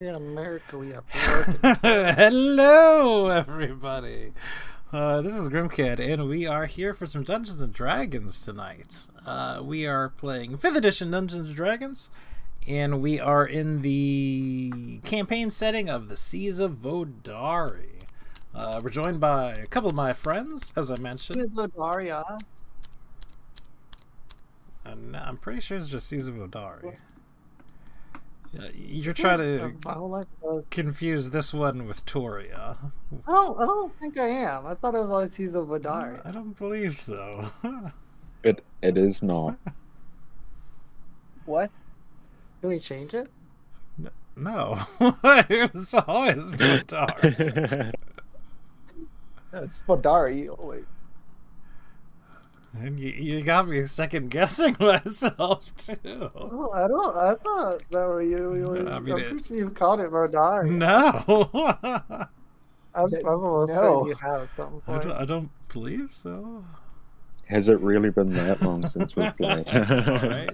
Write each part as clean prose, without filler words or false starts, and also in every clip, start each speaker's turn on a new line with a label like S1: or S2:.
S1: In America, we have to work.
S2: Hello, everybody. This is Grimkid, and we are here for some Dungeons and Dragons tonight. We are playing 5th edition Dungeons and Dragons, and we are in the campaign setting of the Seas of Vodari. We're joined by a couple of my friends, as I mentioned.
S1: Vodari,
S2: And I'm pretty sure it's just Seas of Vodari. You're trying to
S1: my whole life was.
S2: confuse this one with Toria.
S1: I don't think I am. I thought it was always Seas of Vodari.
S2: I don't believe so.
S3: It is not.
S1: What? Can we change it?
S2: No. It's always been dark.
S4: It's Vodari. Oh, wait.
S2: And you got me second guessing myself too.
S1: Oh, I thought that you.
S2: I
S1: I'm
S2: mean,
S1: pretty sure you called it Vodari.
S2: No.
S1: I'm almost
S4: No.
S1: certain you have at some point.
S2: I don't believe so.
S3: Has it really been that long since we've played?
S2: Alright.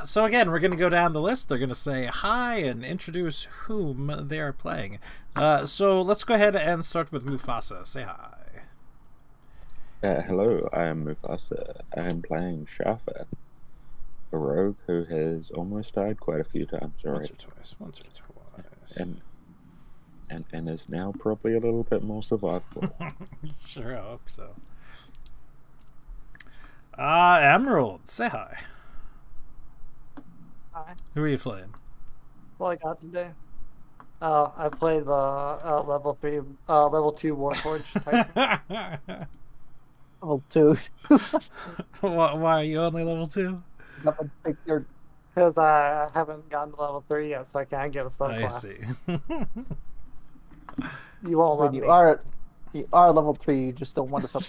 S2: So again, we're going to go down the list. They're going to say hi and introduce whom they are playing. So let's go ahead and start with Mufasa. Say hi.
S3: Hello, I am Mufasa. I am playing Shafa, a rogue who has almost died quite a few times already,
S2: Once or twice.
S3: and is now probably a little bit more survivable.
S2: Sure hope so. Emerald, say hi.
S1: Hi.
S2: Who are you playing?
S1: That's all I got today. I played the level 2 Warforged type.
S4: Level 2.
S2: Why are you only level 2?
S1: Because I haven't gotten to level 3 yet, so I can't get a subclass.
S2: I see.
S1: You won't let
S4: You
S1: me.
S4: are level 3. You just don't want to sub.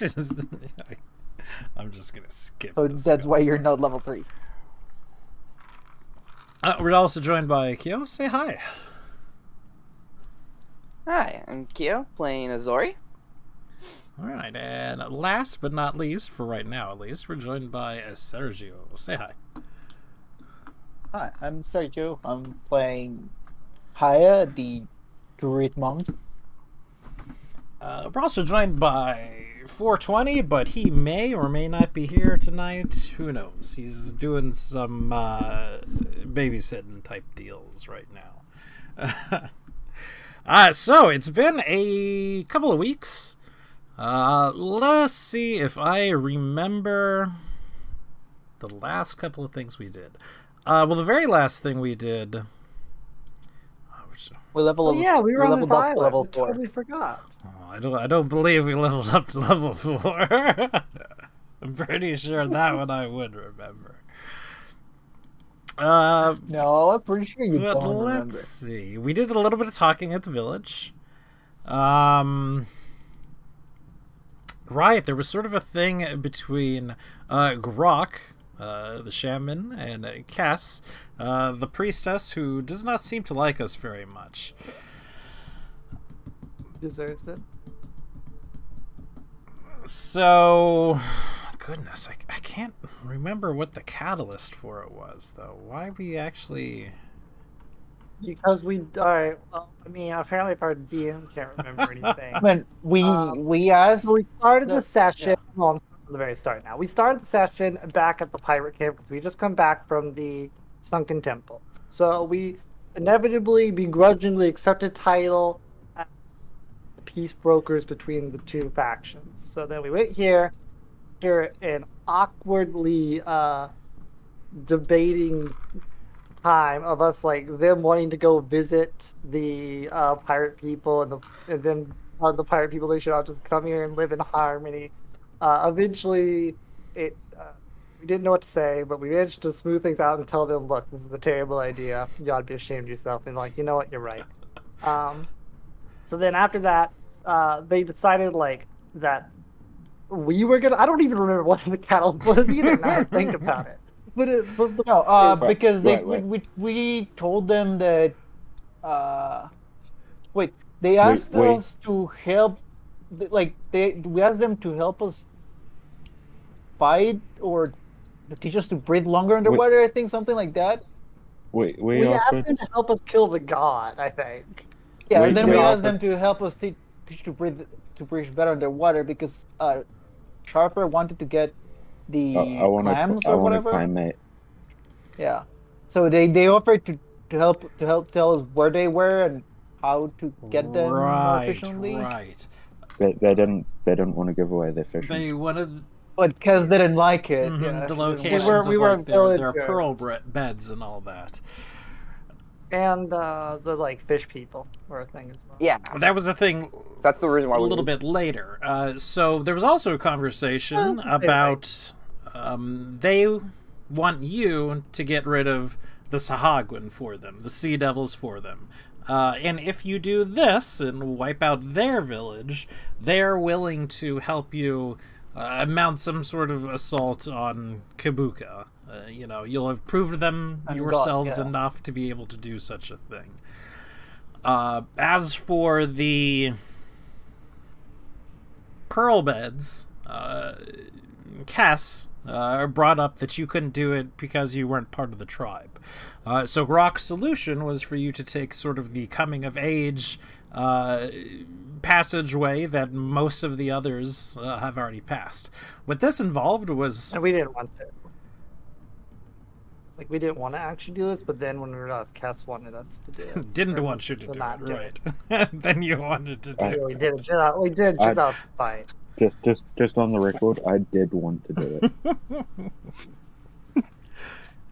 S2: I'm just gonna skip.
S4: So
S2: this
S4: that's
S2: guy.
S4: why you're not level 3.
S2: We're also joined by Kyo. Say hi.
S5: Hi, I'm Kyo, playing Azori.
S2: All right, and last but not least, for right now at least, we're joined by Sergio. Say hi.
S4: Hi, I'm Sergio. I'm playing Haya, the Druid Monk.
S2: We're also joined by 420, but he may or may not be here tonight. Who knows? He's doing some babysitting type deals right now. So it's been a couple of weeks. Let us see if I remember the last couple of things we did. Well, the very last thing we did.
S4: We leveled.
S1: Oh, yeah, we were on this
S4: leveled up to
S1: island.
S4: level
S1: I
S4: 4.
S1: totally forgot.
S2: I don't believe we leveled up to level 4. I'm pretty sure that one I would remember.
S4: No, I'm pretty sure you
S2: But
S4: don't
S2: let's
S4: remember.
S2: see. We did a little bit of talking at the village. Right, there was sort of a thing between Grok, the shaman, and Cass, the priestess, who does not seem to like us very much.
S1: Deserves it.
S2: So, goodness, I can't remember what the catalyst for it was, though. Why we actually...
S1: Because we alright. Well, I mean, apparently our DM can't remember anything.
S4: I mean, we asked.
S1: So we started the
S4: the-
S1: session.
S4: yeah.
S1: Well, I'm from the very start now. We started the session back at the pirate camp because we just come back from the sunken temple. So we inevitably, begrudgingly accepted title as peace brokers between the two factions. So then we went here after an awkwardly debating time of us, like them wanting to go visit the pirate people, and then the pirate people, they should all just come here and live in harmony. Eventually, we didn't know what to say, but we managed to smooth things out and tell them, look, this is a terrible idea. You ought to be ashamed of yourself. And like, you know what, you're right. So then after that, they decided like that we were gonna. I don't even remember what the catalyst was either. Now I think about it. But
S4: No, because
S3: right.
S4: we told them that. Wait, they asked
S3: wait.
S4: us to help. Like we asked them to help us fight or teach us to breathe longer underwater. I think something like that.
S3: We
S1: We asked
S3: offered.
S1: him to help us kill the god, I think.
S4: Yeah,
S3: We-
S4: and then
S3: we
S4: we asked
S3: offered-
S4: them to help us teach to breathe better underwater because Sharper wanted to get
S3: I
S4: the
S3: want
S4: clams
S3: I
S4: or
S3: want a
S4: whatever.
S3: climate.
S4: Yeah, so they offered to help tell us where they were and how to get them more
S2: Right,
S4: efficiently.
S2: right.
S3: They didn't want to give away their fish.
S2: They wanted
S4: But Kez didn't like it.
S2: mhm,
S4: Yeah,
S2: the
S4: she didn't want
S2: locations
S1: we
S2: of
S1: were
S2: like their
S1: villagers.
S2: pearl beds and all that.
S1: And the like fish people were a thing as well.
S5: Yeah,
S2: That was a thing
S5: that's the reason why
S2: a
S5: we
S2: little bit later. So there was also a conversation
S1: Well, it's the same
S2: about they want you to get rid of the Sahagwin for them, the Sea Devils for them. And if you do this and wipe out their village, they're willing to help you mount some sort of assault on Kabuka. You'll have proved them
S4: And
S2: yourselves
S4: God, yeah.
S2: enough to be able to do such a thing. As for the pearl beds, Cass brought up that you couldn't do it because you weren't part of the tribe. So Rock's solution was for you to take sort of the coming of age passageway that most of the others have already passed. What this involved was
S1: And we didn't want to. Like, we didn't want to actually do this, but then when we realized Cass wanted us to do it.
S2: didn't
S1: or
S2: want you to
S1: to
S2: do
S1: not
S2: it,
S1: do
S2: right? Then you wanted to do
S1: We
S2: it.
S1: really did it. We did
S3: I-
S1: just spite.
S3: Just on the record, I did want to do it.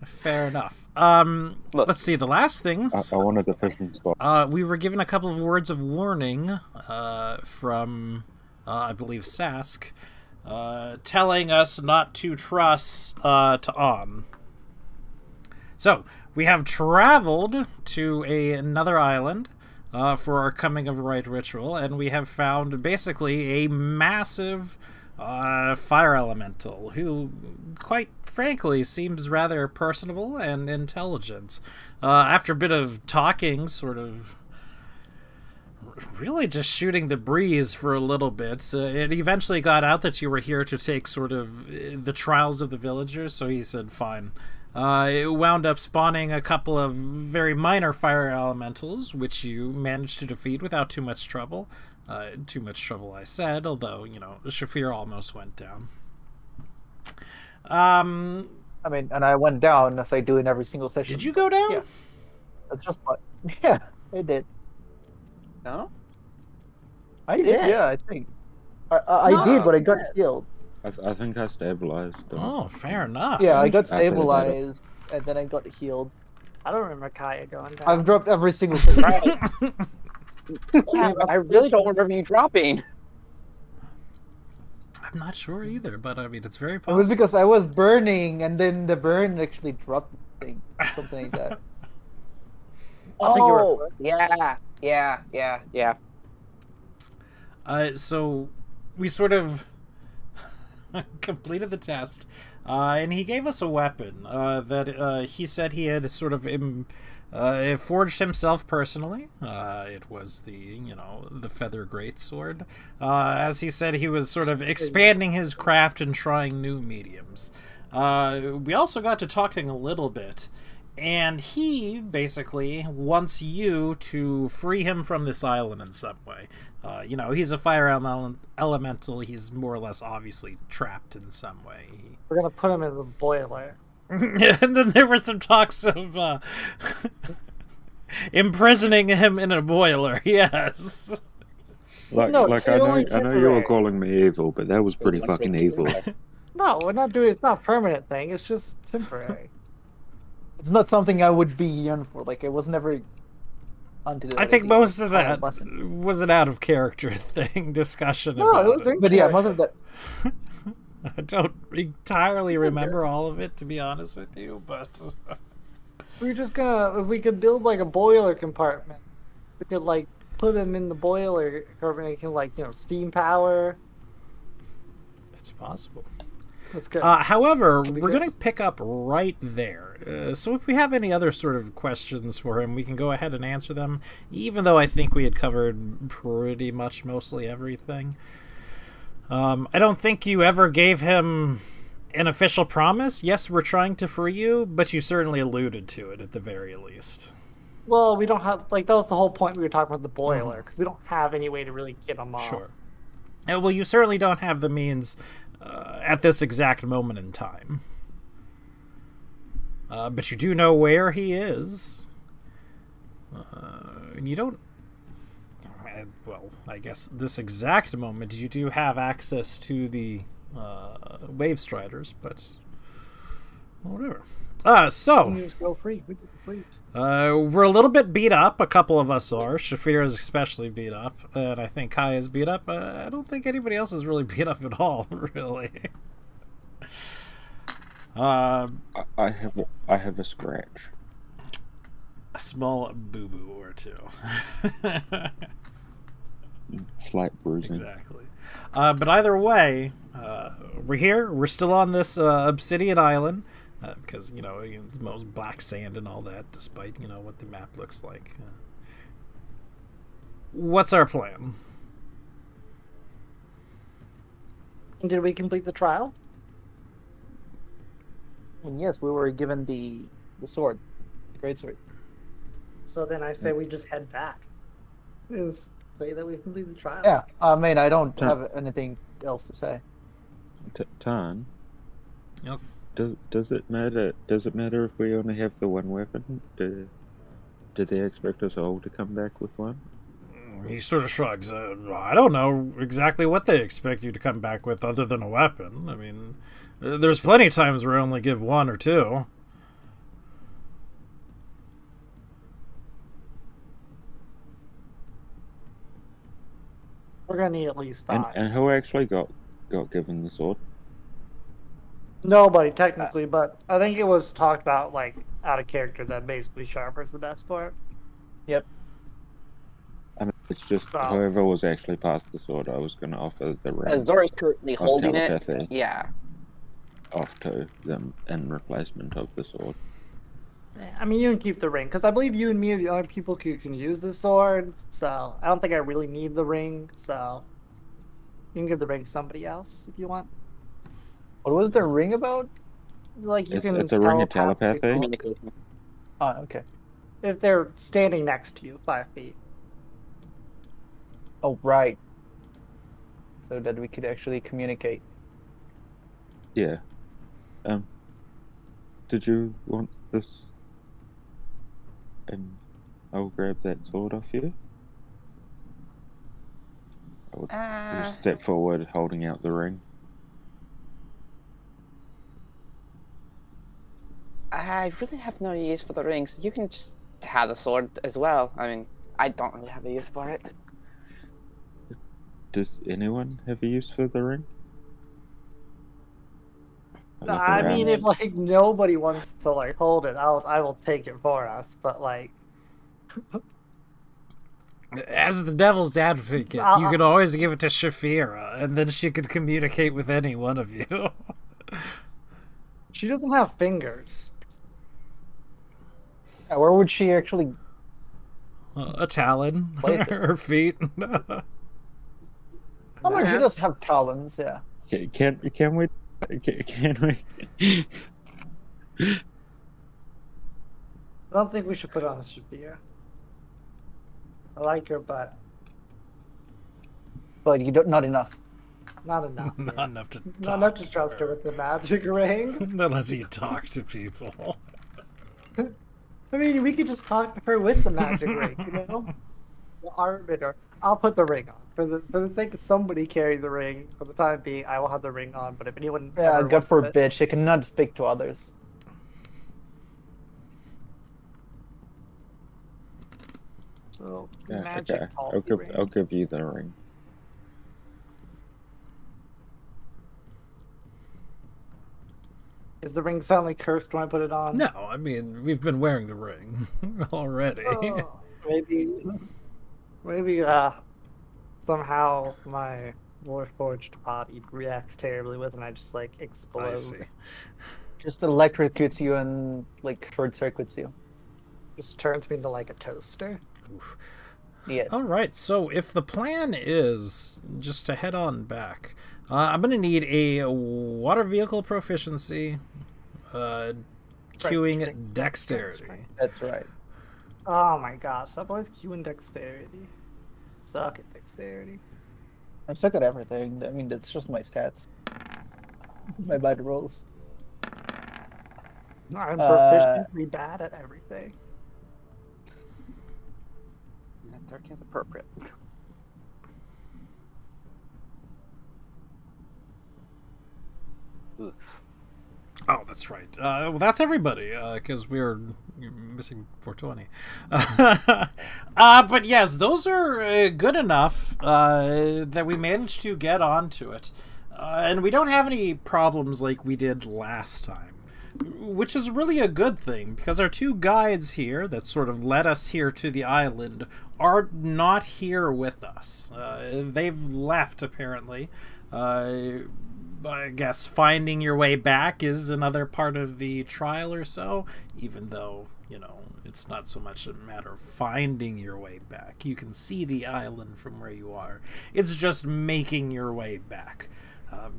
S2: Fair enough.
S5: Look.
S2: Let's see. The last thing
S3: I wanted the fishing spot.
S2: we were given a couple of words of warning from, I believe, Sask, telling us not to trust to On. So we have traveled to another island for our coming of right ritual, and we have found basically a massive fire elemental who, quite frankly, seems rather personable and intelligent. After a bit of talking, sort of really just shooting the breeze for a little bit, it eventually got out that you were here to take sort of the trials of the villagers, so he said fine. It wound up spawning a couple of very minor fire elementals, which you managed to defeat without too much trouble. Too much trouble, I said, although, Shafir almost went down.
S4: I mean, and I went down as I do in every single session.
S2: Did you go down?
S4: Yeah. That's just what. Yeah, I did.
S5: No?
S4: I did.
S1: Yeah.
S4: Yeah, I think. I did, but I got healed.
S3: I think I stabilized.
S2: Oh, fair enough.
S4: Yeah, I got
S3: After the battle.
S4: stabilized, and then I got healed.
S1: I don't remember Kaya going down.
S4: I've dropped every single session.
S5: Right. Yeah, but I really don't remember you dropping.
S2: I'm not sure either, but I mean, it's very
S4: It was
S2: possible.
S4: because I was burning, and then the burn actually dropped me, something like that.
S1: I think you were-
S5: Oh, yeah.
S2: So we sort of completed the test, and he gave us a weapon that he said he had sort of forged himself personally. It was the feather greatsword. As he said, he was sort of expanding his craft and trying new mediums. We also got to talking a little bit, and he basically wants you to free him from this island in some way. He's a fire elemental. He's more or less obviously trapped in some way.
S1: We're gonna put him in the boiler.
S2: And then there were some talks of imprisoning him in a boiler. Yes.
S3: Like,
S1: No,
S3: like I
S1: it's
S3: know,
S1: only
S3: I know you were
S1: temporary.
S3: calling me evil, but that was pretty fucking evil.
S1: No, we're not doing. It's not a permanent thing. It's just temporary.
S4: It's not something I would be in for. Like, it was never until
S2: I think most of that
S4: wasn't.
S2: was an out of character thing discussion.
S1: No,
S2: about
S1: it was.
S4: But yeah, most of that.
S2: I don't entirely remember all of it, to be honest with you, but
S1: We were just gonna. If we could build like a boiler compartment, we could like put him in the boiler compartment. It can steam power.
S2: it's possible.
S1: That's good.
S2: However,
S1: be
S2: we're
S1: good.
S2: going to pick up right there. So if we have any other sort of questions for him, we can go ahead and answer them, even though I think we had covered pretty much mostly everything. I don't think you ever gave him an official promise. Yes, we're trying to free you, but you certainly alluded to it at the very least.
S1: Well, we don't have like that was the whole point we were talking about the boiler because we don't have any way to really get them off.
S2: Sure. Well, you certainly don't have the means at this exact moment in time. But you do know where he is. And you don't... Well, I guess this exact moment you do have access to the Wave Striders, but... whatever. So...
S1: We just go free. We get free.
S2: We're a little bit beat up. A couple of us are. Shafir is especially beat up, and I think Kai is beat up. I don't think anybody else is really beat up at all, really.
S3: I have a scratch.
S2: A small boo-boo or two.
S3: Slight bruising.
S2: Exactly. But either way, we're here. We're still on this Obsidian Island. Because, it's most black sand and all that, despite, what the map looks like. What's our plan?
S1: And did we complete the trial?
S4: And yes, we were given the sword, the great sword.
S1: So then I say we just head back. Is say that we complete the trial.
S4: Yeah, I mean, I don't have anything else to say.
S3: Tan.
S2: Yep.
S3: Does it matter? Does it matter if we only have the one weapon? Do they expect us all to come back with one?
S2: He sort of shrugs. I don't know exactly what they expect you to come back with other than a weapon. I mean, there's plenty of times where I only give one or two.
S1: We're gonna need at least 5.
S3: And who actually got given the sword?
S1: Nobody technically, but I think it was talked about like out of character that basically Sharper's the best part.
S4: Yep.
S3: I mean, it's just whoever was actually past the sword, I was going to offer the ring.
S5: As Dory's currently holding it,
S3: telepathy
S5: yeah.
S3: off to them in replacement of the sword.
S1: I mean, you can keep the ring because I believe you and me are the only people who can use the sword. So I don't think I really need the ring. So you can give the ring to somebody else if you want.
S4: What was the ring about?
S1: Like you can.
S3: It's a ring of telepathy.
S5: Communication.
S4: Oh, okay.
S1: If they're standing next to you, 5 feet.
S4: Oh, right. So that we could actually communicate.
S3: Yeah. Did you want this? And I'll grab that sword off you. I would step forward, holding out the ring.
S5: I really have no use for the rings. You can just have the sword as well. I mean, I don't really have a use for it.
S3: Does anyone have a use for the ring?
S1: I mean, if like nobody wants to like hold it, I will take it for us. But like,
S2: as the devil's advocate, you could always give it to Shafira, and then she could communicate with any one of you.
S1: She doesn't have fingers.
S4: Yeah, where would she actually?
S2: A talon, her feet.
S4: Oh, no, she does have talons. Yeah.
S3: Can we? Can we?
S1: I don't think we should put on a Shafira. I like her, but
S4: you don't. Not enough.
S1: not enough.
S2: Not enough to
S1: Not
S2: talk
S1: enough to
S2: to
S1: trust her with the magic ring.
S2: That lets you talk to people.
S1: I mean, we could just talk to her with the magic ring, you know? The arbiter. I'll put the ring on. For the sake of somebody carrying the ring, for the time being, I will have the ring on, but if anyone...
S4: Yeah,
S1: ever
S4: God
S1: wants
S4: forbid, she cannot speak to others.
S1: So,
S3: Yeah,
S1: magic
S3: okay.
S1: ring.
S3: I'll give you the ring.
S1: Is the ring suddenly cursed when I put it on?
S2: No, I mean, we've been wearing the ring already.
S1: Oh, maybe, somehow my warforged body reacts terribly with it and I just, like, explode.
S2: I see.
S4: Just electrocutes you and like short circuits you.
S1: Just turns me into, like, a toaster.
S4: Yes.
S2: All right, so if the plan is just to head on back, I'm gonna need a water vehicle proficiency, queuing dexterity.
S4: That's right.
S1: Oh my gosh, that boy's Q and dexterity. Suck at dexterity.
S4: I'm stuck at everything. I mean, that's just my stats. My bad rolls.
S1: I'm proficiently bad at everything.
S5: Yeah, 13 is appropriate. Oof.
S2: Oh, that's right. Well, that's everybody, because we're missing 420. But yes, those are good enough that we managed to get onto it. And we don't have any problems like we did last time. Which is really a good thing, because our two guides here that sort of led us here to the island are not here with us. They've left, apparently. I guess finding your way back is another part of the trial or so, even though, it's not so much a matter of finding your way back. You can see the island from where you are. It's just making your way back.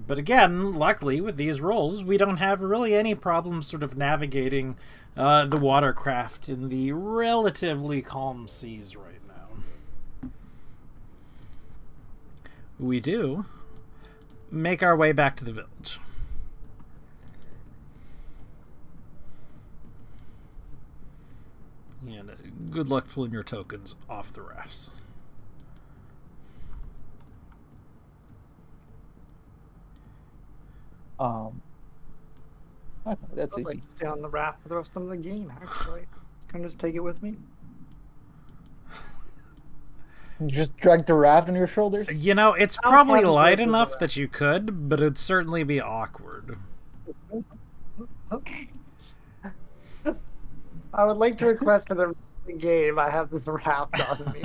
S2: But again, luckily with these rolls, we don't have really any problems sort of navigating the watercraft in the relatively calm seas right now. We do make our way back to the village. And good luck pulling your tokens off the rafts.
S4: Okay, that's
S1: I'd
S4: easy.
S1: like to stay on the raft for the rest of the game, actually. Can I just take it with me?
S4: You just drag the raft on your shoulders?
S2: It's
S1: I'll
S2: probably
S1: have
S2: light
S1: to go
S2: enough
S1: to the
S2: that you could, but it'd certainly be awkward.
S1: Okay. I would like to request for the game I have this raft on me.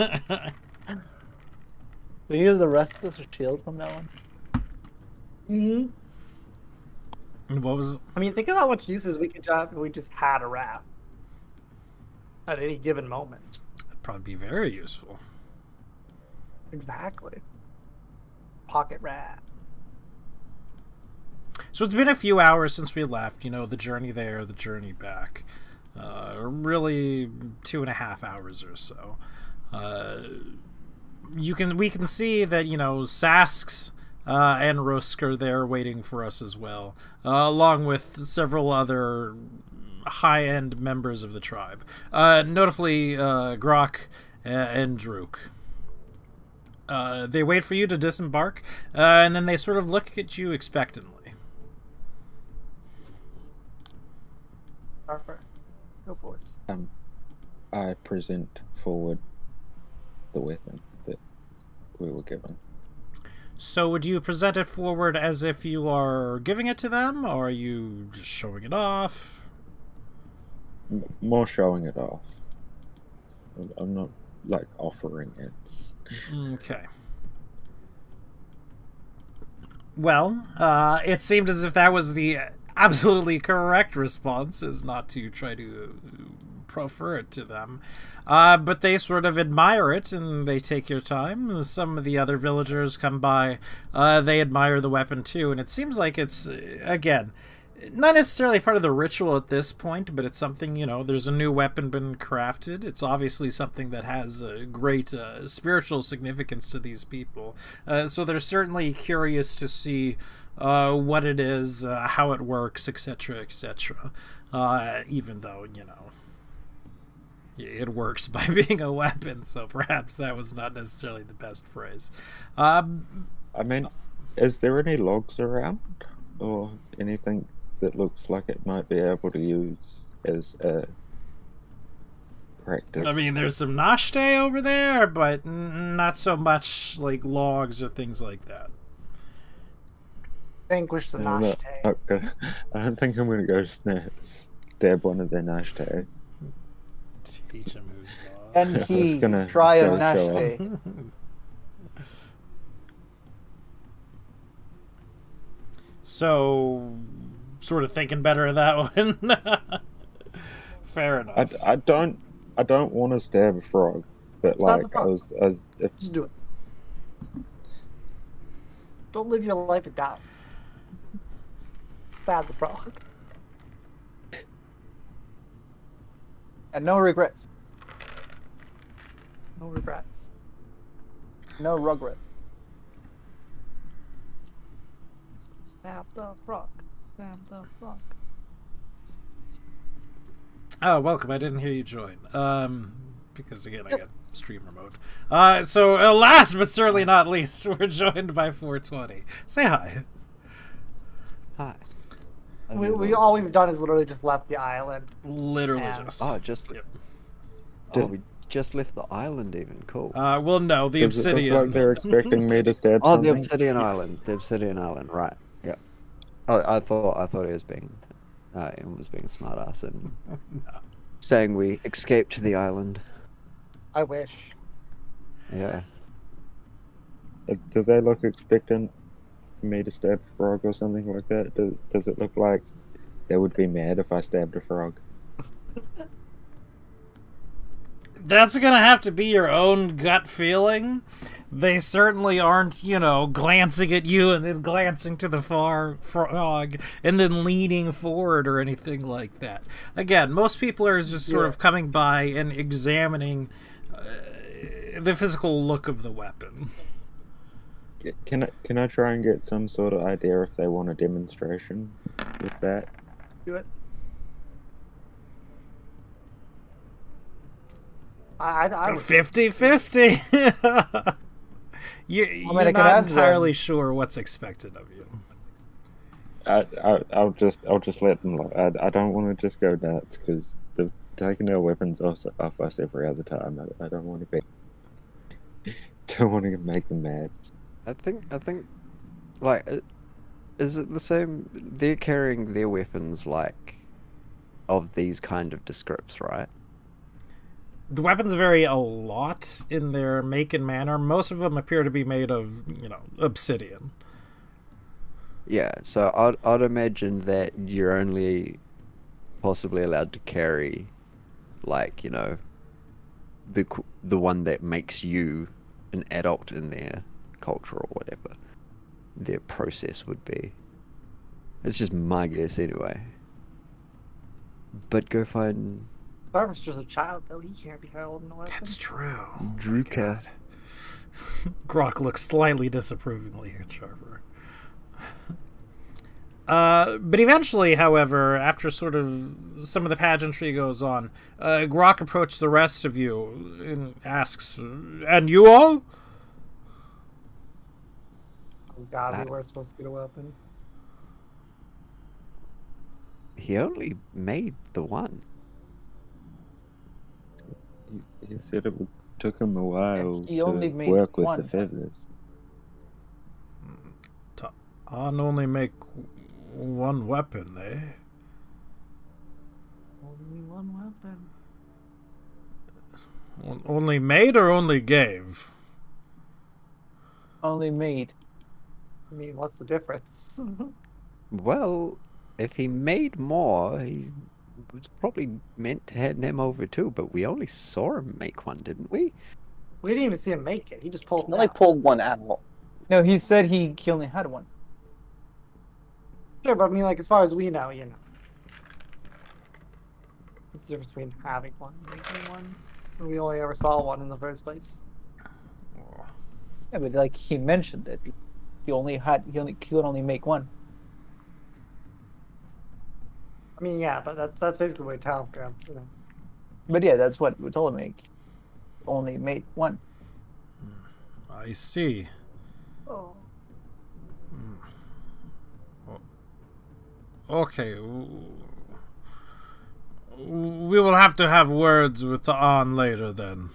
S4: We use the rest as a shield from now on.
S1: Hmm.
S2: What was...
S1: I mean, think about what uses we could have if we just had a raft at any given moment.
S2: That'd probably be very useful.
S1: Exactly. Pocket raft.
S2: So it's been a few hours since we left, the journey there, the journey back. Really 2.5 hours or so. We can see that, Sask's and Rusk are there waiting for us as well, along with several other high-end members of the tribe, notably Grok and Drook. They wait for you to disembark, and then they sort of look at you expectantly.
S1: Harper, go for it.
S3: I present forward the weapon that we were given.
S2: So would you present it forward as if you are giving it to them, or are you just showing it off?
S3: More showing it off. I'm not, offering it.
S2: Okay. Well, it seemed as if that was the absolutely correct response, is not to try to prefer it to them. But they sort of admire it, and they take your time. Some of the other villagers come by. They admire the weapon, too. And it seems like it's, again, not necessarily part of the ritual at this point, but it's something, there's a new weapon been crafted. It's obviously something that has a great spiritual significance to these people. So they're certainly curious to see what it is, how it works, etc., etc. Even though, it works by being a weapon, so perhaps that was not necessarily the best phrase.
S3: I mean, is there any logs around? Or anything that looks like it might be able to use as a practice?
S2: I mean, there's some nashte over there, but not so much like logs or things like that.
S1: Vanquish the
S3: I'm
S1: Nashte.
S3: not gonna, I don't think I'm going to go stab one of their nashte.
S2: Teach him who's boss.
S4: And
S3: I was
S4: he
S3: gonna
S4: try a
S3: go show
S4: Nashte.
S2: So, sort of thinking better of that one. Fair enough.
S3: I don't want to stab a frog, but
S1: It's not the
S3: I
S1: problem.
S3: was if
S1: Just do it. Don't live your life in doubt. Bad the frog.
S4: And no regrets.
S1: No regrets.
S4: No regrets.
S1: Stab the frog. Stab the frog.
S2: Oh, welcome. I didn't hear you join. Because again, I got stream remote. So last but certainly not least, we're joined by 420. Say hi.
S6: Hi.
S1: All we've done is literally just left the island.
S2: Literally
S1: And-
S2: just.
S6: Oh, just.
S2: Yep.
S6: Oh, we just left the island. Even cool.
S2: Well, no, the
S3: Does it look
S2: obsidian.
S3: like they're expecting me to stab
S6: Oh,
S3: something?
S6: the Obsidian
S2: Yes.
S6: Island. The Obsidian Island. Right. Yeah. Oh, I thought he was being, Ian was being smartass and saying we escaped the island.
S1: I wish.
S6: Yeah.
S3: Do they look expectant for me to stab a frog or something like that? Does it look like they would be mad if I stabbed a frog?
S2: That's gonna have to be your own gut feeling. They certainly aren't, glancing at you and then glancing to the far frog and then leaning forward or anything like that. Again, most people are just sort of coming by and examining the physical look of the weapon.
S3: Can I try and get some sort of idea if they want a demonstration with that?
S1: Do it. I would.
S2: 50-50. You're
S4: I can
S2: not
S4: ask
S2: entirely
S4: them.
S2: sure what's expected of you.
S3: I'll just let them look. I don't want to just go nuts because they've taken their weapons off us every other time. I don't want to make them mad.
S6: I think, like, is it the same? They're carrying their weapons like of these kind of descripts, right?
S2: The weapons vary a lot in their make and manner. Most of them appear to be made of, obsidian.
S6: Yeah. So I'd imagine that you're only possibly allowed to carry, like, the one that makes you an adult in their culture or whatever their process would be. It's just my guess anyway. But go find
S1: Barber's just a child, though. He can't be held in a weapon.
S2: That's true.
S6: Drew
S2: My God. Grok looks slightly disapprovingly at Sharper. But eventually, however, after sort of some of the pageantry goes on, Grok approaches the rest of you and asks, "And you all?"
S1: Oh God, we were supposed to get a weapon.
S6: He only made the one.
S3: He said took him a while
S4: He
S3: to
S4: only made
S3: work with
S4: one.
S3: the feathers.
S2: I'll only make one weapon, eh?
S1: Only one weapon.
S2: Only made or only gave?
S4: Only made.
S1: I mean, what's the difference?
S6: Well, if he made more, he was probably meant to hand them over too, but we only saw him make one, didn't we?
S1: We didn't even see him make it. He just pulled
S5: He
S1: it
S5: only
S1: out.
S5: pulled one out.
S4: No, he said he only had one.
S1: Sure, but I mean, like, as far as we know, what's the difference between having one and making one? We only ever saw one in the first place.
S4: Yeah, but like he mentioned it. He could only make one.
S1: I mean, yeah, but that's basically what we tell him.
S4: But yeah, that's what we told him. He only made one.
S2: I see.
S1: Oh.
S2: Okay. We will have to have words with An later then.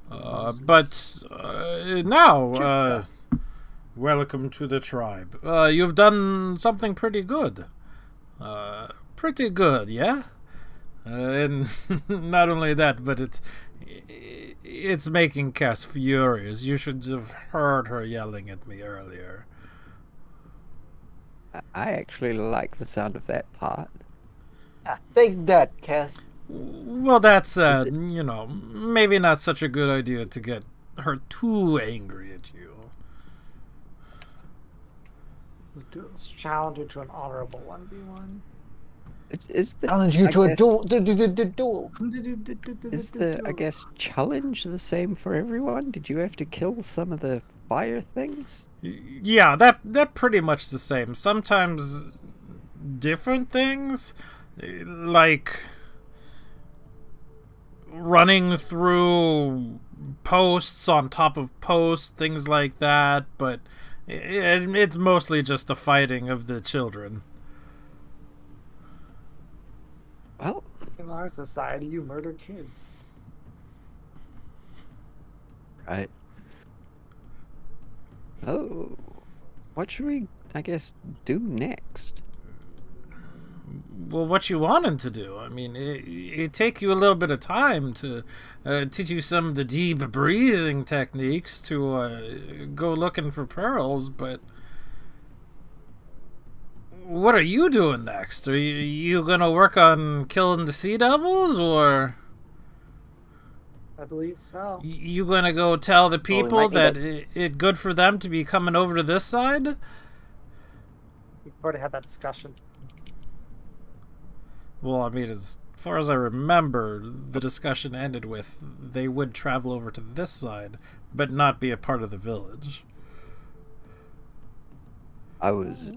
S2: But now, welcome to the tribe. You've done something pretty good. Pretty good, yeah? And not only that, but it's making Cass furious. You should have heard her yelling at me earlier.
S6: I actually like the sound of that part.
S4: Ah, take that, Cass.
S2: Well, that's, maybe not such a good idea to get her too angry at you.
S1: Let's challenge you to an honorable 1v1.
S6: Is the
S4: Challenge you
S6: I
S4: to a
S6: guess-
S4: duel. Duel.
S6: Is the I guess challenge the same for everyone? Did you have to kill some of the fire things?
S2: Yeah, that pretty much the same. Sometimes different things, like running through posts on top of posts, things like that. But it's mostly just the fighting of the children.
S6: Well,
S1: In our society, you murder kids.
S6: right. Oh, what should we, I guess, do next?
S2: Well, what you wanted to do. I mean, it take you a little bit of time to teach you some of the deep breathing techniques to go looking for pearls, but what are you doing next? Are you gonna work on killing the sea devils, or
S1: I believe so.
S2: you gonna go tell the
S5: we
S2: people
S5: might need
S2: that it good for them to be coming over to this side?
S1: We've already had that discussion.
S2: Well, I mean, as far as I remember, the discussion ended with they would travel over to this side, but not be a part of the village.
S6: I was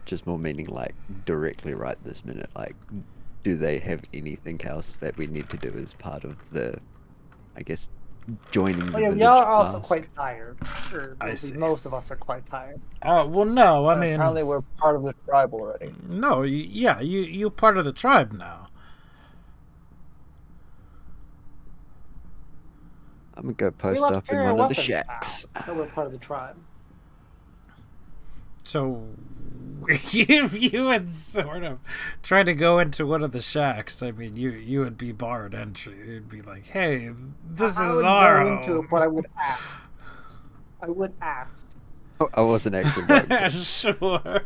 S6: just more meaning like directly right this minute. Like, do they have anything else that we need to do as part of the, I guess, joining the
S1: Well, yeah,
S6: village
S1: we are also
S6: task?
S1: quite tired. Or
S2: I
S1: at least
S2: see.
S1: most of us are quite tired.
S2: Well, no, I mean,
S4: Apparently, we're part of the tribe already.
S2: no, yeah, you part of the tribe now.
S6: I'm gonna go
S1: We
S6: post
S1: left
S6: up in
S1: carrier
S6: one of the
S1: weapons
S6: shacks.
S1: now, so we're part of the tribe.
S2: So, if you had sort of tried to go into one of the shacks, I mean, you would be barred entry. It'd be like, hey, this
S1: I
S2: is
S1: would
S2: our
S1: go into
S2: home.
S1: it, but I would ask. I would ask.
S6: I wasn't actually going to.
S2: Sure.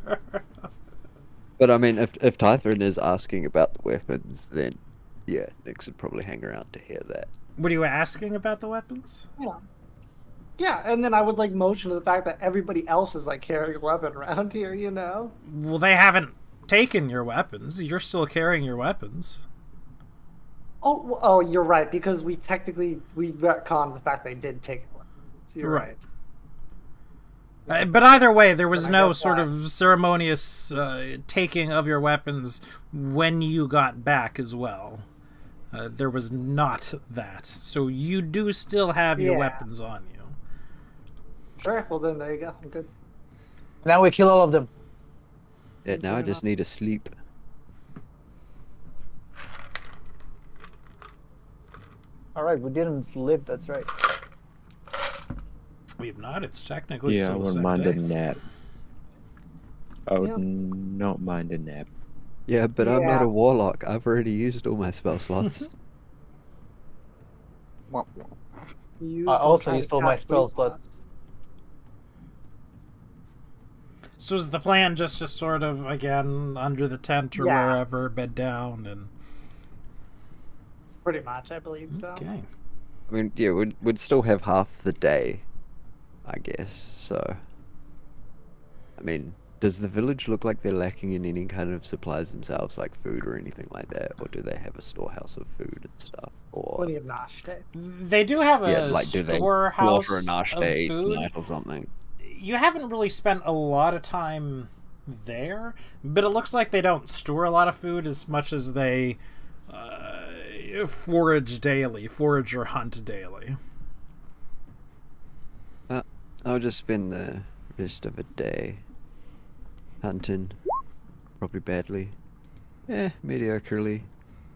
S6: But I mean, if Tythrin is asking about the weapons, then yeah, Nix would probably hang around to hear that.
S2: What are you asking about the weapons?
S1: Yeah. Yeah, and then I would like motion to the fact that everybody else is like carrying a weapon around here, you know?
S2: Well, they haven't taken your weapons. You're still carrying your weapons.
S1: Oh, you're right, because we retconned the fact they did take it. So you're right.
S2: But either way, there was
S1: But I
S2: no
S1: guess
S2: sort
S1: why?
S2: of ceremonious taking of your weapons when you got back as well. There was not that. So you do still have your
S1: Yeah.
S2: weapons on you.
S1: Sure, well then there you go. I'm good.
S4: Now we kill all of them.
S6: Yeah, now I
S1: Fair
S6: just need to sleep.
S4: All right, we didn't live. That's right.
S2: We've not. It's technically
S3: Yeah, I
S2: still the
S3: wouldn't
S2: same
S3: mind a
S2: day.
S3: nap. I would
S1: Yeah.
S3: not mind a nap.
S6: Yeah, but I'm not
S1: Yeah.
S6: a warlock. I've already used all my spell slots.
S1: You
S4: Also,
S1: try
S4: you
S1: to
S4: stole my
S1: cast
S4: spell
S1: sleep
S4: slots.
S1: on us.
S2: So is the plan just to sort of, again, under the tent or
S1: Yeah.
S2: wherever, bed down and...
S1: Pretty much, I believe so.
S2: Okay.
S6: I mean, yeah, we'd still have half the day, I guess. So, I mean, does the village look like they're lacking in any kind of supplies themselves, like food or anything like that, or do they have a storehouse of food and stuff? Or
S1: Plenty of nosh.
S2: They do have a
S6: yeah, like do they
S2: storehouse
S6: slaughter a nash
S2: of
S6: to eat
S2: food.
S6: tonight or something?
S2: You haven't really spent a lot of time there, but it looks like they don't store a lot of food as much as they forage or hunt daily.
S6: I'll just spend the rest of a day hunting, probably badly, mediocrely,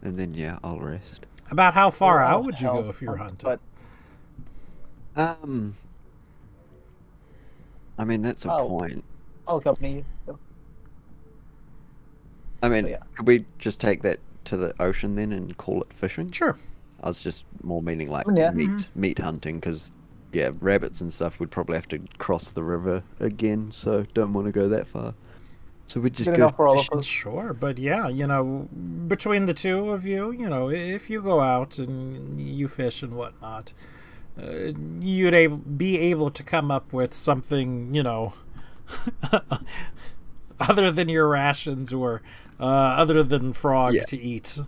S6: and then yeah, I'll rest.
S2: About how far
S4: Well,
S2: out would you
S4: hell,
S2: go if you were hunting?
S4: But
S6: I mean that's a
S4: Oh.
S6: point.
S4: I'll accompany you.
S6: I mean,
S4: yeah.
S6: could we just take that to the ocean then and call it fishing?
S2: Sure.
S6: I was just more meaning like
S4: Yeah.
S6: meat hunting, because yeah, rabbits and stuff would probably have to cross the river again, so don't want to go that far. So we'd just
S4: Good
S6: go
S4: enough for all of
S6: fishing.
S4: us.
S2: Sure, but yeah, between the two of you, if you go out and you fish and whatnot, you'd be able to come up with something, other than your rations or other than frog
S6: Yeah.
S2: to eat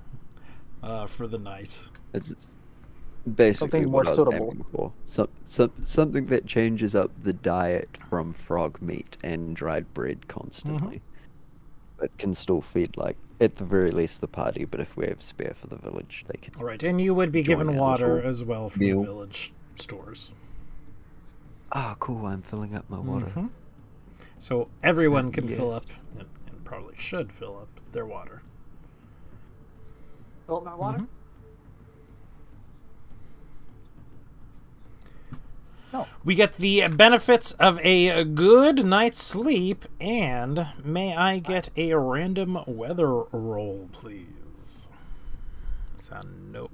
S2: for the night.
S6: It's basically
S4: Something more
S6: what I was
S4: suitable.
S6: aiming for. Something that changes up the diet from frog meat and dried bread constantly. But can still feed, like, at the very least, the party. But if we have spare for the village, they can.
S2: All right, and you would be
S6: Join
S2: given
S6: our
S2: water
S6: little
S2: as well from
S6: meal.
S2: the village stores.
S6: Ah, cool! I'm filling up my water.
S2: So everyone can fill up,
S6: Yes.
S2: and probably should fill up their water.
S1: Fill up my water.
S4: No.
S2: We get the benefits of a good night's sleep, and may I get a random weather roll, please? Sound no.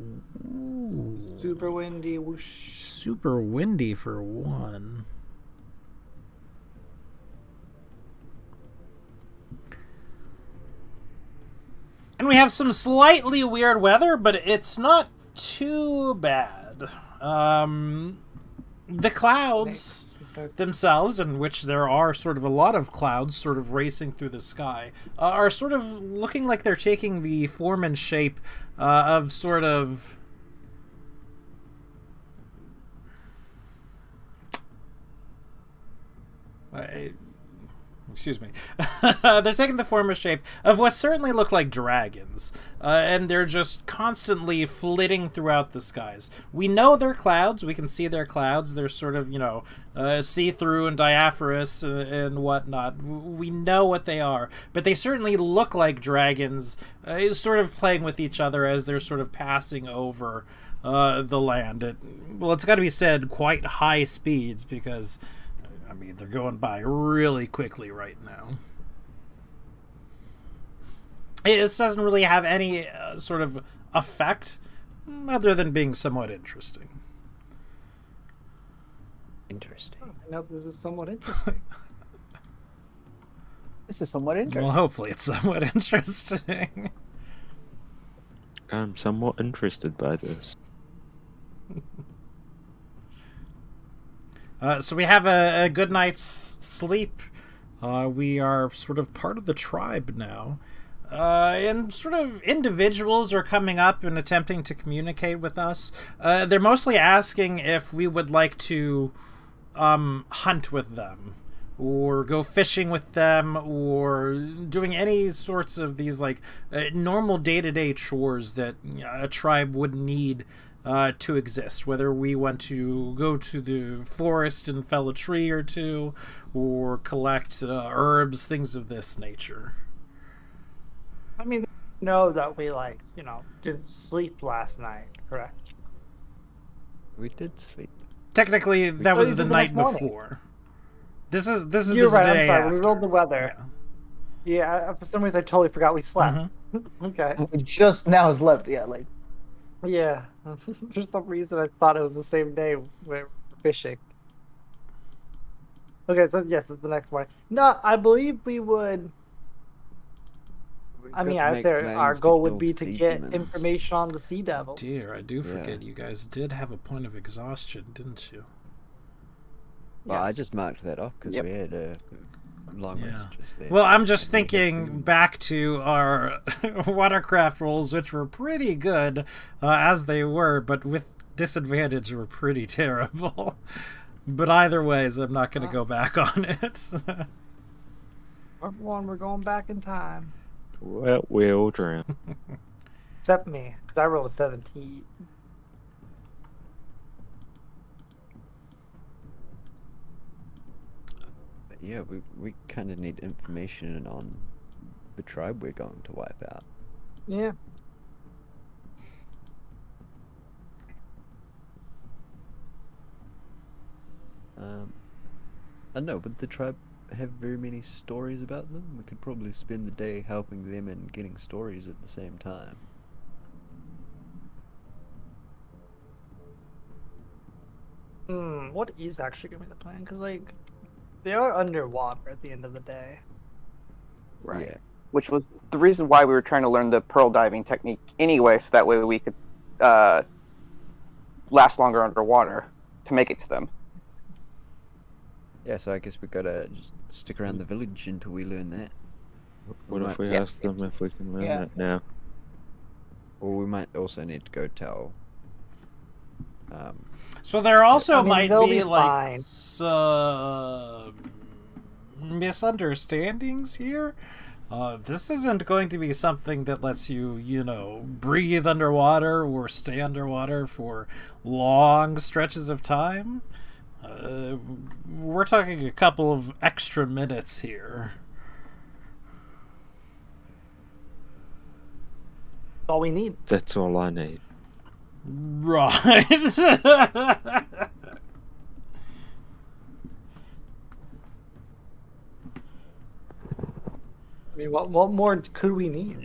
S2: Ooh.
S1: Super windy. Whoosh.
S2: Super windy for one. And we have some slightly weird weather, but it's not too bad. The clouds themselves, in which there are sort of a lot of clouds sort of racing through the sky, are sort of looking like they're taking the form and shape of sort of... excuse me. They're taking the form and shape of what certainly look like dragons, and they're just constantly flitting throughout the skies. We know they're clouds. We can see they're clouds. They're sort of, see-through and diaphanous and whatnot. We know what they are, but they certainly look like dragons, sort of playing with each other as they're sort of passing over the land at, well, it's got to be said, quite high speeds, because I mean, they're going by really quickly right now. This doesn't really have any sort of effect other than being somewhat interesting.
S6: Interesting.
S1: I know this is somewhat interesting.
S4: This is somewhat interesting.
S2: Well, hopefully it's somewhat interesting.
S3: I'm somewhat interested by this.
S2: So we have a good night's sleep. We are sort of part of the tribe now. And sort of individuals are coming up and attempting to communicate with us. They're mostly asking if we would like to hunt with them, or go fishing with them, or doing any sorts of these normal day-to-day chores that a tribe would need to exist, whether we want to go to the forest and fell a tree or two, or collect herbs, things of this nature.
S1: I mean, know that we didn't sleep last night, correct?
S6: We did sleep.
S2: Technically, that was
S1: you
S2: the
S1: did the
S2: night
S1: next morning.
S2: before. This is
S1: You're
S2: the
S1: right.
S2: day
S1: I'm sorry.
S2: after.
S1: We rolled the weather. Yeah. For some reason, I totally forgot we slept. Okay.
S4: We just now slept. Yeah, like
S1: Yeah. For some reason, I thought it was the same day we're fishing. Okay, so yes, it's the next morning. No, I believe we would. I mean, I'd say our goal would be to get information on the sea devils.
S2: Dear, I do forget you guys did have a point of exhaustion, didn't you?
S6: Well, I
S1: Yes.
S6: just marked that off because we had a long rest just there.
S2: Well, I'm just thinking back to our watercraft rolls, which were pretty good as they were, but with disadvantage were pretty terrible. But either ways, I'm not going to go back on it.
S1: Everyone, we're going back in time.
S3: Well, we all drown.
S1: Except me, because I rolled a 17.
S6: But yeah, we kind of need information on the tribe we're going to wipe out.
S1: Yeah.
S6: I know, would the tribe have very many stories about them? We could probably spend the day helping them and getting stories at the same time.
S1: What is actually going to be the plan? Because, they are underwater at the end of the day.
S5: Right.
S6: Yeah.
S5: Which was the reason why we were trying to learn the pearl diving technique anyway, so that way we could last longer underwater to make it to them.
S6: Yeah, so I guess we gotta just stick around the village until we learn that.
S3: What if we
S5: Yeah.
S3: ask them if we can learn
S4: Yeah.
S3: that now?
S6: Or we might also need to go tell.
S2: So there also
S1: I mean,
S2: might
S1: they'll
S2: be
S1: be
S2: like
S1: fine.
S2: some misunderstandings here. This isn't going to be something that lets you, breathe underwater or stay underwater for long stretches of time. We're talking a couple of extra minutes here.
S1: All we need.
S3: That's all I need.
S2: Right.
S1: I mean, what more could we need?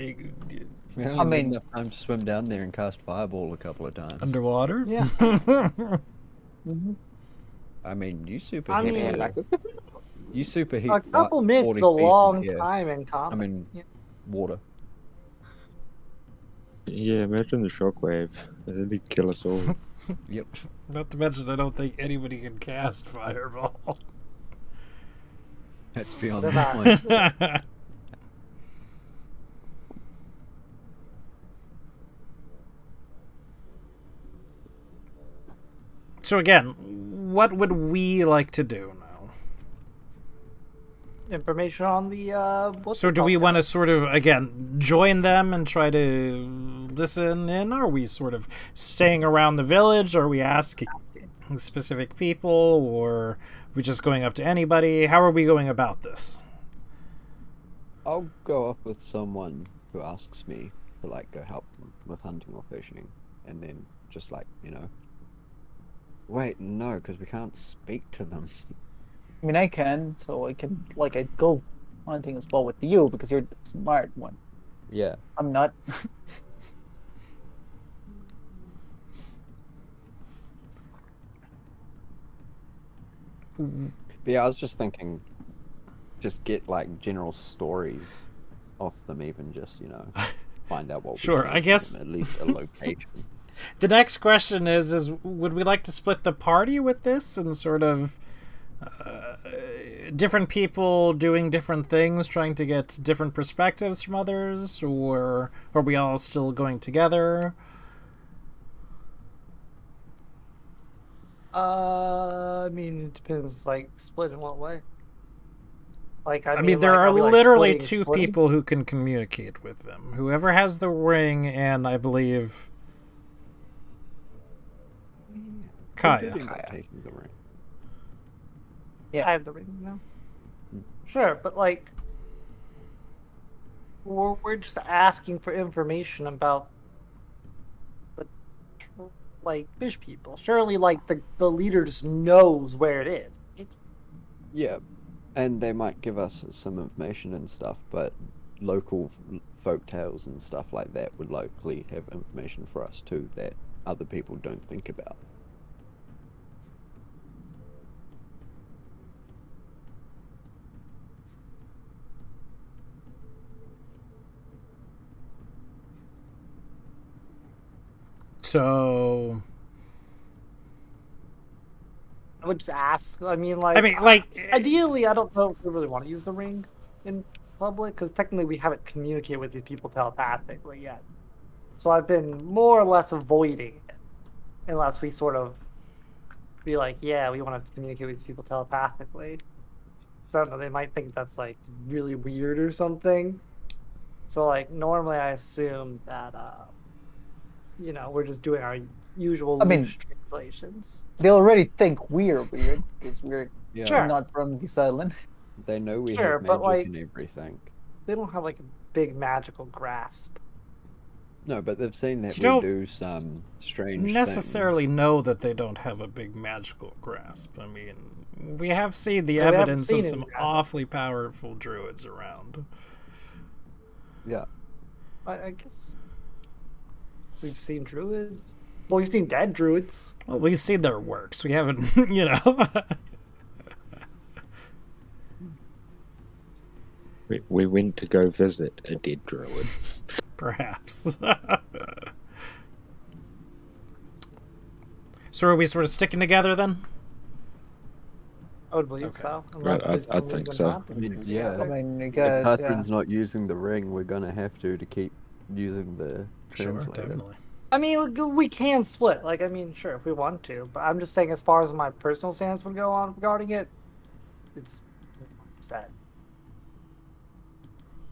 S6: We only
S4: I
S6: need
S4: mean-
S6: enough time to swim down there and cast Fireball a couple of times.
S2: Underwater?
S1: Yeah. Mhm.
S6: I mean, you super
S1: I
S6: heat.
S1: mean-
S5: Yeah,
S6: You super heat.
S1: A couple minutes
S6: 40
S1: is a
S6: feet in
S1: long
S6: the air.
S1: time in
S6: I
S1: combat.
S6: mean,
S1: Yeah.
S6: water.
S3: Yeah, imagine the shockwave. It'd kill us all.
S6: Yep.
S2: Not to mention, I don't think anybody can cast Fireball.
S6: That's beyond
S1: They're
S6: the
S1: not.
S6: point.
S2: So again, what would we like to do now?
S1: Information on the
S2: So do we want to sort of, again, join them and try to listen in? Are we sort of staying around the village? Are we asking specific people? Or are we just going up to anybody? How are we going about this?
S6: I'll go up with someone who asks me to like go help them with hunting or fishing, and then just like wait, no, because we can't speak to them.
S4: I mean, I can, so I can I go hunting as well with you because you're the smart one.
S6: Yeah.
S4: I'm not.
S6: But yeah, I was just thinking, just get like general stories off them, even just find out what.
S2: Sure,
S6: we can
S2: I
S6: from
S2: guess-
S6: them, at least a location.
S2: The next question is would we like to split the party with this and sort of different people doing different things, trying to get different perspectives from others, or are we all still going together?
S1: I mean, it depends. Like, split in what way? Like,
S2: I mean, there
S1: like,
S2: are
S1: we, like,
S2: literally
S1: splitting?
S2: two people who can communicate with them. Whoever has the ring, and I believe Kaya.
S6: Thinking about taking the ring.
S4: Yeah.
S1: I have the ring now. Sure, but like, we're just asking for information about the fish people. Surely, like the leader just knows where it is. Right?
S6: Yeah, and they might give us some information and stuff, but local folk tales and stuff like that would likely have information for us too that other people don't think about.
S2: So,
S1: I would just ask. I mean, ideally, I don't know if we really want to use the ring in public because technically we haven't communicated with these people telepathically yet. So I've been more or less avoiding it, unless we sort of be like, yeah, we want to communicate with these people telepathically. So I don't know, they might think that's like really weird or something. So like normally I assume that we're just doing our usual
S4: I mean-
S1: loose translations.
S4: They already think we're weird because we're
S6: Yeah,
S1: Sure.
S4: not from this island.
S6: they know we
S1: Sure,
S6: have
S1: but,
S6: magic
S1: like-
S6: and everything.
S1: They don't have like a big magical grasp.
S6: No, but they've seen that
S2: You don't
S6: we do some strange
S2: necessarily
S6: things.
S2: know that they don't have a big magical grasp. I mean, we have seen the
S1: Yeah, we haven't
S2: evidence
S1: seen
S2: of
S1: any
S2: some
S1: grasp.
S2: awfully powerful druids around.
S6: Yeah.
S1: I guess we've seen druids. Well, we've seen dead druids.
S2: Well, we've seen their works. We haven't, you know.
S3: We went to go visit a dead druid.
S2: Perhaps. So are we sort of sticking together then?
S1: I would believe
S2: Okay.
S1: so,
S3: Right,
S1: unless there's
S3: I
S1: no
S3: think
S1: reason
S3: so.
S1: not to
S6: I mean,
S1: stick
S6: yeah.
S4: I
S1: together.
S4: mean, I
S6: If
S4: guess, yeah.
S6: Catherine's not using the ring, we're gonna have to keep using the
S2: Sure,
S6: translator.
S2: definitely.
S1: I mean, we can split. Like, I mean, sure, if we want to, but I'm just saying, as far as my personal stance would go on regarding it, it's that.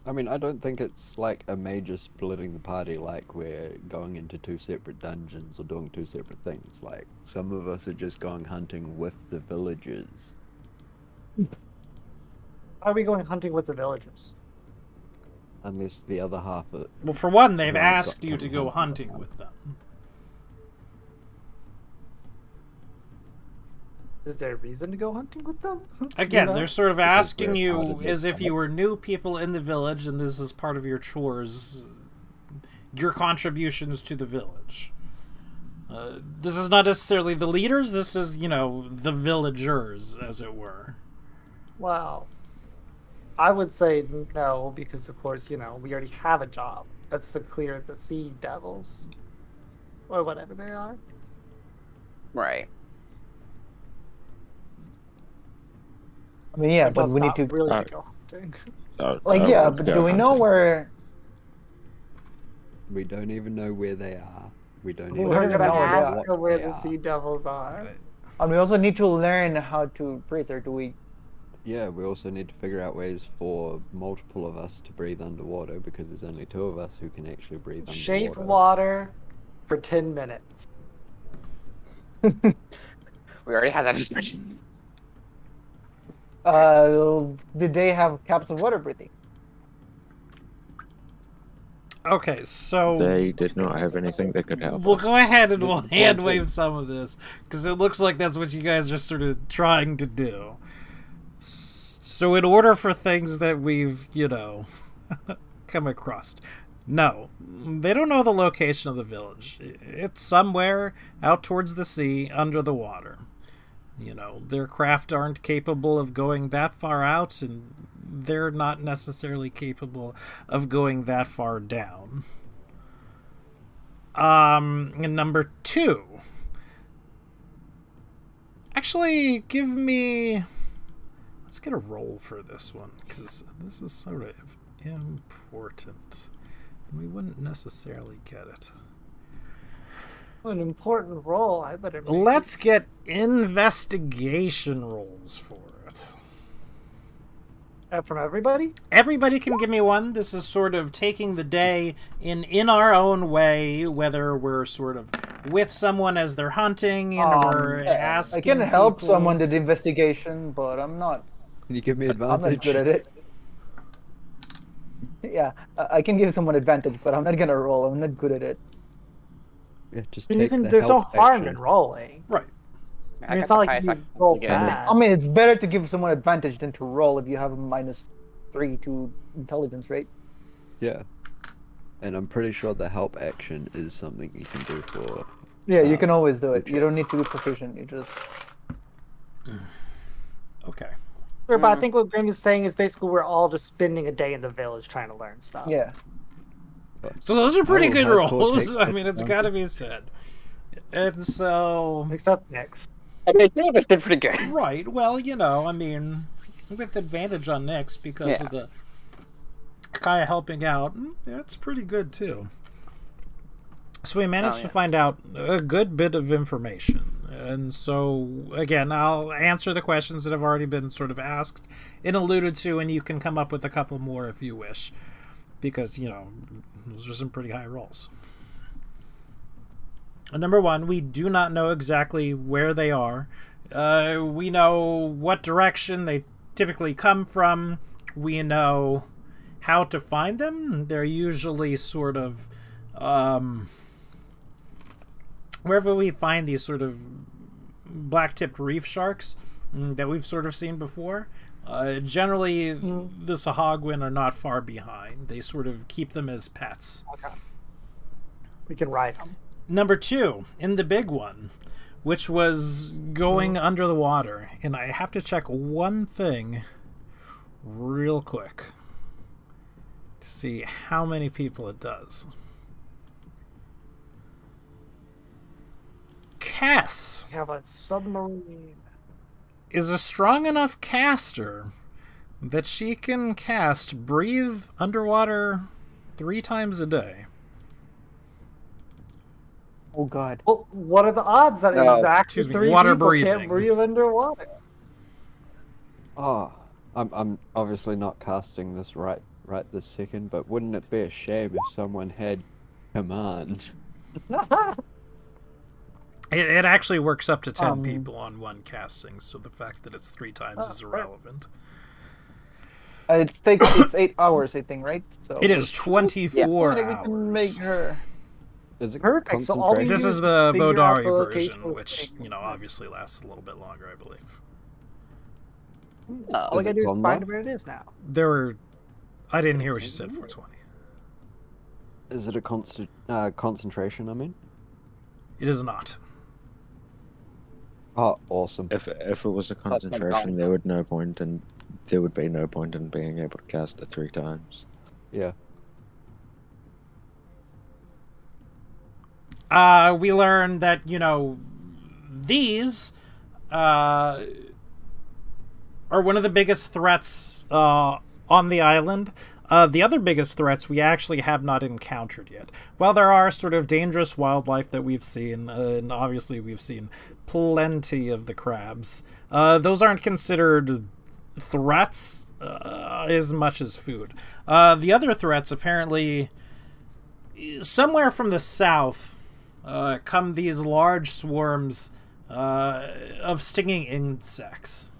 S6: I mean, I don't think it's like a major splitting the party, like we're going into two separate dungeons or doing two separate things. Like, some of us are just going hunting with the villagers.
S1: Why are we going hunting with the villagers?
S6: Unless the other half are.
S2: Well, for one, they've
S6: who aren't
S2: asked you to
S6: coming
S2: go
S6: hunting
S2: hunting with them.
S1: Is there a reason to go hunting with them?
S2: Again,
S1: know?
S2: they're sort of
S6: Because
S2: asking
S6: we're part
S2: you
S6: of the
S2: as if you
S6: club.
S2: were new people in the village and this is part of your chores, your contributions to the village. This is not necessarily the leaders, this is, the villagers, as it were.
S1: Well, I would say no, because of course, we already have a job. That's to clear the sea devils. Or whatever they are.
S5: Right.
S4: I mean, yeah,
S1: Our
S4: but
S1: job's
S4: we need
S1: not
S4: to,
S1: really
S3: Uh,
S1: to go hunting.
S4: like,
S3: I
S4: yeah,
S3: would
S4: but
S3: go
S4: do we know
S3: hunting.
S4: where?
S6: We don't even know where they are. We don't
S4: We
S6: even
S1: We're
S4: don't
S1: gonna
S4: know where they
S1: ask
S4: are.
S1: them where
S6: they
S1: the
S6: are.
S1: sea devils are.
S4: And we also need to learn how to breathe, or do we?
S6: Yeah, we also need to figure out ways for multiple of us to breathe underwater because there's only two of us who can actually breathe underwater.
S1: Shape water for 10 minutes.
S5: We already had that discussion.
S4: Did they have caps of water breathing?
S2: Okay, so
S3: They did not have anything that could help
S2: we'll
S3: us.
S2: go ahead and
S6: That's
S2: we'll
S6: the
S2: hand
S6: point.
S2: wave some of this, because it looks like that's what you guys are sort of trying to do. So in order for things that we've, come across, no, they don't know the location of the village. It's somewhere out towards the sea, under the water. Their craft aren't capable of going that far out, and they're not necessarily capable of going that far down. And number 2. Actually, let's get a roll for this one, because this is sort of important. And we wouldn't necessarily get it.
S1: An important role, I better make.
S2: Let's get investigation rolls for it.
S1: From everybody?
S2: Everybody can give me one. This is sort of taking the day in our own way, whether we're sort of with someone as they're hunting, and we're asking
S4: I can help
S2: people.
S4: someone with investigation, but I'm not.
S6: Can you give me
S4: I'm not
S6: advantage?
S4: good at it. Yeah, I can give someone advantage, but I'm not gonna roll. I'm not good at it.
S6: Yeah, just
S1: You
S6: take
S1: can,
S6: the
S1: there's no
S6: help
S1: harm
S6: action.
S1: in rolling.
S2: Right.
S1: I mean, it's not like you roll bad.
S4: I mean, it's better to give someone advantage than to roll if you have a -3 to intelligence, right?
S6: Yeah. And I'm pretty sure the help action is something you can do for.
S4: Yeah, you can always do it. You don't need to be proficient. You just.
S2: Okay.
S1: Sure, but I think what Grim is saying is basically we're all just spending a day in the village trying to learn stuff.
S4: Yeah.
S2: So those are pretty
S6: I will
S2: good
S6: hardcore
S2: rolls.
S6: take
S2: I mean, it's
S6: that.
S2: got to be said. And so,
S1: Except next.
S5: I mean, I think did pretty good.
S2: right. Well, I mean, with advantage on next because of the guy helping out, that's pretty good too. So we managed to find out a good bit of information. And so, again, I'll answer the questions that have already been sort of asked and alluded to, and you can come up with a couple more if you wish. Because, those are some pretty high rolls. Number 1, we do not know exactly where they are. We know what direction they typically come from. We know how to find them. They're usually sort of... wherever we find these sort of black-tipped reef sharks that we've sort of seen before, generally the Sahagwin are not far behind. They sort of keep them as pets.
S1: Okay. We can ride them.
S2: Number 2, in the big one, which was going under the water. And I have to check one thing real quick to see how many people it does. Cass.
S1: We have a submarine.
S2: is a strong enough caster that she can cast breathe underwater 3 times a day.
S4: Oh God.
S1: Well, what are the odds that
S5: No.
S1: exactly
S2: Excuse me,
S1: 3
S2: water
S1: people
S2: breathing.
S1: can't breathe underwater?
S6: Oh, I'm obviously not casting this right this second, but wouldn't it be a shame if someone had command?
S2: It actually works up to 10
S4: Um,
S2: people on one casting, so the fact that it's 3 times is
S1: right.
S2: irrelevant.
S4: it's 8 hours, I think, right? So
S2: It is 24
S4: maybe we can make
S2: hours.
S4: her.
S6: Is it
S1: Perfect. So all we
S6: concentration?
S2: This
S1: do
S2: is
S1: is
S2: the
S1: figure out
S2: Vodari
S1: the location
S2: version,
S1: of the
S2: which,
S1: thing.
S2: obviously lasts a little bit longer, I believe.
S1: All I
S6: Is
S1: gotta
S6: it
S1: do is
S6: gone
S1: find
S6: live?
S1: where it is now.
S2: There were... I didn't hear what you said, 420.
S6: Is it a concentration? I mean.
S2: It is not.
S6: Oh, awesome.
S3: If it was a concentration, there would be no point in being able to cast it 3 times.
S6: Yeah.
S2: We learned that, these are one of the biggest threats on the island. The other biggest threats we actually have not encountered yet. While there are sort of dangerous wildlife that we've seen, and obviously we've seen plenty of the crabs, those aren't considered threats as much as food. The other threats, apparently, somewhere from the south, come these large swarms of stinging insects.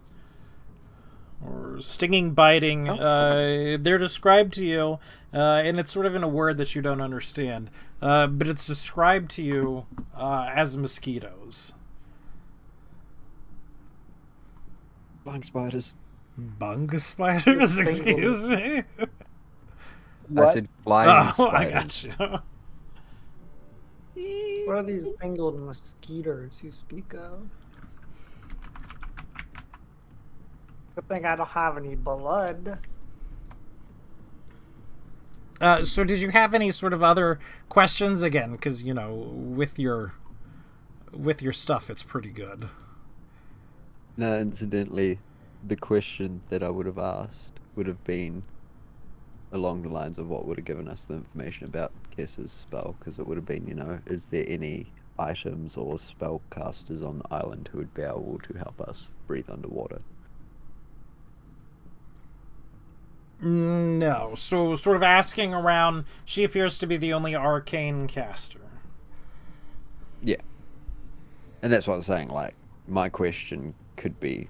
S2: Or stinging, biting. They're described to you, and it's sort of in a word that you don't understand. But it's described to you as mosquitoes.
S6: Flying spiders.
S2: Bung spiders? Excuse me?
S6: I
S4: What?
S6: said flying
S2: Oh, I
S6: spiders.
S2: got you.
S1: What are these tangled mosquitoes you speak of? Good thing I don't have any blood.
S2: So did you have any sort of other questions again? Because, with your stuff, it's pretty good.
S6: No, incidentally, the question that I would have asked would have been along the lines of what would have given us the information about Kess's spell, because it would have been, is there any items or spellcasters on the island who would be able to help us breathe underwater?
S2: No. So, sort of asking around, she appears to be the only arcane caster.
S6: Yeah. And that's what I'm saying, like, my question could be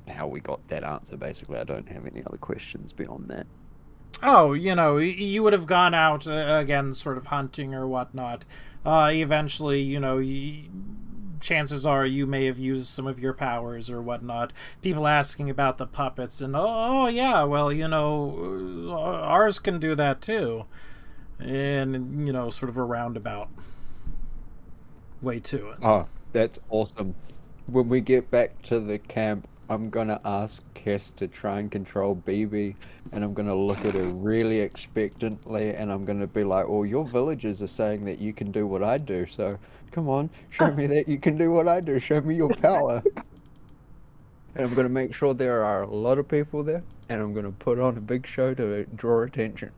S6: how we got that answer, basically. I don't have any other questions beyond that.
S2: Oh, you would have gone out, again, sort of hunting or whatnot. Eventually, chances are you may have used some of your powers or whatnot. People asking about the puppets, and oh yeah, well, ours can do that too. And, sort of a roundabout way to it.
S6: Oh, that's awesome. When we get back to the camp, I'm gonna ask Kess to try and control BB, and I'm gonna look at her really expectantly, and I'm gonna be like, "Well, your villagers are saying that you can do what I do, so come on, show me that you can do what I do. Show me your power." And I'm gonna make sure there are a lot of people there, and I'm gonna put on a big show to draw attention.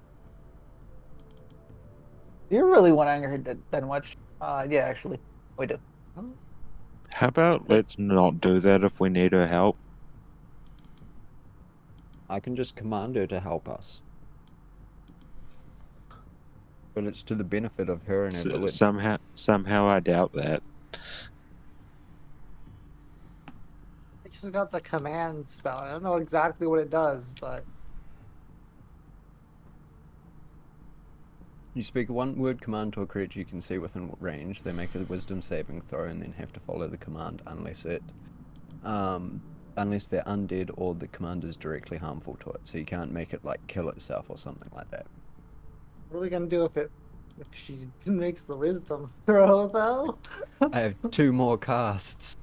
S4: Do you really want to anger her that much? Yeah, actually, we do.
S3: How about let's not do that if we need her help?
S6: I can just command her to help us. But it's to the benefit of her and her village.
S3: Somehow I doubt that.
S1: She's got the command spell. I don't know exactly what it does, but
S6: You speak one word command to a creature you can see within range. They make a wisdom saving throw and then have to follow the command unless they're undead or the command is directly harmful to it. So you can't make it like kill itself or something like that.
S1: what are we gonna do if she makes the wisdom throw though?
S6: I have 2 more casts.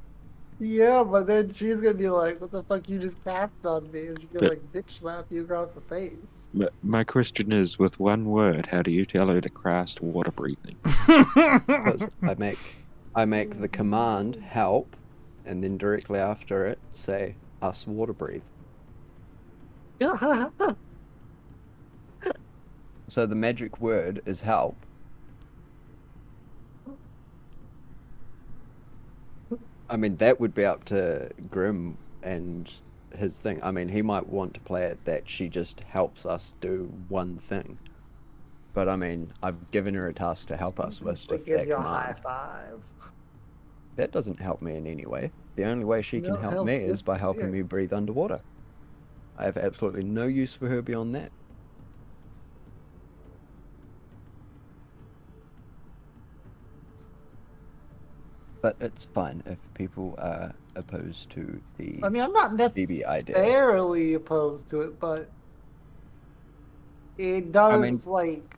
S1: Yeah, but then she's gonna be like, "What the fuck you just cast on me?" And she's gonna
S3: But-
S1: bitch slap you across the face.
S3: My question is, with one word, how do you tell her to cast water breathing?
S6: Because I make the command help, and then directly after it, say, us water breathe. So the magic word is help. I mean, that would be up to Grim and his thing. I mean, he might want to play it that she just helps us do one thing. But I mean, I've given her a task to help us with
S1: She gives
S6: that
S1: you a high
S6: command.
S1: five.
S6: That doesn't help me in any way. The only way she can
S1: No, it
S6: help
S1: helps
S6: me
S1: you
S6: is by helping me
S1: experience.
S6: breathe underwater. I have absolutely no use for her beyond that. But it's fine if people are opposed to the
S1: I mean, I'm not
S6: BB idea.
S1: necessarily opposed to it, but it
S6: I
S1: does
S6: mean,
S1: like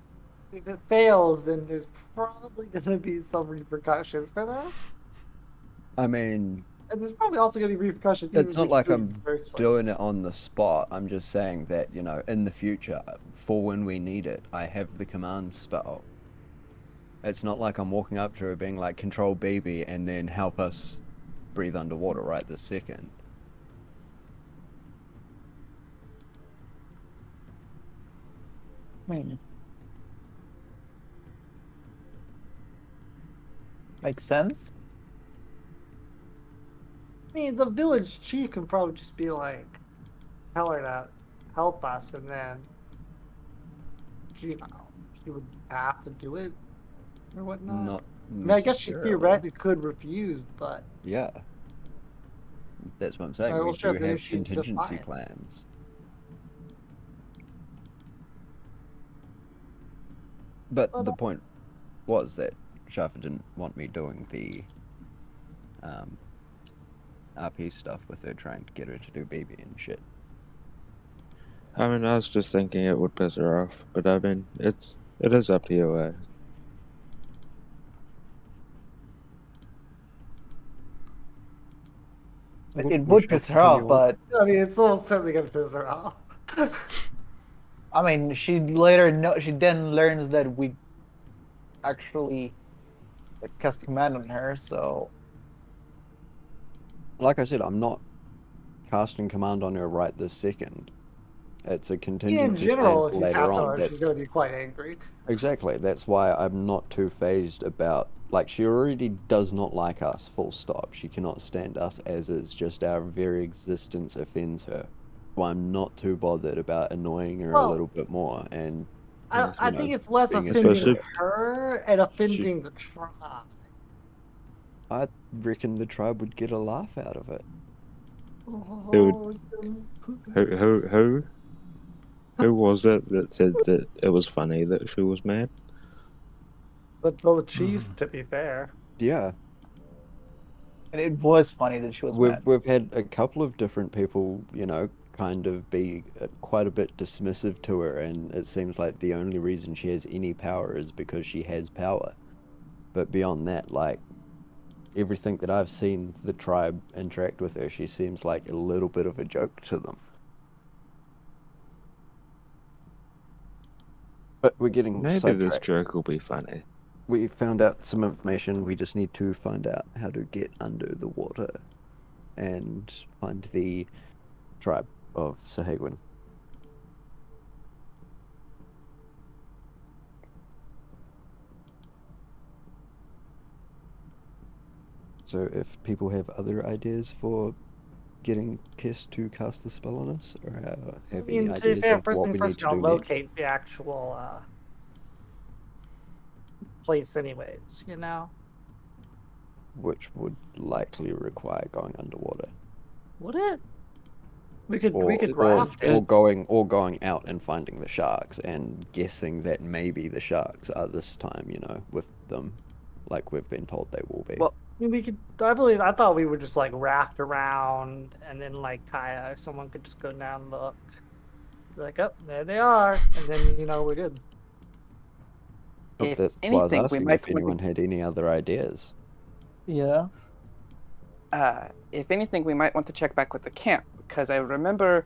S1: if it fails, then there's probably going to be some repercussions for that,
S6: I mean,
S1: and there's probably also going to be repercussions even
S6: it's
S1: if
S6: not
S1: we just
S6: like
S1: do it in
S6: I'm
S1: the first
S6: doing
S1: place.
S6: it on the spot. I'm just saying that, you know, in the future, for when we need it, I have the command spell. It's not like I'm walking up to her being like, control BB and then help us breathe underwater right this second.
S4: Makes sense.
S1: I mean, the village chief can probably just be like, tell her to help us, and then she would have to do it or whatnot.
S6: Not
S1: I mean, I guess she
S6: necessarily.
S1: theoretically could refuse, but
S6: Yeah. That's what I'm saying.
S1: alright,
S6: We
S1: well, sure,
S6: do
S1: then
S6: have
S1: she's
S6: contingency
S1: defiant.
S6: plans. But
S1: But
S6: the point was that Shafa didn't want me doing the RP stuff with her, trying to get her to do BB and shit.
S3: I mean, I was just thinking it would piss her off, but I mean, it is up to you.
S4: It
S6: Will
S4: would piss
S6: Shafa
S4: her
S6: tell me
S4: off,
S6: what?
S4: but
S1: I mean, it's almost certainly gonna piss her off.
S4: I mean, she later she then learns that we actually cast command on her. So
S6: Like I said, I'm not casting command on her right this second. It's a
S1: In
S6: contingency plan
S1: general,
S6: for
S1: if you
S6: later
S1: cast on
S6: on.
S1: her, she's
S6: That's
S1: gonna be quite angry.
S6: exactly. That's why I'm not too phased about. Like, she already does not like us, full stop. She cannot stand us as is. Just our very existence offends her. So I'm not too bothered about annoying her a
S1: Well,
S6: little bit more and,
S1: I
S6: you know,
S1: think it's less
S6: being a
S1: offending
S3: Especially
S6: sweetheart.
S1: her and
S3: she,
S1: offending the tribe.
S6: I reckon the tribe would get a laugh out of it.
S3: it would.
S1: Oh,
S3: Who was it that said that it was funny that she was mad?
S1: the chief, to be fair.
S6: Yeah,
S4: and it was funny that she was mad.
S6: we've had a couple of different people, you know, kind of be quite a bit dismissive to her, and it seems like the only reason she has any power is because she has power. But beyond that, like, everything that I've seen the tribe interact with her, she seems like a little bit of a joke to them. But we're getting
S3: Maybe this
S6: sidetracked.
S3: joke will be funny.
S6: We found out some information. We just need to find out how to get under the water and find the tribe of Sahagwin. So if people have other ideas for getting Kiss to cast the spell on us, or
S1: I
S6: have any
S1: mean, to be
S6: ideas
S1: fair,
S6: of
S1: first
S6: what
S1: thing
S6: we
S1: first,
S6: need
S1: we
S6: to
S1: gotta
S6: do next.
S1: locate the actual place, anyways. You know,
S6: Which would likely require going underwater.
S1: would it? We could
S3: Or-
S1: raft
S6: or
S1: it.
S6: going out and finding the sharks and guessing that maybe the sharks are this time, you know, with them, like we've been told they will be.
S5: Well,
S1: I mean, we could. I thought we would just like raft around, and then like Kaya or someone could just go down and look. Be like, oh, there they are, and then we're good.
S5: if
S6: That's why I was
S5: anything, we
S6: asking
S5: might
S6: if anyone had any other ideas.
S4: Yeah.
S5: if anything, we might want to check back with the camp, because I remember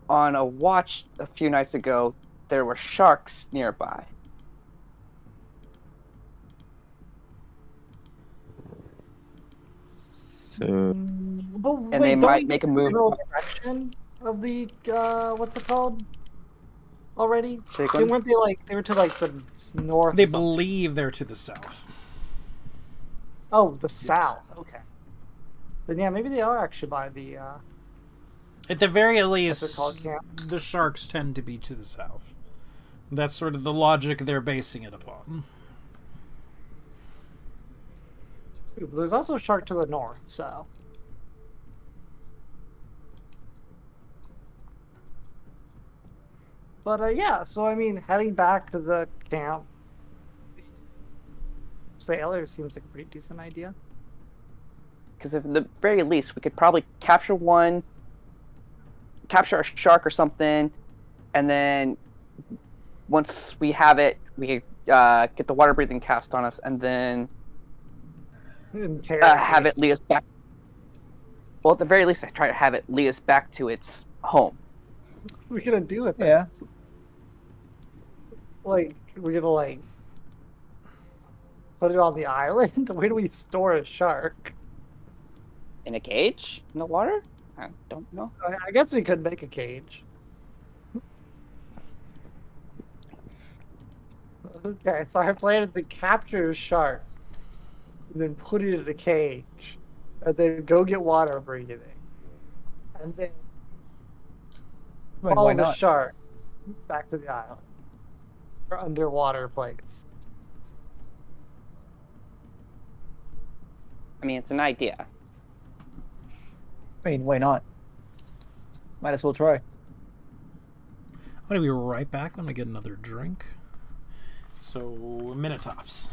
S5: on a watch a few nights ago there were sharks nearby.
S3: So
S1: But
S5: And
S1: wait,
S5: they
S1: don't
S5: might
S1: we
S5: make a
S1: get the
S5: move.
S1: general direction of the what's it called already?
S5: Shake
S1: They
S5: one.
S1: weren't they like they were to like the north
S2: They
S1: or something.
S2: believe they're to the south.
S1: Oh, the south. Okay. Then yeah, maybe they are actually by the
S2: At the very
S1: what's it
S2: least,
S1: called, camp.
S2: the sharks tend to be to the south. That's sort of the logic they're basing it upon.
S1: There's also a shark to the north, so. But yeah, so I mean, heading back to the camp, sailor seems like a pretty decent idea.
S5: Because at the very least, we could probably capture one, capture a shark or something, and then once we have it, we could get the water breathing cast on us, and then have it lead us back. Well, at the very least, I try to have it lead us back to its home.
S1: We're gonna do it. Then.
S4: Yeah.
S1: Like we're gonna like put it on the island. Where do we store a shark?
S5: In a cage? In the water? I don't know.
S1: I guess we could make a cage. Okay, so our plan is to capture a shark and then put it in a cage, and then go get water breathing, and then
S4: I mean,
S1: follow
S4: why
S1: the
S4: not?
S1: shark back to the island or underwater place.
S5: I mean, it's an idea.
S4: I mean, why not? Might as well try.
S2: I'm gonna be right back. I'm gonna get another drink. So, a minute tops.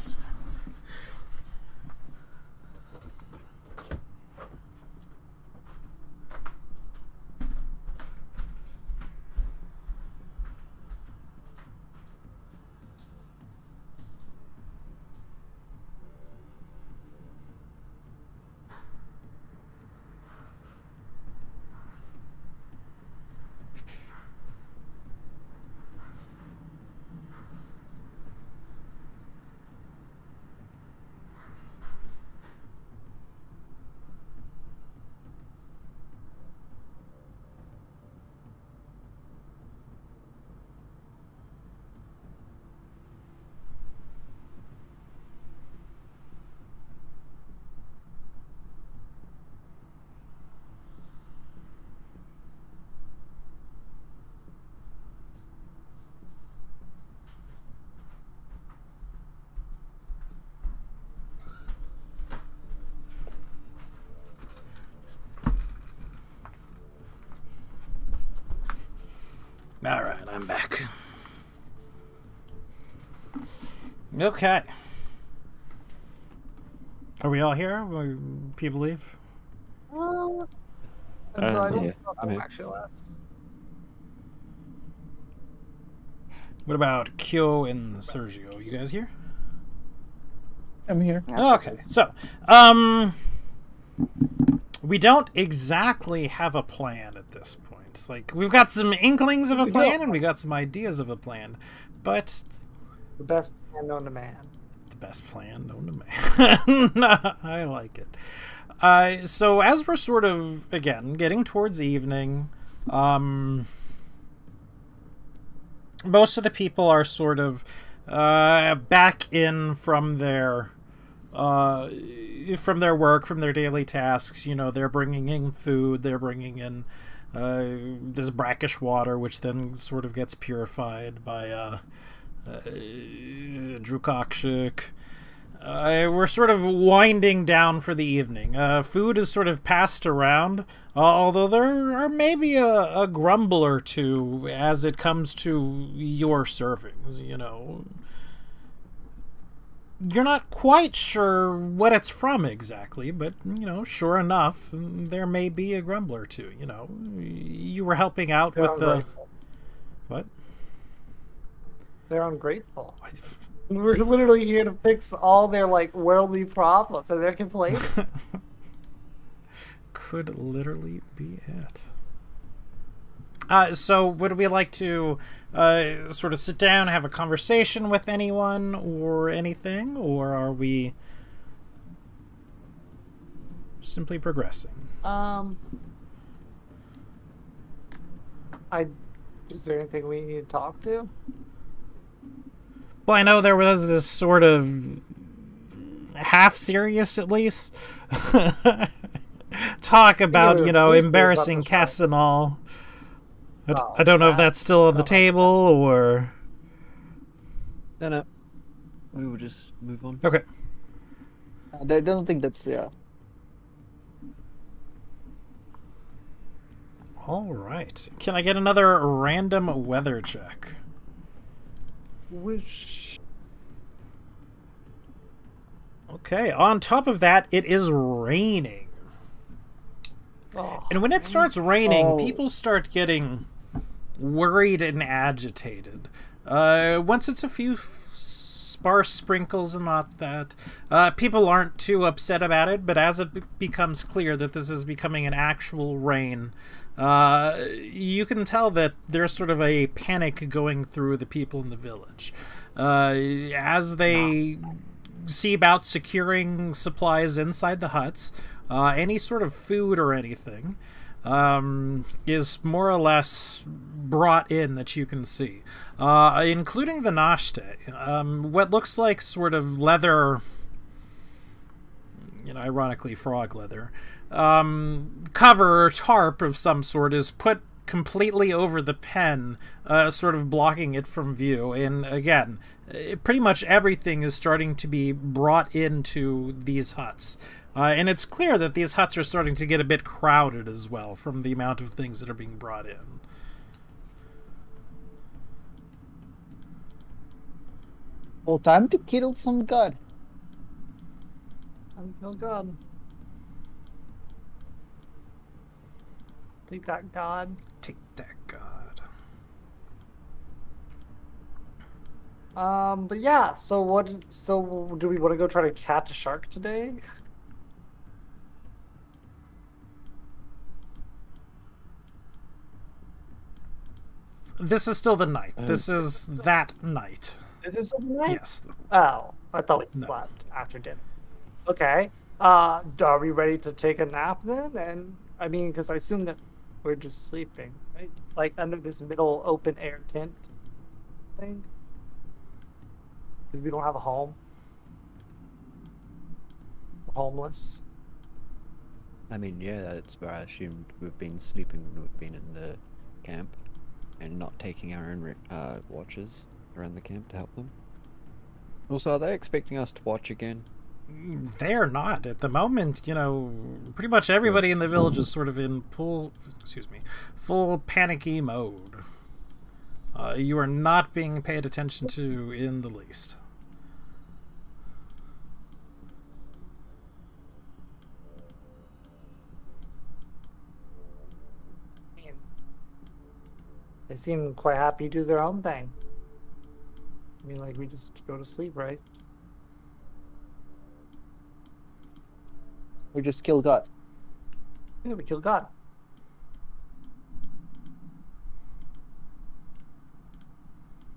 S2: All right, I'm back. Okay. Are we all here? Will people leave?
S1: No, I don't
S3: yeah,
S1: know
S6: yeah.
S1: actually left.
S2: What about Kyo and Sergio? You guys here?
S4: I'm here.
S2: Okay, so, we don't exactly have a plan at this point. Like, we've got some inklings of a plan and we got some ideas of a plan, but
S1: The best man known to man.
S2: the best plan known to man. I like it. So as we're sort of, again, getting towards evening, most of the people are sort of back in from their work, from their daily tasks. You know, they're bringing in food, they're bringing in this brackish water, which then sort of gets purified by Drukakshik. We're sort of winding down for the evening. Food is sort of passed around, although there are maybe a grumble or two as it comes to your servings, you know. You're not quite sure what it's from exactly, but, you know, sure enough, there may be a grumble or two, you know. You were helping out
S1: They're
S2: with the...
S1: ungrateful.
S2: What?
S1: They're ungrateful. We're literally here to fix all their like worldly problems, and they're complaining.
S2: Could literally be it. So would we like to sort of sit down, have a conversation with anyone or anything, or are we simply progressing.
S1: Is there anything we need to talk to?
S2: Well, I know there was this sort of half serious, at least, talk about,
S1: we were
S2: you know,
S1: police
S2: embarrassing
S1: about this, right?
S2: Cassinal.
S1: Oh,
S2: I don't know if
S1: that-
S2: that's still on the
S1: I don't know
S2: table or.
S6: No. We will just move on.
S2: Okay.
S4: I don't think that's yeah.
S2: All right. Can I get another random weather check?
S1: Whoosh.
S2: Okay. On top of that, it is raining.
S1: Oh,
S2: And when it starts raining,
S4: Oh.
S2: people start getting worried and agitated. Once it's a few sparse sprinkles and not that, people aren't too upset about it, but as it becomes clear that this is becoming an actual rain, you can tell that there's sort of a panic going through the people in the village. As they see about securing supplies inside the huts, any sort of food or anything is more or less brought in that you can see, including the nashte. What looks like sort of leather, you know, ironically frog leather, cover or tarp of some sort is put completely over the pen, sort of blocking it from view. And again, pretty much everything is starting to be brought into these huts. And it's clear that these huts are starting to get a bit crowded as well from the amount of things that are being brought in.
S4: Well, time to kill some god.
S1: oh God. Take that, God.
S2: Take that, God.
S1: But yeah, so what, so do we want to go try to catch a shark today?
S2: This is still the night. This is that night.
S1: Is this overnight?
S2: Yes.
S1: Oh, I thought we
S2: No.
S1: slept after dinner. Okay. Are we ready to take a nap then? And I mean, because I assume that we're just sleeping, right? Like under this middle open air tent thing. Because we don't have a home. We're homeless.
S6: I mean, yeah, that's where I assumed we've been sleeping when we've been in the camp, and not taking our own watches around the camp to help them. Also, are they expecting us to watch again?
S2: They're not at the moment. You know, pretty much everybody in the village is sort of in full panicky mode. You are not being paid attention to in the least.
S1: I mean, they seem quite happy to do their own thing. I mean, like, we just go to sleep, right?
S4: We just kill god.
S1: Yeah, we kill God.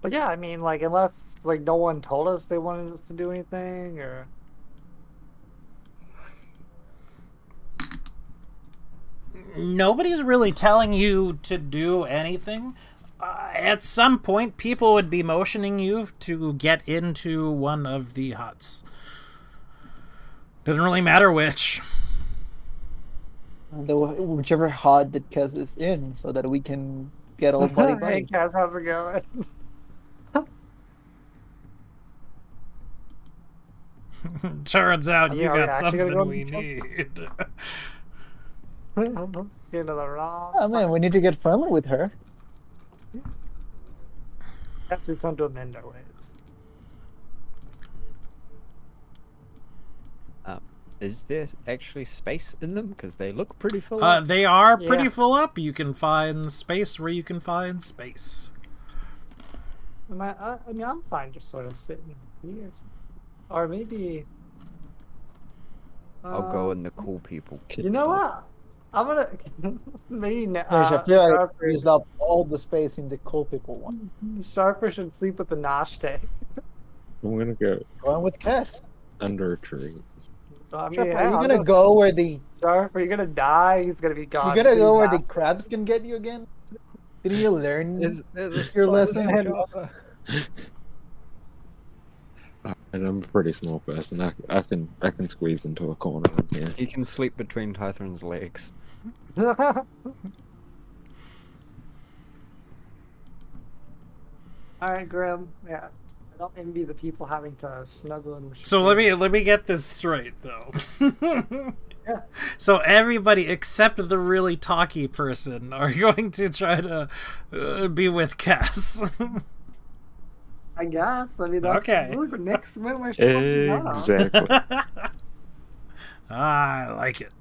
S1: But yeah, I mean, like, unless, like, no one told us they wanted us to do anything, or...
S2: Nobody's really telling you to do anything. At some point, people would be motioning you to get into one of the huts. Doesn't really matter which.
S4: Whichever hut that Kaz is in, so that we can get all buddy
S1: Hey,
S4: buddy.
S1: Kaz, how's it going?
S2: Turns out
S1: I mean,
S2: you
S1: are we
S2: got
S1: actually gonna
S2: something
S1: go
S2: we
S1: to the
S2: need.
S1: Get into the wrong...
S4: Oh man, we need to get friendly with her.
S1: Perhaps we've come to amend our ways.
S6: Is there actually space in them? Because they look pretty full. Up.
S2: They are pretty
S1: Yeah.
S2: full up. You can find space where you can find space.
S1: I mean, I'm fine just sort of sitting here. Or maybe...
S6: I'll go in the cool people.
S1: You know what? I'm gonna... maybe...
S4: I feel like
S1: Sharper,
S4: we used up all the space in the cool people one.
S1: Sharper should sleep with the Nashte.
S3: I'm gonna go
S4: Going with Kaz.
S3: under a tree.
S1: I mean,
S4: Sharp,
S1: hey,
S4: are you
S1: I'm
S4: gonna go where the
S1: Sharp, are you gonna die? He's gonna be gone.
S4: you gonna
S1: He's
S4: go where
S1: not.
S4: the crabs can get you again? Didn't you learn
S6: There's a
S4: your
S6: spider
S4: lesson?
S6: there,
S1: Hello.
S6: Jaffa.
S3: And I'm a pretty small person. I can squeeze into a corner in here.
S6: He can sleep between Tythrin's legs.
S1: All right, Grim. Yeah, I don't envy the people having to snuggle in.
S2: So let me get this straight though.
S1: Yeah.
S2: So everybody except the really talky person are going to try to be with Cass.
S1: I guess. I mean, that's
S2: Okay.
S1: look, Nick's went where she wants to go.
S3: Exactly.
S2: I like it.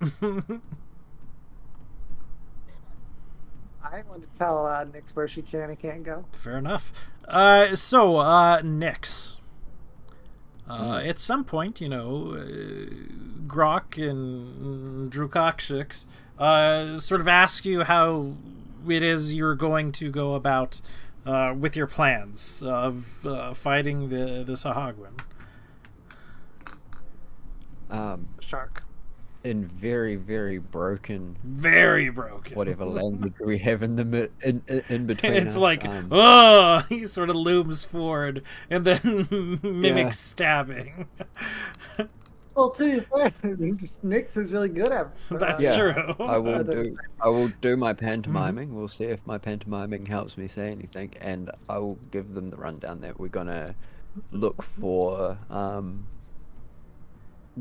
S1: I want to tell Nick's where she can and can't go.
S2: Fair enough. Nyx. At some point, Grok and Drukakshix sort of ask you how it is you're going to go about with your plans of fighting the Sahagwin.
S1: Shark.
S6: In very, very broken,
S2: Very broken.
S6: whatever language we have in the in between.
S2: It's
S6: us,
S2: like, oh, he sort of looms forward and then mimics stabbing.
S1: Well, too, Nick's is really good at it.
S2: That's
S6: Yeah.
S2: true.
S6: I will do my pantomiming. We'll see if my pantomiming helps me say anything, and I will give them the rundown that we're gonna look for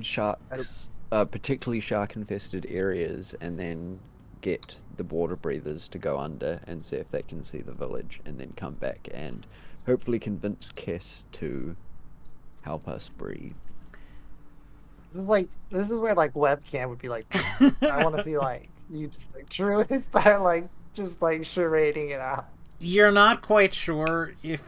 S6: sharks, particularly shark-infested areas, and then get the border breathers to go under and see if they can see the village, and then come back and hopefully convince Kess to help us breathe.
S1: This is where like webcam would be like. I want to see like you just like truly start like just like charading it out.
S2: You're not quite sure if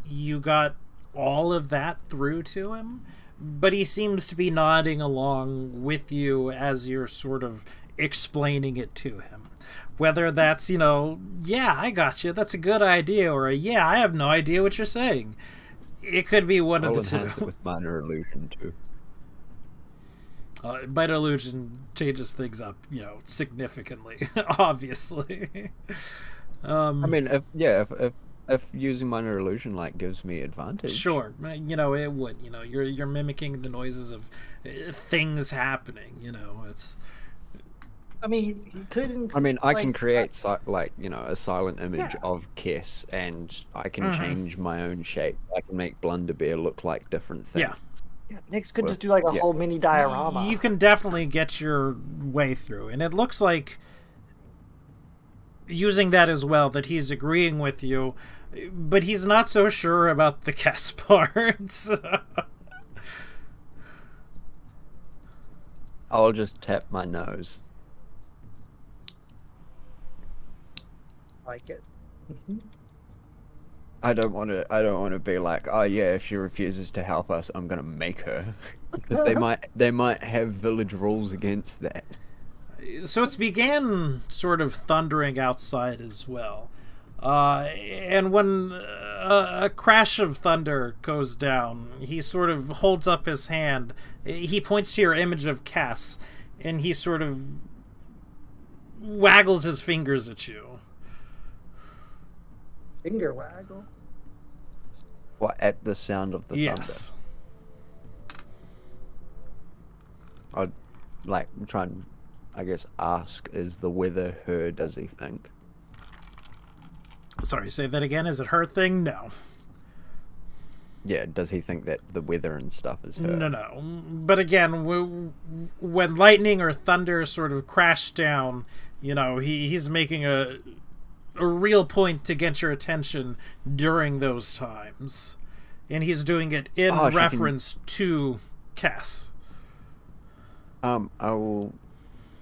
S2: you got all of that through to him, but he seems to be nodding along with you as you're sort of explaining it to him. Whether that's, yeah, I got you, that's a good idea, or yeah, I have no idea what you're saying. It could be one
S6: I'll
S2: of the
S6: enhance
S2: two.
S6: it with minor illusion too.
S2: Minor illusion changes things up, significantly, obviously.
S6: I mean, if using minor illusion gives me advantage,
S2: Sure, it would. You're mimicking the noises of things happening. It's.
S1: I mean, he couldn't.
S6: I mean, I can
S1: like,
S6: create a silent image of Kess, and I can change my own shape. I can make Blunderbear look like different things.
S2: Yeah.
S1: Yeah, Nick's could just do like a whole mini diorama.
S2: You can definitely get your way through, and it looks like using that as well that he's agreeing with you, but he's not so sure about the Kess parts.
S6: I'll just tap my nose.
S1: Like it.
S6: I don't want to be like, oh yeah, if she refuses to help us, I'm gonna make her, because they might have village rules against that.
S2: So it's began sort of thundering outside as well. And when a crash of thunder goes down, he sort of holds up his hand. He points to your image of Cass, and he sort of waggles his fingers at you.
S1: Finger waggle.
S6: What, at the sound of the
S2: Yes.
S6: thunder? I'd try and, I guess, ask, is the weather her, does he think?
S2: Sorry, say that again. Is it her thing? No.
S6: Yeah, does he think that the weather and stuff is her?
S2: No. But again, when lightning or thunder sort of crash down, he's making a real point to get your attention during those times. And he's doing it in reference to Cass.
S6: I will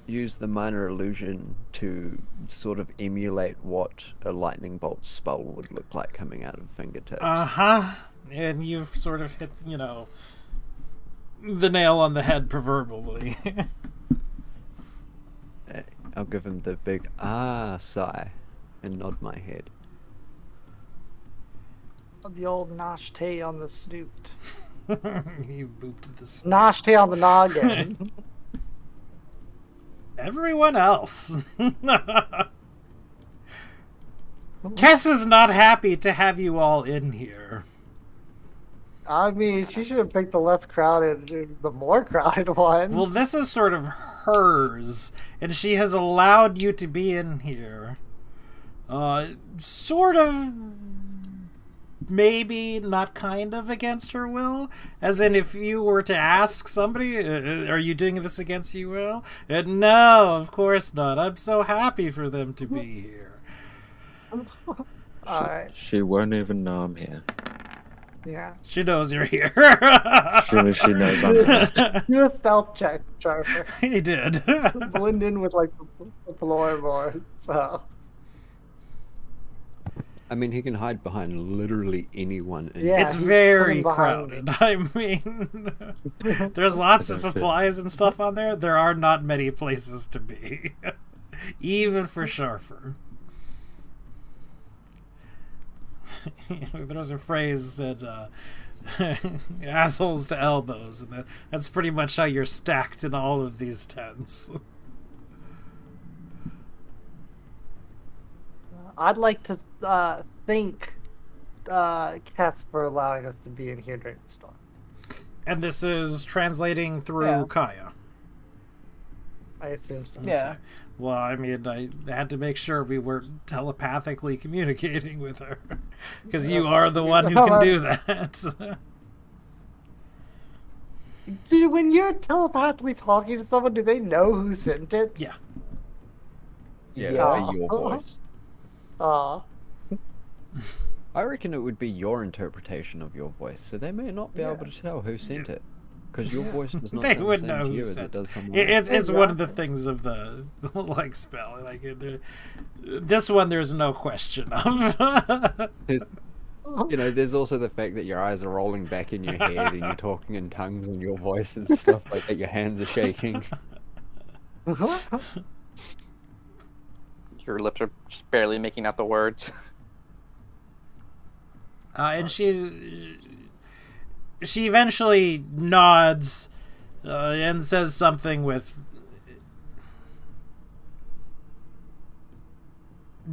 S6: use the minor illusion to sort of emulate what a lightning bolt spell would look like coming out of fingertips.
S2: Uh-huh. And you've sort of hit, the nail on the head proverbially.
S6: I'll give him the big sigh and nod my head.
S1: The old nosh tay on the snoot.
S2: He booped the snake.
S1: Noshed you on the noggin.
S2: Everyone else. Kess is not happy to have you all in here.
S1: I mean, she should have picked the less crowded, the more crowded one.
S2: Well, this is sort of hers, and she has allowed you to be in here. Sort of, maybe not kind of against her will. As in, if you were to ask somebody, are you doing this against your will? No, of course not. I'm so happy for them to be here.
S1: Alright,
S3: She won't even know I'm here.
S1: yeah.
S2: She knows you're here.
S3: She knows I'm here.
S1: Do a stealth check, Charmer.
S2: He did.
S1: Blend in with like the floorboard. So
S6: I mean, he can hide behind literally anyone. In
S1: Yeah.
S2: It's
S1: he's
S2: very
S1: coming behind
S2: crowded. I mean, there's lots of supplies and stuff on there. There are not many places to be, even for Sharfer. There's a phrase that assholes to elbows, and that's pretty much how you're stacked in all of these tents.
S1: I'd like to thank Kess for allowing us to be in here during the storm.
S2: And this is translating through
S4: Yeah.
S2: Kaya.
S1: I assume so.
S4: Yeah.
S2: Well, I mean, I had to make sure we were telepathically communicating with her. Because you are the one who can do that.
S1: Dude, when you're telepathically talking to someone, do they know who sent it?
S2: Yeah.
S6: Yeah,
S4: Yeah.
S6: that'd be your voice.
S1: Aw.
S6: I reckon it would be your interpretation of your voice, so they may not be able to tell who sent it. Because your voice does not
S2: They
S6: sound
S2: would
S6: the
S2: know
S6: same to
S2: who
S6: you as
S2: sent
S6: it does someone
S2: It's
S6: else.
S2: one of the things of the like spell. Like this one, there's no question of.
S6: You know, there's also the fact that your eyes are rolling back in your head and you're talking in tongues in your voice and stuff like that. Your hands are shaking.
S5: Your lips are just barely making out the words.
S2: And she eventually nods and says something with.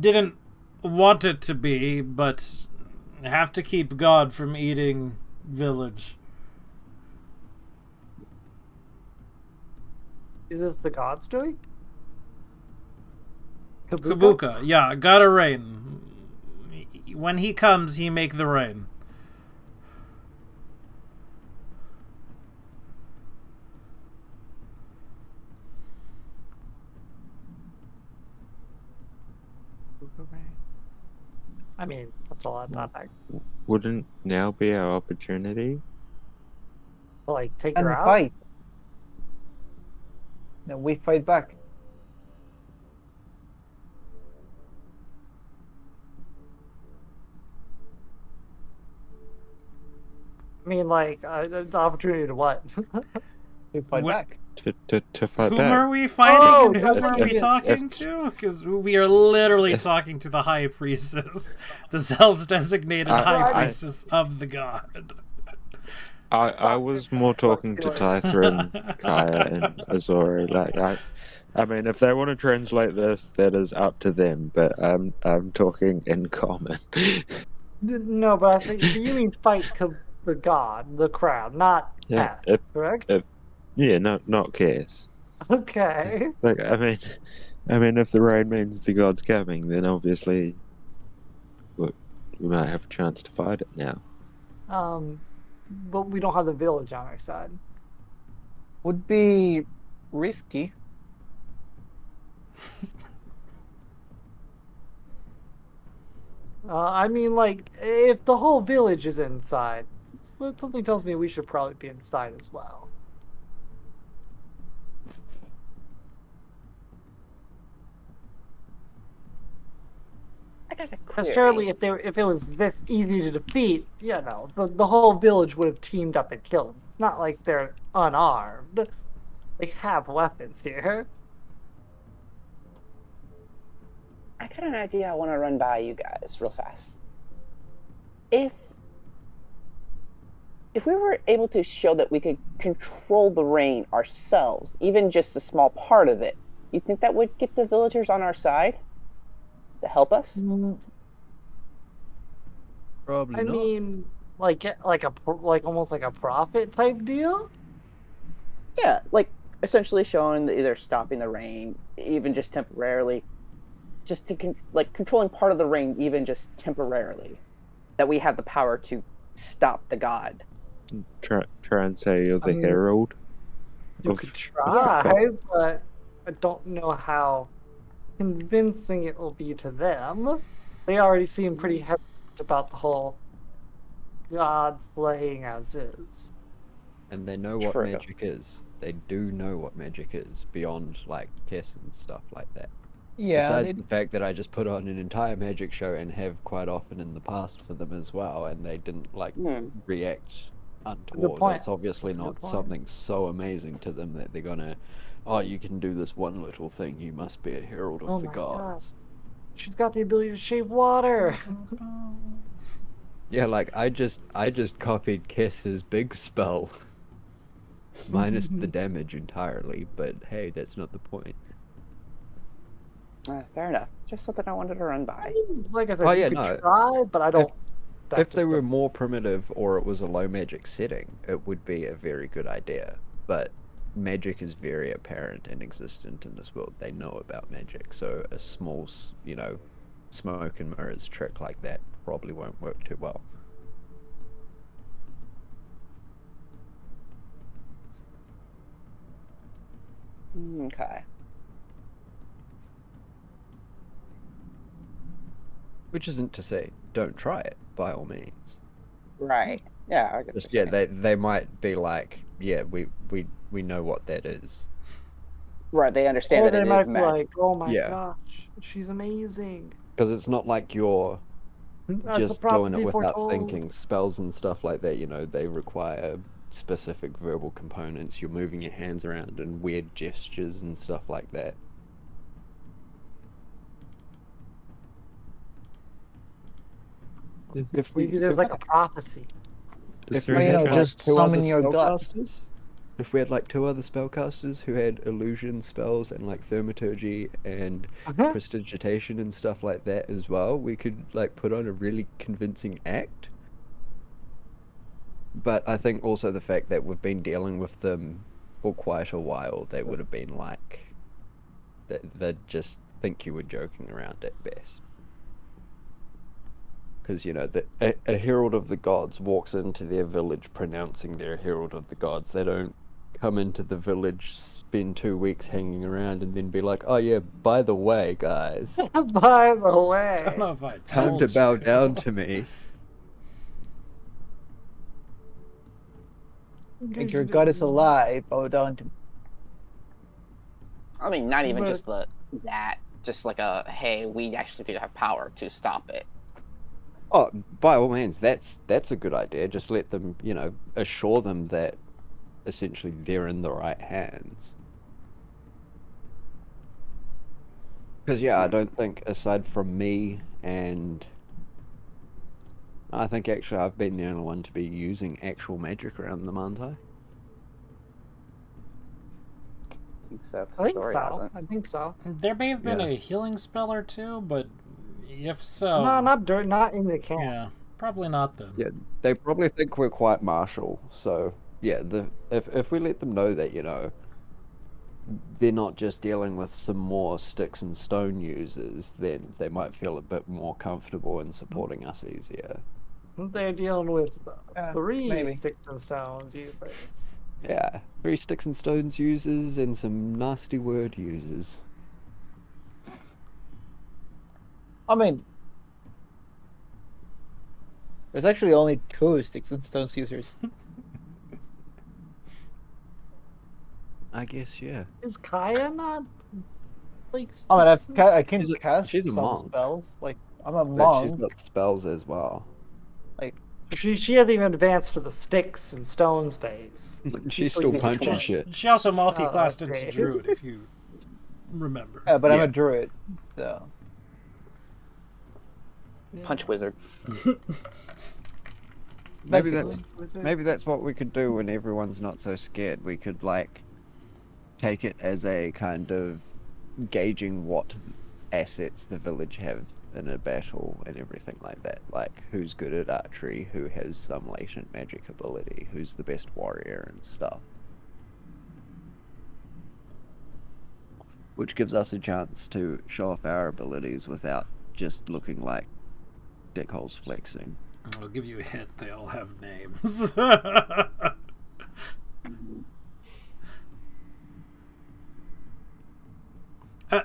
S2: Didn't want it to be, but have to keep God from eating village.
S1: Is this the gods doing?
S2: Kabuka, yeah, gotta rain. When he comes, he make the rain.
S1: I mean, that's all I thought.
S3: Wouldn't now be our opportunity?
S1: Like, take
S4: And
S1: her out?
S4: fight. Then we fight back.
S1: I mean, like, the opportunity to what?
S4: We fight
S2: What-
S4: back.
S3: To fight
S2: Whom
S3: back.
S2: are we fighting
S1: Oh,
S2: and whom
S1: that's
S2: are we
S1: right.
S2: talking to? Because we are literally talking to the High Priestess, the self-designated High
S3: I-
S2: Priestess of the God.
S3: I was more talking to Tythra, Kaya, and Azori. Like, I mean, if they want to translate this, that is up to them. But I'm talking in common.
S1: No, but I think you mean fight the god, the crowd, not
S3: Yeah,
S1: Kess, correct?
S3: yeah, not Cass.
S1: Okay.
S3: Like, I mean, if the rain means the god's coming, then obviously we might have a chance to fight it now.
S1: But we don't have the village on our side.
S4: Would be risky.
S1: I mean, like, if the whole village is inside, well, something tells me we should probably be inside as well.
S5: I got a
S1: Because
S5: query.
S1: surely, if it was this easy to defeat, you know, the whole village would have teamed up and killed them. It's not like they're unarmed. They have weapons here.
S5: I got an idea I want to run by you guys real fast. If if we were able to show that we could control the rain ourselves, even just a small part of it, you think that would get the villagers on our side to help us?
S1: Mm,
S6: Probably
S1: I
S6: not.
S1: mean, like almost like a profit type deal.
S5: Yeah, like essentially showing that either stopping the rain, even just temporarily, just to like controlling part of the rain, even just temporarily, that we have the power to stop the god.
S3: Try and say you're
S1: I
S3: the
S1: mean,
S3: herald
S1: you
S3: of
S1: could
S3: of the
S1: try,
S3: god.
S1: but I don't know how convincing it will be to them. They already seem pretty hesitant about the whole god slaying as is.
S6: And they know what
S5: True.
S6: magic is. They do know what magic is beyond like Kess and stuff like that.
S4: Yeah,
S6: Besides the fact that I just put on an entire magic show and have quite often in the past for them as well, and they didn't like
S5: Hmm.
S6: react
S1: Good
S6: untoward.
S1: point.
S6: It's obviously
S1: That's a good
S6: not
S1: point.
S6: something so amazing to them that they're gonna, oh, you can do this one little thing. You must be a herald of
S1: Oh
S6: the
S1: my god.
S6: gods.
S1: She's got the ability to shave water.
S6: Yeah, like I just copied Kess's big spell, minus the damage entirely. But hey, that's not the point.
S5: Fair enough. Just something I wanted to run by.
S1: Like I said,
S6: Oh,
S1: you
S6: yeah,
S1: could
S6: no.
S1: try, but I don't.
S6: If they were more primitive or it was a low magic setting, it would be a very good idea. But magic is very apparent and existent in this world. They know about magic, so a small, smoke and mirrors trick like that probably won't work too well.
S5: Okay.
S6: Which isn't to say don't try it by all means.
S5: Right. Yeah. I get
S6: Just
S5: what you're saying.
S6: they might be like, yeah, we know what that is.
S5: Right. They understand
S1: Or
S5: that
S1: they
S5: it
S1: might
S5: is
S1: be
S5: magic.
S1: like, "Oh my
S6: Yeah.
S1: gosh, she's amazing."
S6: Because it's not like you're
S1: As the
S6: just doing it
S1: prophecy
S6: without
S1: foretold.
S6: thinking. Spells and stuff like that, they require specific verbal components. You're moving your hands around and weird gestures and stuff like that.
S1: Maybe there's like a prophecy.
S3: Is
S6: If
S3: there
S6: we
S3: any
S6: had
S4: know,
S3: chance-
S4: just
S6: two other
S4: summon your god.
S6: spellcasters, if we had like two other spellcasters who had illusion spells and like thaumaturgy and
S1: Uh-huh.
S6: prestidigitation and stuff like that as well, we could like put on a really convincing act. But I think also the fact that we've been dealing with them for quite a while, they would have been like, they'd just think you were joking around at best. Because, a herald of the gods walks into their village pronouncing they're a herald of the gods. They don't come into the village, spend 2 weeks hanging around, and then be like, oh yeah, by the way, guys,
S1: By the way,
S2: Don't know if I
S6: time
S2: told
S6: to bow
S2: you.
S6: down to me.
S4: Like your god is alive, bow down to me.
S5: I mean, not even
S1: But-
S5: just that. Just like hey, we actually do have power to stop it.
S6: Oh, by all means, that's a good idea. Just let them, assure them that essentially they're in the right hands. Because yeah, I don't think aside from me and I think actually I've been the only one to be using actual magic around them, aren't I?
S5: I think so.
S1: I think
S5: Sorry,
S1: so.
S5: hasn't.
S1: I think so.
S2: There may have been
S6: Yeah.
S2: a healing spell or two, but if so,
S1: No, not in the camp.
S2: yeah, probably not then.
S6: Yeah, they probably think we're quite martial. So yeah, if we let them know that they're not just dealing with some more sticks and stone users, then they might feel a bit more comfortable in supporting us easier.
S1: They're dealing with three
S4: maybe.
S1: sticks and stones users.
S6: Yeah, 3 sticks and stones users and some nasty word users.
S4: I mean, there's actually only 2 sticks and stones users.
S6: I guess, yeah.
S1: Is Kaya not like?
S4: I mean, I can
S6: She's a-
S4: cast
S6: she's a
S4: some
S6: monk.
S4: spells. Like I'm a
S6: But she's
S4: monk.
S6: got spells as well.
S1: She hasn't even advanced to the sticks and stones phase.
S6: She's still
S1: like-
S6: punching
S1: Come on.
S6: shit.
S2: She also multi-classed
S1: okay.
S2: into druid, if you remember.
S4: Yeah, but I'm
S6: Yeah.
S4: a druid, so
S5: Punch wizard.
S6: Maybe
S4: Basically.
S6: that's what we could do when everyone's not so scared. We could like take it as a kind of gauging what assets the village have in a battle and everything like that. Like who's good at archery, who has some latent magic ability, who's the best warrior and stuff. Which gives us a chance to show off our abilities without just looking like dickholes flexing.
S2: I'll give you a hint. They all have names.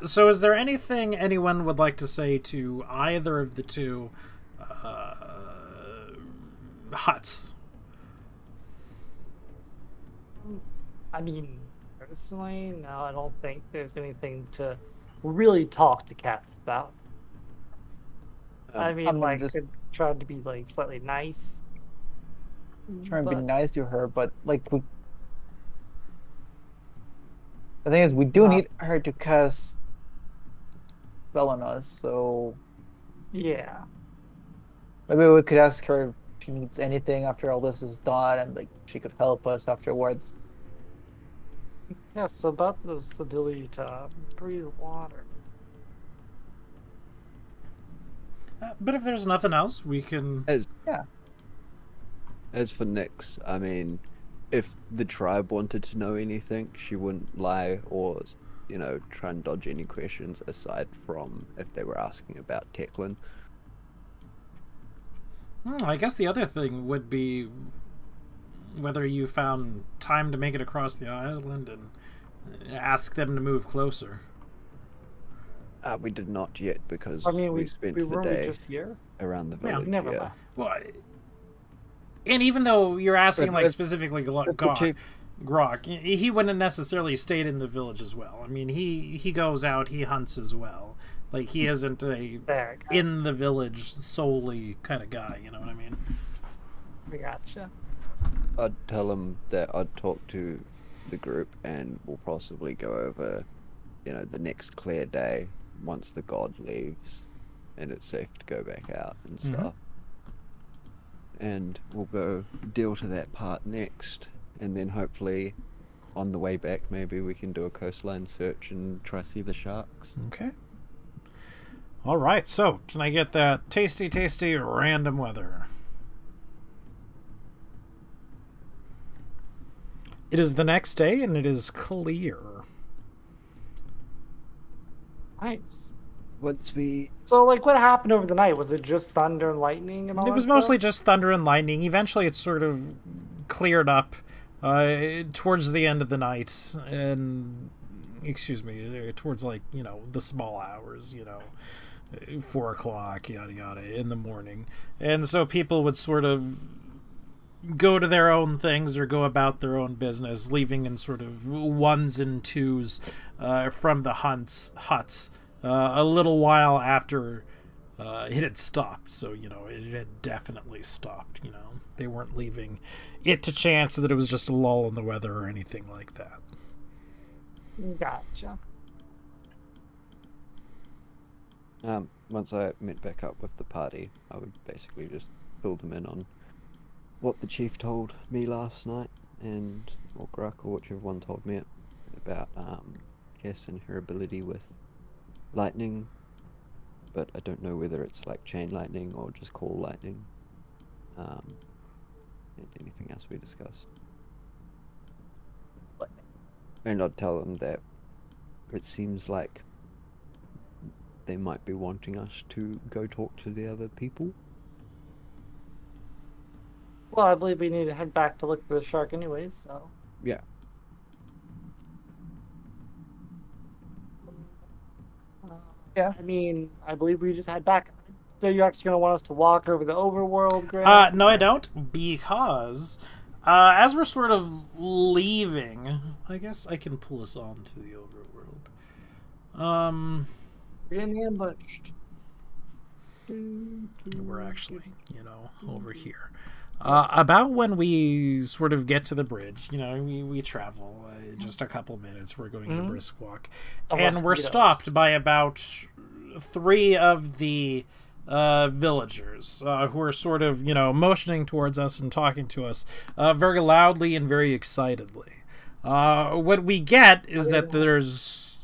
S2: So is there anything anyone would like to say to either of the two huts?
S1: I mean, personally, no, I don't think there's anything to really talk to Cass about. I mean, like,
S4: just
S1: could try to be like slightly nice.
S4: trying to be
S1: but-
S4: nice to her, but like the thing is, we do need her to cast spell on us, so
S1: Yeah.
S4: maybe we could ask her if she needs anything after all this is done, and like she could help us afterwards.
S1: Yeah, so about this ability to breathe water.
S2: But if there's nothing else, we can.
S6: As
S4: Yeah.
S6: As for Nyx, I mean, if the tribe wanted to know anything, she wouldn't lie or, you know, try and dodge any questions aside from if they were asking about Teclin.
S2: I guess the other thing would be whether you found time to make it across the island and ask them to move closer.
S6: We did not yet because
S1: I mean,
S6: we
S1: we
S6: spent
S1: we
S6: the
S1: weren't
S6: day
S1: just here.
S6: around the
S2: Yeah,
S6: village.
S1: Never
S6: yeah.
S1: mind.
S2: Well, and even though you're asking
S6: But
S2: like
S6: if-
S2: specifically
S6: if the
S2: Grok,
S6: chief-
S2: Grok, he wouldn't necessarily stayed in the village as well. I mean, he goes out, he hunts as well. Like he isn't a
S1: There,
S2: in the village solely kind of guy. You know what I mean?
S1: we gotcha.
S6: I'd tell him that I'd talk to the group and we'll possibly go over, you know, the next clear day once the god leaves and it's safe to go back out and
S2: Mhm.
S6: stuff. And we'll go deal to that part next, and then hopefully on the way back maybe we can do a coastline search and try see the sharks.
S2: Okay. All right. So, can I get that tasty, tasty random weather? It is the next day, and it is clear.
S1: Nice.
S6: Once we
S1: So, like, what happened over the night? Was it just thunder and lightning and all
S2: It
S1: that
S2: was
S1: stuff?
S2: mostly just thunder and lightning. Eventually, it sort of cleared up towards the end of the night, and towards like the small hours, 4 o'clock, yada yada, in the morning, and so people would sort of go to their own things or go about their own business, leaving in sort of ones and twos from the huts a little while after it had stopped. So, it had definitely stopped. They weren't leaving it to chance that it was just a lull in the weather or anything like that.
S1: Gotcha.
S6: once I met back up with the party, I would basically just fill them in on what the chief told me last night, and or Gruk or whichever one told me it about Cass and her ability with lightning, but I don't know whether it's like chain lightning or just call lightning, and anything else we discussed. And I'd tell them that it seems like they might be wanting us to go talk to the other people.
S1: Well, I believe we need to head back to look for the shark anyways, so.
S6: Yeah.
S4: Yeah.
S1: I mean, I believe we just head back. So you're actually going to want us to walk over the overworld, Grant?
S2: No, I don't, because as we're sort of leaving, I guess I can pull us on to the overworld.
S1: We're getting ambushed.
S2: We're actually, over here. About when we sort of get to the bridge, we travel just a couple minutes. We're going at a brisk walk.
S1: Oh,
S2: And we're
S1: mosquitoes.
S2: stopped by about 3 of the villagers who are sort of, motioning towards us and talking to us very loudly and very excitedly. What we get is that there's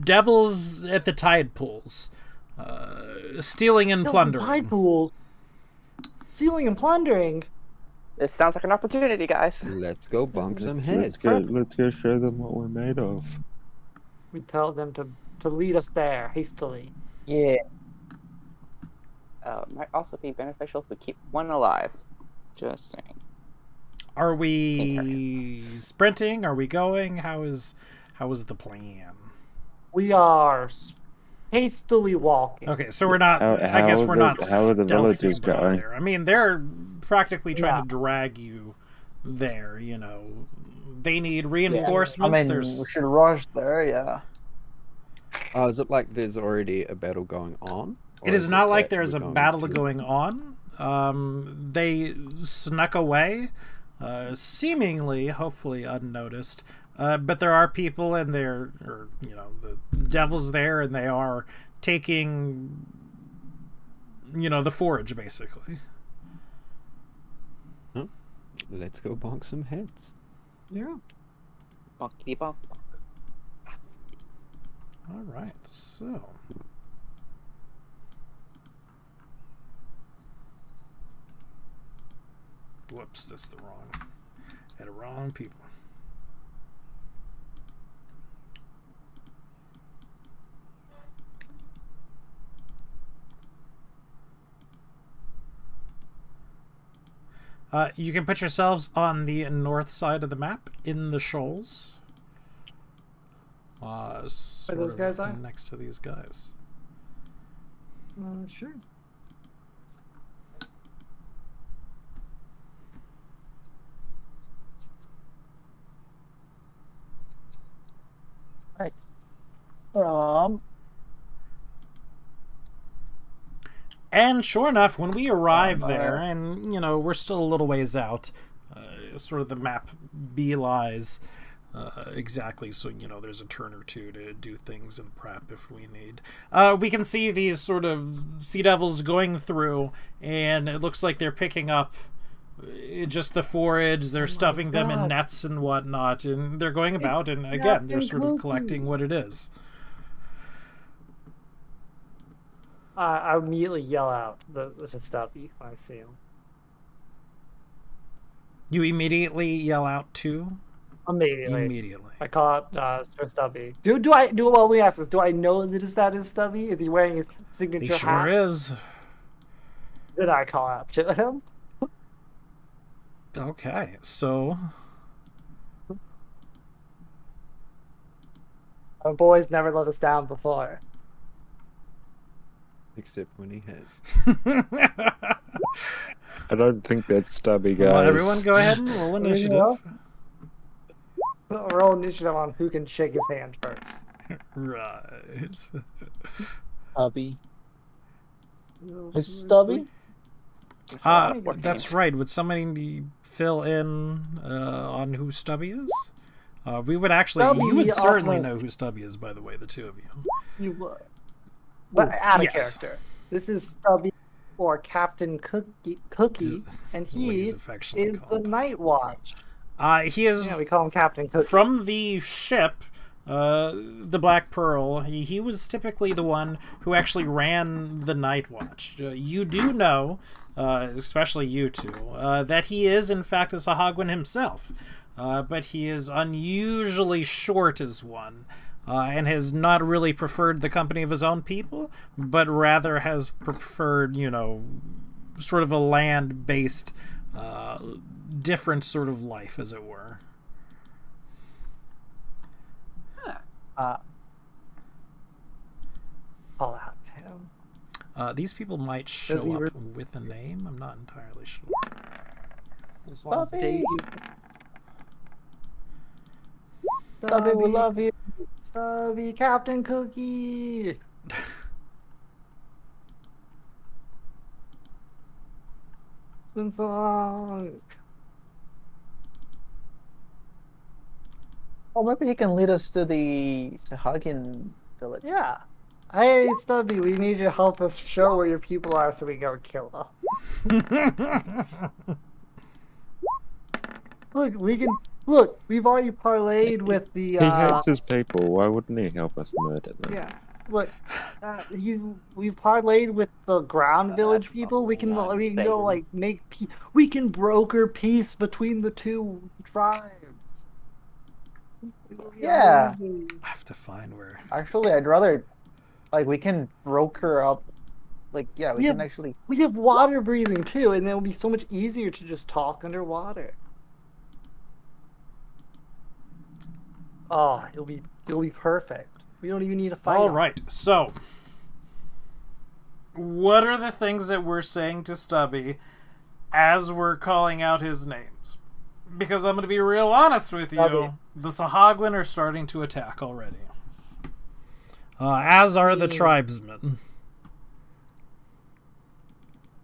S2: devils at the tide pools, stealing and plundering.
S1: Tide pools. Stealing and plundering.
S5: This sounds like an opportunity, guys.
S6: Let's go bunk some
S3: Let's
S6: heads.
S3: go show them what we're made of.
S1: We tell them to lead us there hastily.
S4: Yeah.
S5: Might also be beneficial if we keep one alive. Just saying.
S2: Are we sprinting? Are we going? How is the plan?
S1: We are hastily walking.
S2: Okay, so we're not.
S3: How
S2: I guess we're not.
S3: How are the villagers
S2: stealthy about
S3: going?
S2: there. I mean, they're practically trying
S1: Yeah.
S2: to drag you there. They need reinforcements.
S4: I mean,
S2: There's
S4: we should rush there. Yeah.
S6: Oh, is it like there's already a battle going on? Or
S2: It is
S6: it
S2: not like
S6: that
S2: there's a
S6: we're going
S2: battle
S6: to-
S2: going on. They snuck away, seemingly, hopefully unnoticed. But there are people, and the devil's there, and they are taking, the forage, basically.
S6: Let's go bonk some heads.
S1: Yeah.
S5: Bonkity bonk.
S2: All right, so. Whoops, that's the wrong people. You can put yourselves on the north side of the map in the shoals. Sort
S1: those
S2: of
S1: guys are?
S2: next to these guys.
S1: Sure.
S4: Right.
S2: And sure enough, when we arrive
S4: Oh,
S2: there, and we're still a little ways out, sort of the map belies exactly, so there's a turn or two to do things and prep if we need. We can see these sort of sea devils going through, and it looks like they're picking up just the forage. They're stuffing them in
S1: God.
S2: nets and whatnot, and they're going about, and again, they're sort of collecting what it is.
S1: I immediately yell out the Stubby when I see him.
S2: You immediately yell out too.
S1: Immediately. I call out Sir Stubby. Well, let me ask this. Do I know that is Stubby? Is he wearing his signature
S2: He sure
S1: hat?
S2: is.
S1: Did I call out to him?
S2: Okay, so
S1: Our boys never let us down before.
S6: Except when he has.
S3: I don't think that's Stubby, guys.
S2: well, everyone go ahead and roll initiative.
S1: Roll initiative on who can shake his hand first.
S2: Right.
S4: Stubby. Is Stubby?
S2: That's right. Would somebody fill in on who Stubby is? We would actually.
S1: Stubby
S2: You would certainly
S1: also-
S2: know who Stubby is, by the way, the two of you.
S1: You would. But out of
S2: yes.
S1: character. This is Stubby or Captain Cookie, and
S2: That's what
S1: he
S2: he's affectionately
S1: is the
S2: called.
S1: Night Watch.
S2: He is
S1: Yeah, we call him Captain Cookie.
S2: from the ship, the Black Pearl. He was typically the one who actually ran the Night Watch. You do know, especially you two, that he is in fact a Sahagwin himself, but he is unusually short as one. And has not really preferred the company of his own people, but rather has preferred, sort of a land-based, different sort of life, as it were.
S1: Call out to him.
S2: These people might show
S1: Does he
S2: up
S1: re-
S2: with a name. I'm not entirely sure.
S1: This one's
S4: Stubby.
S1: Dave.
S4: Stubby, we love you.
S1: Stubby, Captain Cookie. It's been so long.
S4: Oh, maybe he can lead us to the Sahagin village.
S1: Yeah. Hey, Stubby, we need you to help us show where your people are so we can go kill them. Look, look. We've already parlayed with the.
S3: He hates his people. Why wouldn't he help us murder them?
S1: Yeah. Look, we parlayed with the ground village people. We can go like we can broker peace between the two tribes.
S4: Yeah.
S2: I have to find where.
S4: Actually, I'd rather, like, we can broker up. Like, yeah, we can actually.
S1: We have water breathing too, and it'll be so much easier to just talk underwater. Oh, it'll be perfect. We don't even need to fight.
S2: All right, so what are the things that we're saying to Stubby as we're calling out his names? Because I'm going to be real honest with you,
S1: Stubby.
S2: the Sahagwin are starting to attack already. As are the tribesmen.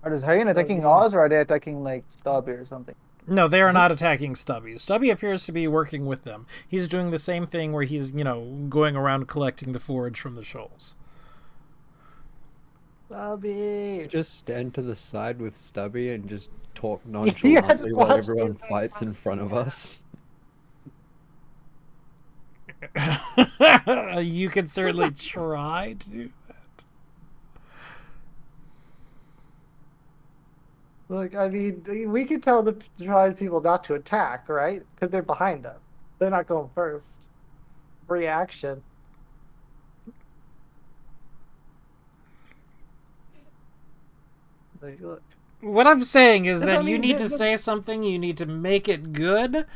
S4: Are the Hagen attacking Oz, or are they attacking, like, Stubby or something?
S2: No, they are not attacking Stubby. Stubby appears to be working with them. He's doing the same thing where he's, going around collecting the forage from the shoals.
S1: Stubby.
S6: Just stand to the side with Stubby and just talk nonchalantly while everyone fights in front of us.
S2: You can certainly try to do that.
S1: Look, I mean, we can tell the tribes people not to attack, right? Because they're behind us. They're not going first. Free action. Like, look.
S2: What I'm saying is that
S1: I
S2: you
S1: mean,
S2: need to say something, you need to make it good,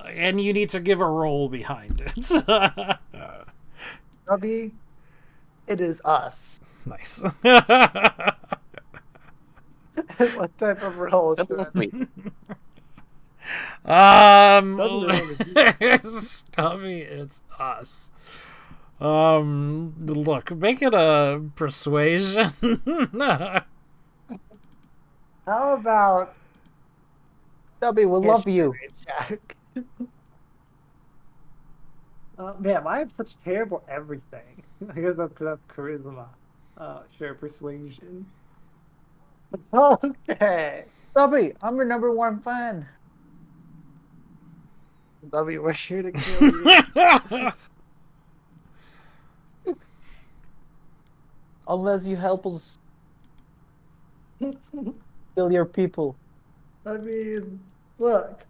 S2: and you need to give a role behind it.
S1: Stubby, it is us.
S2: Nice.
S1: What type of role?
S5: Simple as sweet.
S2: Stubby, it's us. Look, make it a persuasion.
S1: How about
S4: Stubby, we love you.
S1: Jack? Man, I have such terrible everything. I guess that's charisma. Sure, persuasion. Okay.
S4: Stubby, I'm your #1 fan.
S1: Stubby, we're here to kill you.
S4: Unless you help us kill your people.
S1: I mean, look.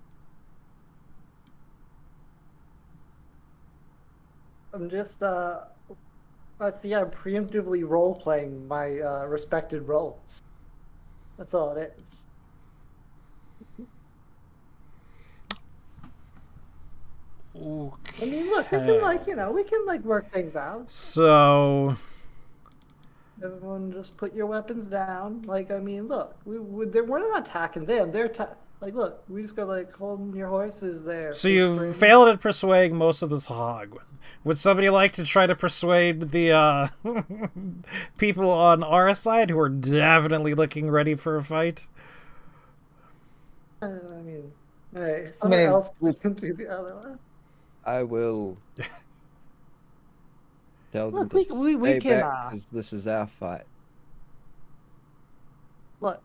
S1: I'm just, let's see, I'm preemptively role-playing my respected roles. That's all it is.
S2: Okay.
S1: I mean, look, we can work things out.
S2: So,
S1: Everyone just put your weapons down. Like, I mean, look, we're not attacking them. Like, look, we just gotta, hold your horses there.
S2: so you've failed at persuading most of the Sahagwin. Would somebody like to try to persuade the people on our side who are definitely looking ready for a fight?
S1: I mean, alright, someone else can do the other one.
S6: I will tell them
S1: Look,
S6: to
S1: we
S6: stay
S1: can,
S6: back because this is our fight.
S1: Look,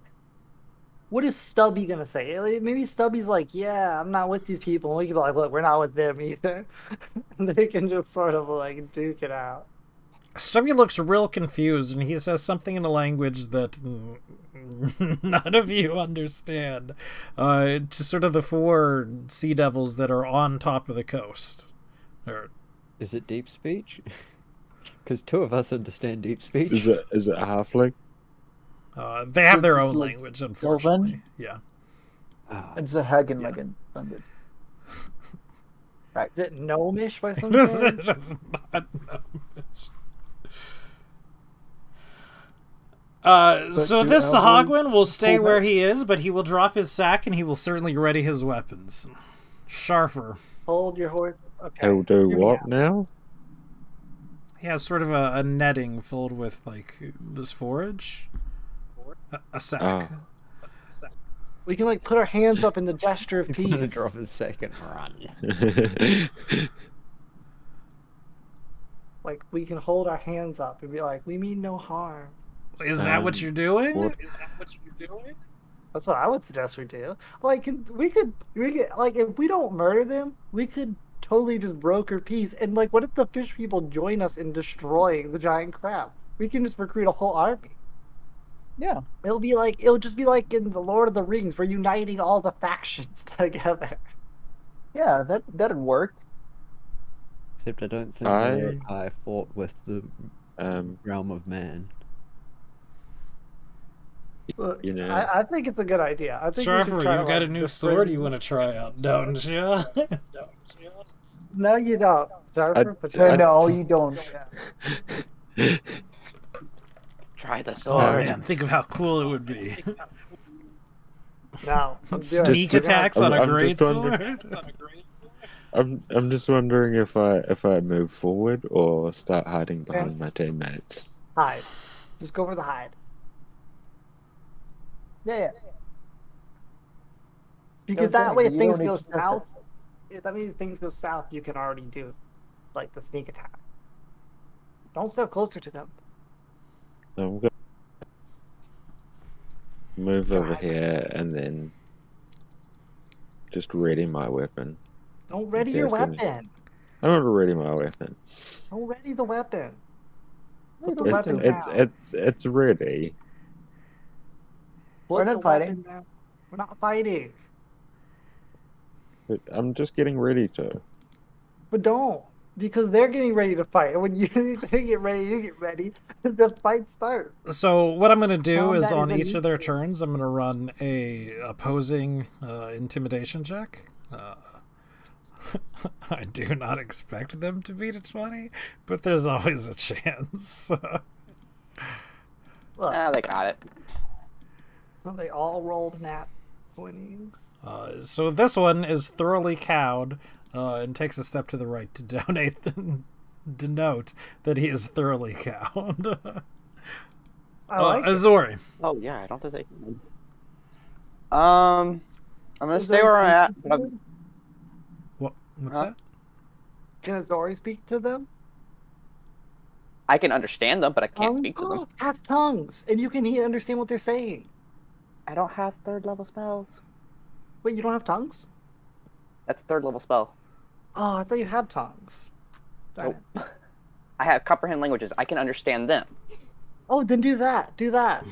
S1: what is Stubby gonna say? Maybe Stubby's like, yeah, I'm not with these people. And we can be like, look, we're not with them either. And they can just sort of duke it out.
S2: Stubby looks real confused, and he says something in a language that none of you understand. To sort of the 4 sea devils that are on top of the coast.
S6: Is it deep speech? Because 2 of us understand deep speech.
S3: Is it halfling?
S2: They have
S4: So
S2: their
S4: it's
S2: own
S4: like
S2: language, unfortunately.
S4: Sylvan?
S2: Yeah.
S4: It's a Hagen language.
S1: Right. Is it gnomish by some
S2: This
S1: chance?
S2: is not so
S4: do
S2: this
S4: elbows
S2: Sahagwin will stay
S4: pull
S2: where
S4: back?
S2: he is, but he will drop his sack and he will certainly ready his weapons. Sharper.
S1: Hold your horse. Okay.
S3: He'll do
S1: Hear me
S3: what
S1: out.
S3: now?
S2: He has sort of a netting filled with this forage. A sack.
S3: Oh.
S1: We can put our hands up in the gesture of
S6: He's
S1: peace.
S6: gonna drop his sack and run.
S1: Like we can hold our hands up and be like, "We mean no harm."
S2: Is that what you're
S3: Um,
S2: doing?
S3: what
S1: That's what I would suggest we do. Like we could like if we don't murder them, we could totally just broker peace. And like, what if the fish people join us in destroying the giant crab? We can just recruit a whole army.
S4: Yeah,
S1: It'll just be like in the Lord of the Rings, we're uniting all the factions together.
S4: yeah, that'd work.
S6: Except I don't think the
S3: I
S6: Urukai fought with the
S3: um,
S6: realm of man.
S1: Look,
S3: you know,
S1: I think it's a good idea. I think we should
S2: Sharper,
S1: try
S2: you've
S1: to
S2: got a
S1: like
S2: new sword you
S1: befriend.
S2: want to try out, don't you?
S1: No, you don't,
S3: I,
S1: Sharper. But you
S3: I,
S4: No, you don't. Yeah.
S5: Try the
S2: Oh
S5: sword.
S2: man, think of how cool it would be.
S1: no, let's do it.
S2: Sneak
S1: We're gonna
S2: attacks on a
S3: I'm
S2: great
S3: just wondering.
S2: sword.
S3: I'm just wondering if I move forward or start hiding behind my teammates.
S1: hide. Just go for the hide.
S4: Yeah.
S1: Because
S4: No
S1: that way,
S4: panic.
S1: if
S4: You
S1: things
S4: don't need
S1: go
S4: to stress
S1: south, if that means if things go south, you can already do like the sneak attack. Don't step closer to them.
S3: I'm gonna move
S1: Try.
S3: over here and then just ready my weapon.
S1: Don't
S3: in
S1: ready your
S3: case any-
S1: weapon.
S3: I'm not ready my weapon.
S1: Don't ready the weapon.
S4: You
S1: Put the
S4: don't need
S1: weapon
S4: to.
S1: down.
S3: It's ready.
S4: We're
S1: Put
S4: not
S1: the
S4: fighting.
S1: weapon down. We're not fighting.
S3: But I'm just getting ready to.
S1: But don't. Because they're getting ready to fight. And when you they get ready, you get ready. The fight starts.
S2: So what I'm going to do is
S1: Combat
S2: on
S1: is
S2: each of their
S1: initiated.
S2: turns, I'm going to run a opposing intimidation check. I do not expect them to beat a 20, but there's always a chance.
S1: Look,
S5: They got it.
S1: they all rolled nat 20s.
S2: So this one is thoroughly cowed and takes a step to the right to denote that he is thoroughly cowed.
S1: I like it.
S2: Azori.
S5: Oh yeah, I don't think they can. I'm gonna
S1: Is
S5: stay
S1: there
S5: where I'm at.
S1: speaking
S5: But
S1: to
S5: I'm,
S1: them?
S2: What's
S5: Huh?
S2: that?
S1: Can Azori speak to them?
S5: I can understand them, but I can't speak to them.
S1: Oh, has tongues, and you can understand what they're saying.
S5: I don't have third level spells.
S1: Wait, you don't have tongues?
S5: That's a third level spell.
S1: Oh, I thought you had tongues. Darn
S5: Nope.
S1: it.
S5: I have comprehend languages. I can understand them.
S1: Oh, then do that. Do that.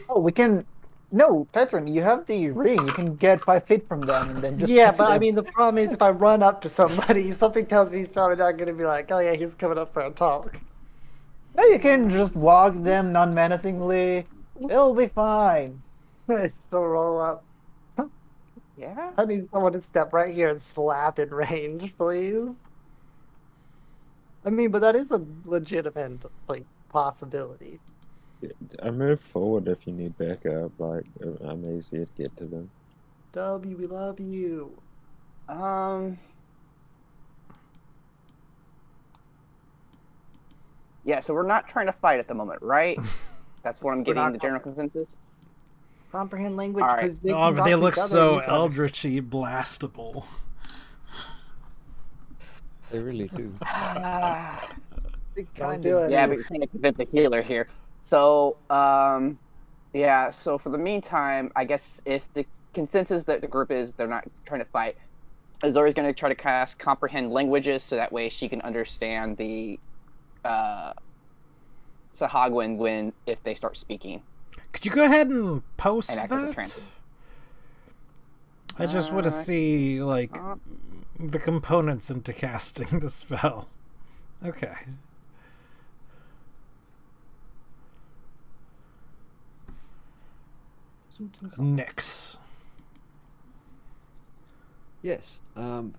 S4: Oh, we can. No, Catherine, you have the ring. You can get 5 feet from them and then just.
S1: Yeah,
S4: stick to
S1: but I
S4: them.
S1: mean, the problem is if I run up to somebody, something tells me he's probably not going to be like, oh yeah, he's coming up for a talk.
S4: No, you can just walk them non-menacingly. It'll be fine.
S1: Just roll up.
S5: Yeah.
S1: I need someone to step right here and slap in range, please. I mean, but that is a legitimate like possibility.
S3: I move forward if you need backup. Like I'm easier to get to them.
S1: W, we love you.
S5: Yeah, so we're not trying to fight at the moment, right? That's what I'm
S1: We're
S5: getting
S1: not
S5: the general consensus.
S1: comprehend language
S5: All right.
S1: because they
S2: Oh,
S1: can
S2: but
S1: talk
S2: they
S1: to
S2: look
S1: each other
S2: so
S1: and you can understand.
S2: eldritchy blastable.
S6: They really do.
S4: They
S1: Don't
S4: kind
S1: do
S4: of
S1: it.
S5: Yeah, but you're trying to convince the healer here. So, yeah. So for the meantime, I guess if the consensus that the group is they're not trying to fight, Azori's going to try to cast comprehend languages so that way she can understand the Sahagwin when if they start speaking.
S2: Could you go ahead and post
S5: And act as a
S2: that?
S5: translator.
S2: I just want to see like
S5: Uh,
S2: the components into casting the spell. Okay. Nyx.
S6: Yes. Oh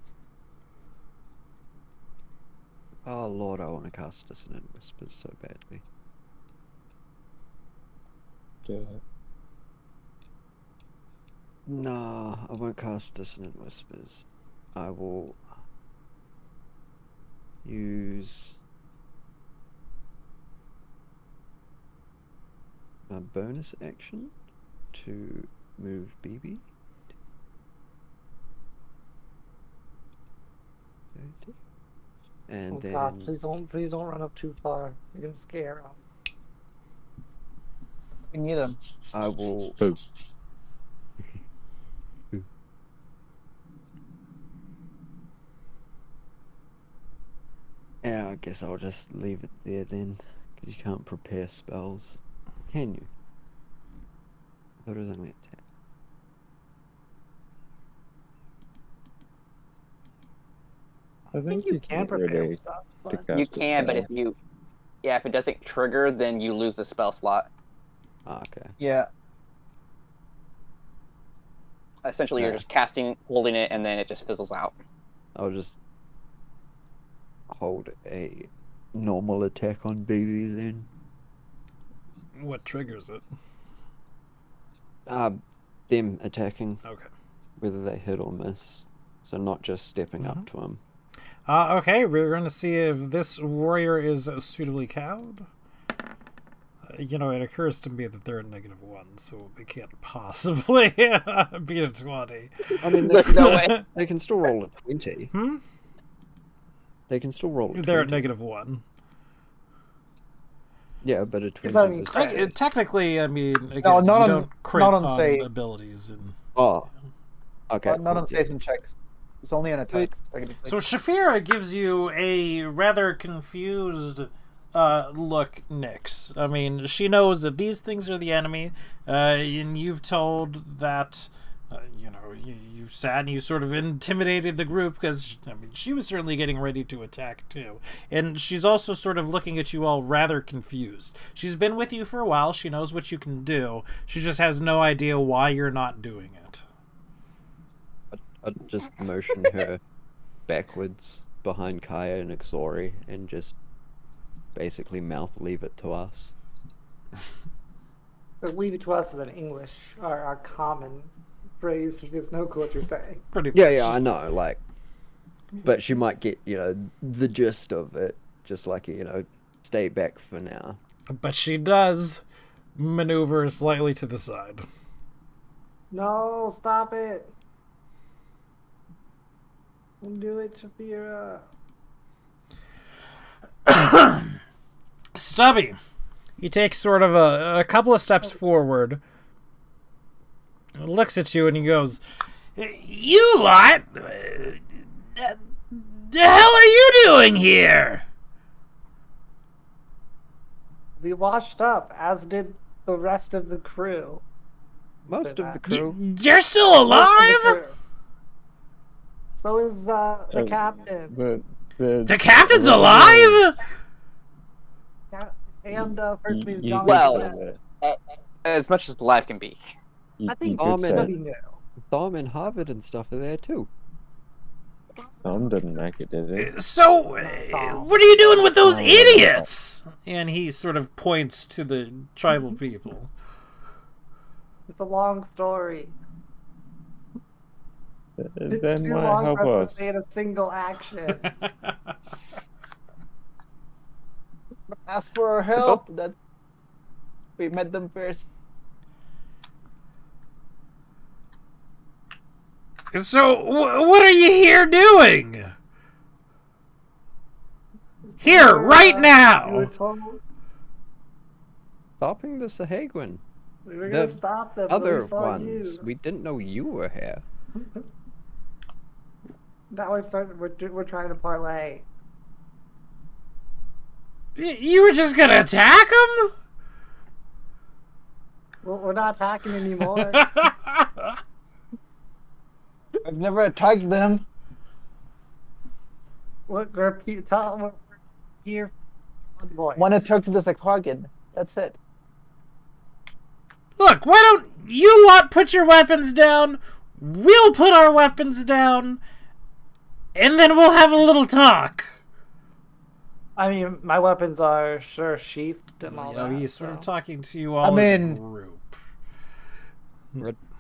S6: lord, I want to cast Dissonant Whispers so badly. Nah, I won't cast Dissonant Whispers. I will use a bonus action to move BB. 30. And
S1: Oh
S6: then
S1: God, please don't run up too far. You're gonna scare him.
S4: We need them.
S6: I will.
S3: Boo.
S6: Yeah, I guess I'll just leave it there then, because you can't prepare spells, can you? I thought it was only attack.
S3: I
S1: I think
S3: think
S1: you
S3: you
S1: can
S3: can't
S1: prepare
S3: really
S1: stuff,
S3: to
S1: but
S3: cast
S5: You
S3: a
S5: can, but
S3: spell.
S5: if it doesn't trigger, then you lose the spell slot.
S6: Ah, okay.
S4: Yeah.
S5: Essentially, you're
S6: Yeah.
S5: just casting, holding it, and then it just fizzles out.
S6: I'll just hold a normal attack on BB then.
S2: What triggers it?
S6: Them attacking,
S2: Okay.
S6: whether they hit or miss. So not just stepping up to him.
S2: Okay, we're going to see if this warrior is suitably cowed. It occurs to me that they're at -1, so they can't possibly beat a 20.
S6: I mean,
S5: There's no way.
S6: they can still roll a 20.
S2: Hmm?
S6: They can still roll a 20.
S2: They're at -1.
S6: Yeah, but a 20
S1: about
S6: is a
S1: crit.
S6: success.
S2: Technically, I mean, again,
S4: No, not
S2: you
S4: on-
S2: don't crit
S4: not on
S2: on
S4: save.
S2: abilities. And
S6: Oh, okay.
S4: Not on
S6: cool.
S4: saves and checks. It's only on attacks.
S2: So Shafira gives you a rather confused look, Nyx. I mean, she knows that these things are the enemy, and you've told that, you sat and you sort of intimidated the group because, I mean, she was certainly getting ready to attack too. And she's also sort of looking at you all rather confused. She's been with you for a while. She knows what you can do. She just has no idea why you're not doing it.
S6: I'd just motion her backwards behind Kaya and Ixori and just basically mouth leave it to us.
S1: But leave it to us is an English or our common phrase. She has no clue what you're saying.
S2: Pretty
S6: Yeah, I know, like, but she might get, the gist of it, just like, stay back for now.
S2: But she does maneuver slightly to the side.
S1: No, stop it. Don't do it, Shafira.
S2: Stubby, he takes sort of a couple of steps forward, looks at you, and he goes, "You lot, the hell are you doing here?"
S1: We washed up, as did the rest of the crew.
S6: Most of the crew.
S2: You're still
S1: Most of the
S2: alive?
S1: crew. So is the captain.
S2: The captain's alive?
S1: And First Mate
S3: You
S1: John.
S5: Well, as much as life can be.
S1: I think
S6: Tom and-
S1: Stubby knew.
S6: Thom and Harvard and stuff are there too.
S3: Tom didn't make it, did he?
S2: So, what are you doing with those idiots? And he sort of points to the tribal people.
S1: It's a long story. It's
S3: Then
S1: too
S3: why
S1: long
S3: help
S1: for us
S3: us?
S1: to say in a single action.
S4: Ask for our help. That we met them first.
S2: So, what are you here doing? Here, right
S1: You were
S2: now!
S1: told
S6: Stopping the Sahagwin.
S1: we were gonna
S6: The
S1: stop them, but
S6: Other
S1: we saw
S6: ones.
S1: you.
S6: We didn't know you were here.
S1: Now we're trying to parlay.
S2: You were just gonna attack him?
S1: Well, we're not attacking anymore.
S4: I've never attacked them.
S1: Tell them we're here. Boys.
S4: One attack to the Sakwagan. That's it.
S2: Look, why don't you lot put your weapons down? We'll put our weapons down, and then we'll have a little talk.
S1: I mean, my weapons are sure sheathed and all that.
S2: He's sort of
S1: so.
S2: talking to you all
S4: I
S2: as a
S4: mean-
S2: group.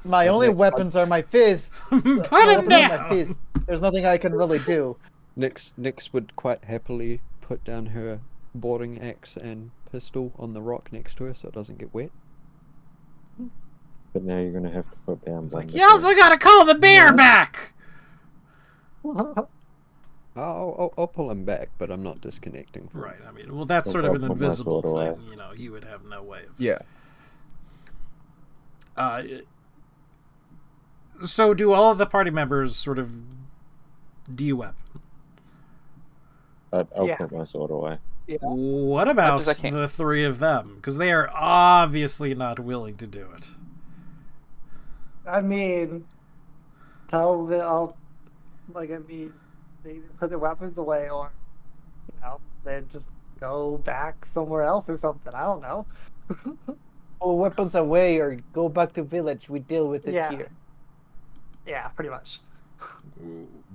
S4: My only weapons are my fists.
S2: Put
S4: My
S2: him
S4: weapons are
S2: down.
S4: my fists. There's nothing I can really do.
S6: Nyx would quite happily put down her boarding axe and pistol on the rock next to her so it doesn't get wet.
S3: But now you're gonna have to put down.
S2: It's like,
S3: Bumblebee.
S2: you also gotta call the bear back!
S6: Oh I'll pull him back, but I'm not disconnecting from
S2: Right.
S6: him.
S2: I mean, well, that's
S3: I'll-
S2: sort of
S3: I'll
S2: an
S3: put my
S2: invisible
S3: sword away.
S2: thing. You know, he would have no way of.
S6: Yeah.
S2: So, do all of the party members sort of de-weapon?
S3: I'll
S1: Yeah.
S3: put my sword away.
S2: What about
S5: as I can.
S2: the three of them? Because they are obviously not willing to do it.
S1: I mean, tell them I'll, like, I mean, they either put their weapons away or, you know, they just go back somewhere else or something. I don't know.
S4: Pull weapons away or go back to village. We deal with it
S1: Yeah.
S4: here.
S1: Yeah, pretty much.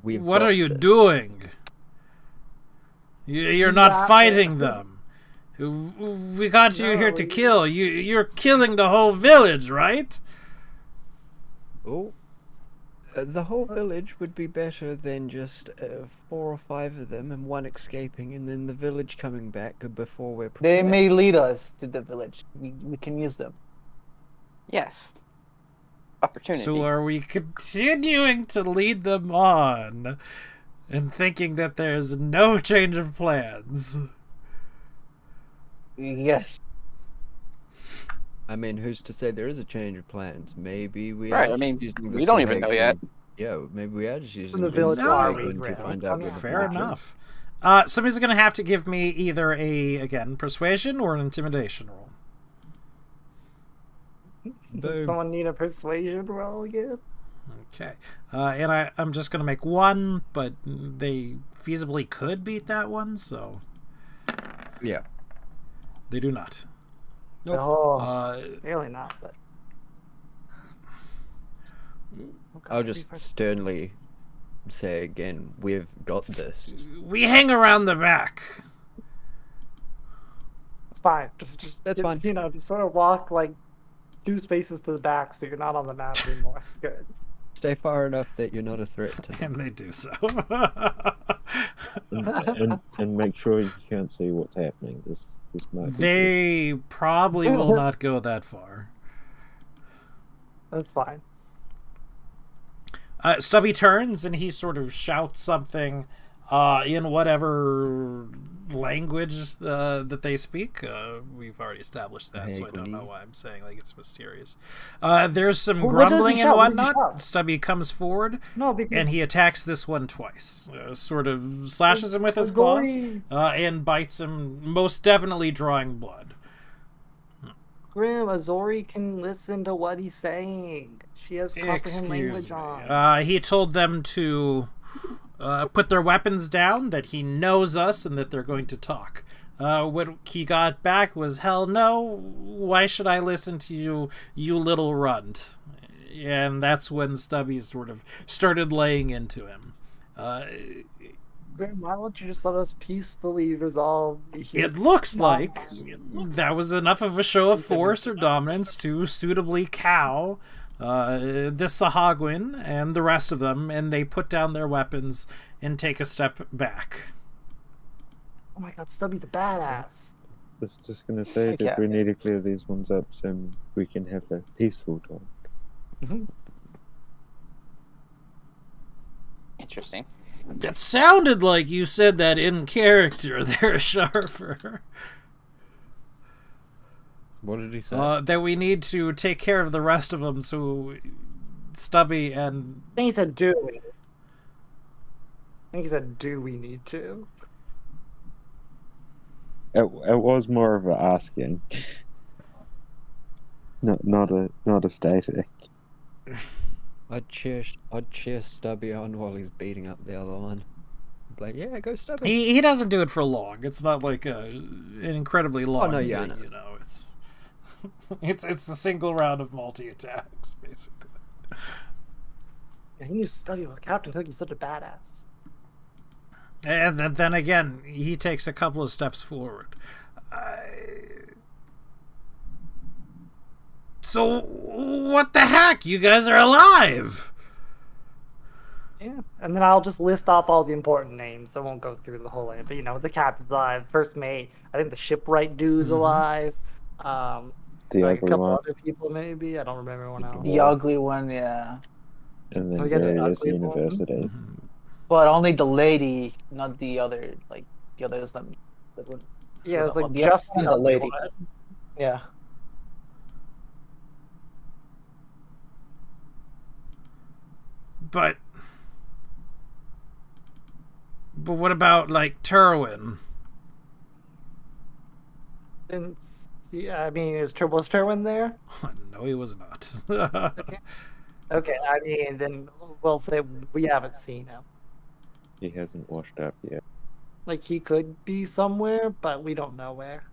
S2: What
S6: got
S2: are you
S6: this.
S2: doing? You're
S1: We
S2: not
S1: got
S2: fighting
S1: this.
S2: them. We got you here to
S1: No,
S2: kill. You're killing the whole village, right?
S6: Oh, the whole village would be better than just 4 or 5 of them and one escaping, and then the village coming back before we're
S4: They
S6: prepared.
S4: may lead us to the village. We can use them.
S5: Yes. Opportunity.
S2: So are we continuing to lead them on and thinking that there's no change of plans?
S4: Yes.
S6: I mean, who's to say there is a change of plans? Maybe we
S5: Right,
S6: are
S5: I mean,
S6: just using the
S5: we don't even know yet.
S6: Sahagin- Yeah, maybe we are just using
S1: the village
S2: are
S6: Sahagin
S1: we,
S6: to
S1: Graham?
S6: find
S1: I
S6: out
S1: mean,
S6: where the
S2: Fair
S6: village is.
S2: enough. Somebody's going to have to give me either again, persuasion or an intimidation roll.
S1: Does
S6: Boom.
S1: someone need a persuasion roll again?
S2: Okay. And I'm just going to make one, but they feasibly could beat that one, so
S6: Yeah.
S2: they do not.
S6: Nope.
S1: No, really not. But
S6: I'll just sternly say again, we've got this.
S2: We hang around the back.
S1: It's fine. Just
S6: That's fine.
S1: You know, just sort of walk like 2 spaces to the back, so you're not on the map anymore. Good.
S6: Stay far enough that you're not a threat to them.
S2: And they do so.
S3: And make sure you can't see what's happening. This might be
S2: They probably will not go that far.
S1: That's fine.
S2: Stubby turns and he sort of shouts something in whatever language that they speak. We've already established that, so I don't know why I'm saying like it's mysterious. There's some
S1: Well, what does he
S2: grumbling and
S1: shout? What does he
S2: whatnot.
S1: shout?
S2: Stubby comes forward
S1: No, because
S2: and he attacks this one twice. Sort of slashes him with his claws and bites him, most definitely drawing blood.
S1: Grim, Azori can listen to what he's saying. She has comprehend language on.
S2: He told them to put their weapons down, that he knows us, and that they're going to talk. What he got back was, hell no, why should I listen to you, you little runt? And that's when Stubby sort of started laying into him.
S1: Grim, why don't you just let us peacefully resolve the
S2: It looks like that was enough of a show of force or dominance to suitably cow this Sahagwin and the rest of them, and they put down their weapons and take a step back.
S1: Oh my god, Stubby's a badass.
S3: just going to say that
S5: Yeah.
S3: we need to clear these ones up so we can have a peaceful talk.
S5: Interesting.
S2: It sounded like you said that in character there, Sharper.
S6: What did he say?
S2: That we need to take care of the rest of them, so Stubby and...
S1: I think he said do we. I think he said do we need to.
S3: It was more of a asking, not a static.
S6: I'd cheer Stubby on while he's beating up the other one. Like, yeah, go Stubby.
S2: He doesn't do it for long. It's not like an incredibly long
S6: no, yeah, I
S2: thing,
S6: know.
S2: you know. It's a single round of multi-attacks, basically.
S1: Yeah, he used to study with Captain Hook. He's such a badass.
S2: And then again, he takes a couple of steps forward. So, what the heck? You guys are alive!
S1: Yeah, and then I'll just list off all the important names. I won't go through the whole name, but you know, the captain's alive, first mate. I think the shipwright dude's alive.
S3: The
S1: Like a
S3: ugly
S1: couple
S3: one,
S1: other people, maybe. I don't remember one else.
S4: The ugly one, yeah.
S3: and then
S1: Oh, yeah, the
S3: various
S1: ugly one.
S3: university.
S4: but only the lady, not the other, like the others that would.
S1: Yeah, it's
S4: Well,
S1: like
S4: the other
S1: just
S4: one
S1: the
S4: and the
S1: other
S4: lady.
S1: one.
S4: Yeah.
S2: But what about like Terwin?
S1: Didn't see, I mean, was Terwin there?
S2: No, he was not.
S1: Okay, I mean, then we'll say we haven't seen him.
S3: He hasn't washed up yet.
S1: Like, he could be somewhere, but we don't know where.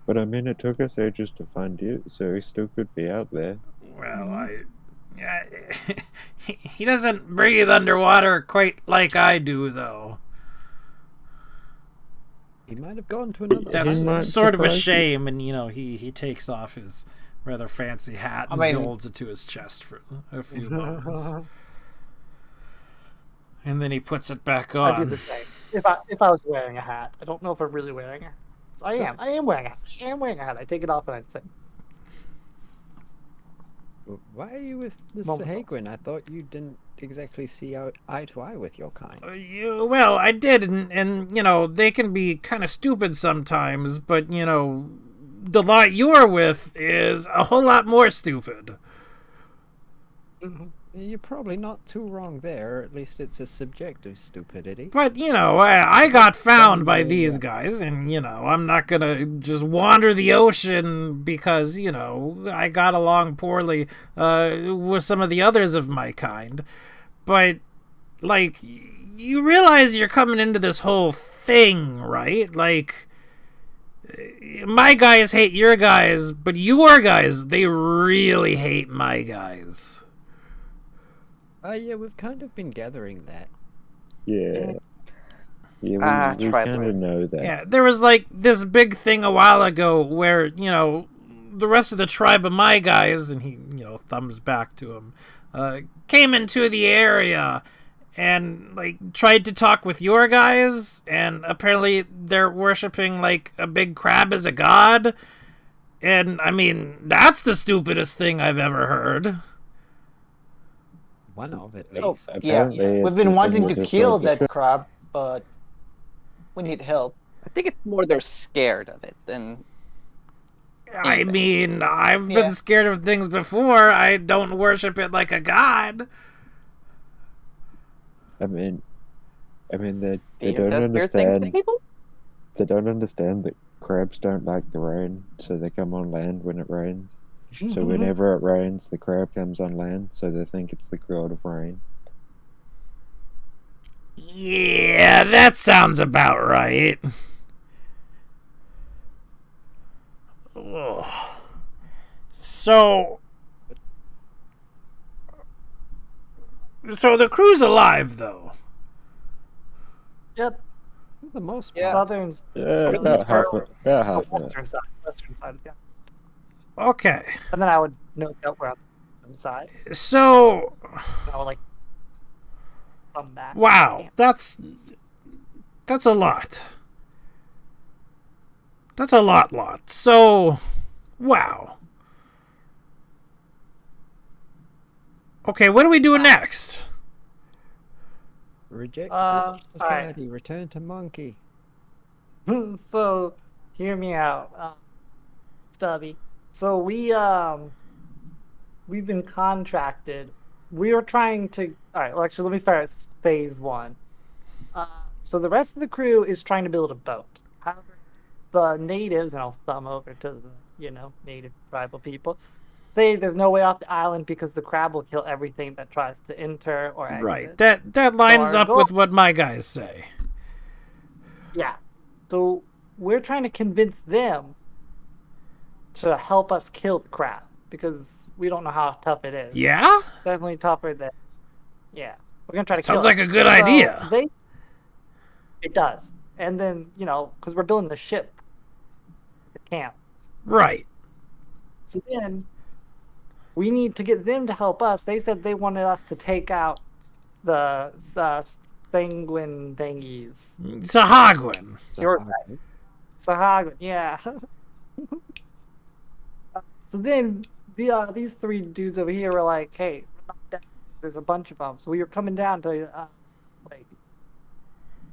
S3: But I mean, it took us ages to find you, so he still could be out there.
S2: Well, yeah, he doesn't breathe underwater quite like I do, though.
S6: He might have gone to another.
S2: That's
S3: might
S2: sort of a
S3: surprise you.
S2: shame, and he takes off his rather fancy hat and
S4: I mean-
S2: holds it to his chest for a few moments, and then he puts it back
S1: I'd do
S2: on.
S1: the same. If I was wearing a hat. I don't know if I'm really wearing a hat. So I am wearing a hat. I am wearing a hat. I take it off and I'd say,
S6: Why are you with this
S1: Moment
S6: Sahagwin? I thought you didn't exactly see eye to eye with your kind.
S2: Well, I did, and they can be kind of stupid sometimes, but the lot you're with is a whole lot more stupid.
S6: You're probably not too wrong there. At least it's a subjective stupidity.
S2: But, I got found by these guys, and, I'm not gonna just wander the ocean because, I got along poorly with some of the others of my kind. But, like, you realize you're coming into this whole thing, right? Like, my guys hate your guys, but your guys, they really hate my guys.
S6: Yeah, we've kind of been gathering that.
S3: Yeah. Yeah, we
S5: try
S3: kind
S5: to-
S3: of know that.
S2: Yeah, there was like this big thing a while ago where, the rest of the tribe of my guys, and he, thumbs back to him, came into the area and, like, tried to talk with your guys, and apparently they're worshipping, like, a big crab as a god. And, I mean, that's the stupidest thing I've ever heard.
S6: One of at
S4: Oh,
S6: least.
S4: yeah.
S3: Apparently
S4: We've
S3: it's
S4: been
S3: the
S4: wanting
S3: thing
S4: to
S3: that just
S4: kill
S3: like-
S4: that crab, but we need help.
S5: I think it's more they're scared of it than.
S2: I mean, I've
S4: Yeah.
S2: been scared of things before. I don't worship it like a god.
S3: I mean, they
S5: Do
S3: don't
S5: you know weird things to
S3: understand.
S5: people?
S3: They don't understand that crabs don't like the rain, so they come on land when it rains. So whenever it rains, the crab comes on land, so they think it's the god of rain.
S2: Yeah, that sounds about right. Ugh. So the crew's alive, though.
S1: yep,
S6: For the most
S4: Yeah.
S1: southern,
S3: Yeah, about half of it.
S1: western side, yeah.
S2: Okay,
S1: And then I would note that we're on the side.
S2: so
S1: And I would like come back.
S2: wow, that's a lot. That's a lot. So, wow. Okay, what do we do next?
S6: Reject
S1: alright.
S6: society, return to monkey.
S1: So, hear me out, Stubby. So we've been contracted. We are trying to. All right. Well, actually, let me start at phase one. So the rest of the crew is trying to build a boat. However, the natives, and I'll thumb over to the native tribal people, say there's no way off the island because the crab will kill everything that tries to enter or exit.
S2: Right, that lines
S1: our
S2: up
S1: goal-
S2: with what my guys say.
S1: Yeah. So we're trying to convince them to help us kill the crab because we don't know how tough it is.
S2: Yeah?
S1: Definitely tougher than. Yeah. We're gonna try to
S2: Sounds
S1: kill
S2: like
S1: it.
S2: a good
S1: So
S2: idea.
S1: It does. And then, because we're building the ship, the camp.
S2: Right.
S1: So then we need to get them to help us. They said they wanted us to take out the sanguine thingies.
S2: Sahagwin.
S1: Your Sahagwin, yeah. So then these three dudes over here were like, "Hey, we're not dead. There's a bunch of them." So we were coming down to like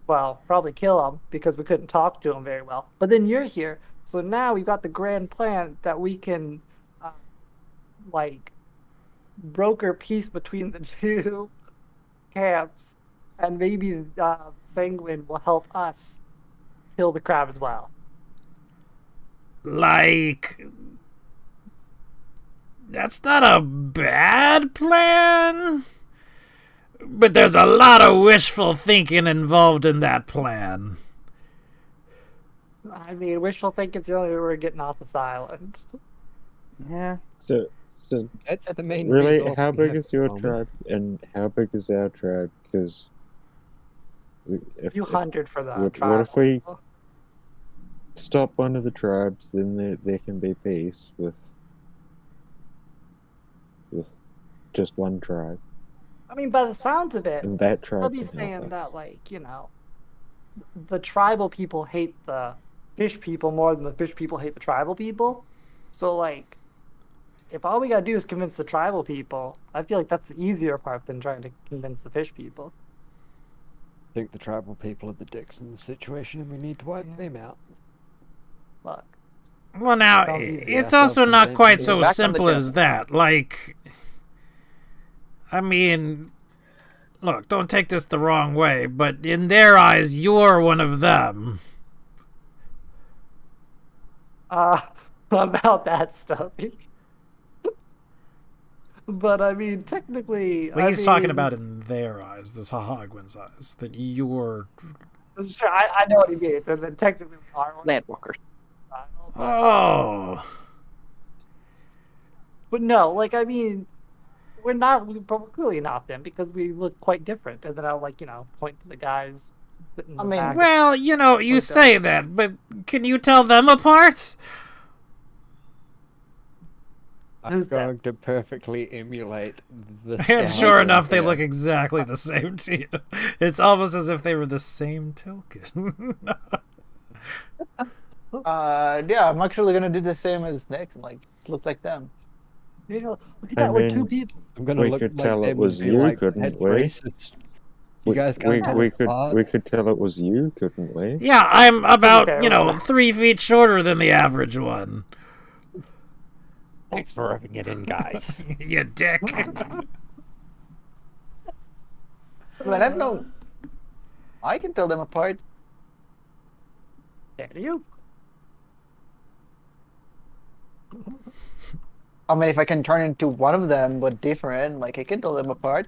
S1: well, probably kill him because we couldn't talk to him very well. But then you're here, so now we've got the grand plan that we can, like, broker peace between the two camps, and maybe Sanguine will help us kill the crab as well.
S2: Like, that's not a bad plan, but there's a lot of wishful thinking involved in that plan.
S1: I mean, wishful thinking's the only way we're getting off this island.
S5: Yeah.
S3: So
S6: That's the main
S3: really,
S6: resource
S3: how
S6: we
S3: big
S6: have
S3: is
S6: at the
S3: your
S6: moment.
S3: tribe and how big is our tribe? Because
S1: A few hundred for the
S3: what
S1: tribe.
S3: if we stop one of the tribes, then there can be peace with just one tribe,
S1: I mean, by the sounds of it,
S3: and that tribe
S1: they'll be
S3: can help
S1: saying
S3: us.
S1: that, like, you know, the tribal people hate the fish people more than the fish people hate the tribal people. So, like, if all we gotta do is convince the tribal people, I feel like that's the easier part than trying to convince the fish people.
S6: I think the tribal people are the dicks in the situation, and we need to wipe them out.
S1: Look,
S2: Well, now,
S1: Sounds easy.
S2: it's
S6: Yeah,
S2: also
S6: sounds
S2: not
S6: insane.
S2: quite
S6: Yeah,
S2: so
S5: back on the
S2: simple
S5: deck.
S2: as that. Like, I mean, look, don't take this the wrong way, but in their eyes, you're one of them.
S1: about that stuff. But I mean, technically,
S2: Well,
S1: I
S2: he's talking
S1: mean,
S2: about in their eyes, this Hahagwin's eyes, that you're.
S1: Sure, I know what he means, and then technically we are one
S5: Landwalkers.
S1: style,
S2: Oh.
S1: but no, like I mean, we're clearly not them because we look quite different. And then I'll like point to the guys. Sitting in
S4: I
S1: the
S4: mean,
S1: back.
S2: Well, you know, you
S1: Like,
S2: say that, but can you tell them apart?
S1: Who's
S6: I'm
S1: that?
S6: going to perfectly emulate the
S2: And
S6: sound
S2: sure
S6: of
S2: enough, they
S6: their-
S2: look exactly the same to you. It's almost as if they were the same token.
S4: Yeah, I'm actually gonna do the same as Snakes and like look like them.
S1: Look at
S3: I
S1: that, we're two
S3: mean,
S1: people.
S6: I'm gonna
S3: We
S6: look
S3: could
S6: like
S3: tell it
S6: them
S3: was
S6: and be
S3: you,
S6: like,
S3: couldn't
S6: "That's
S3: we?"
S6: racist. You guys can't tell
S3: we
S6: it
S3: could
S6: apart."
S3: we could tell it was you, couldn't we?
S2: Yeah, I'm about,
S1: fair,
S2: you know,
S1: wasn't
S2: 3 feet shorter than the average one.
S6: Thanks for rubbing it in, guys.
S2: You dick.
S4: But I've no. I can tell them apart.
S1: There you.
S4: I mean, if I can turn into one of them but different, like I can tell them apart.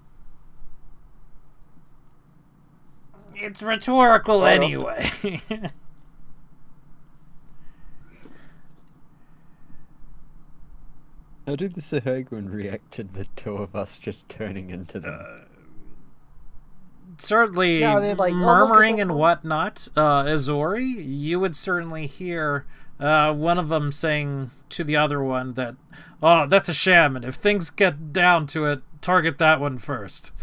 S2: It's rhetorical
S4: Sort of.
S2: anyway.
S6: How did the Sahagwin react to the two of us just turning into them?
S2: Certainly
S1: Yeah, they're like, "Oh, look at
S2: murmuring
S1: the
S2: and
S1: phone."
S2: whatnot. Azori, you would certainly hear one of them saying to the other one that, "Oh, that's a shaman. If things get down to it, target that one first."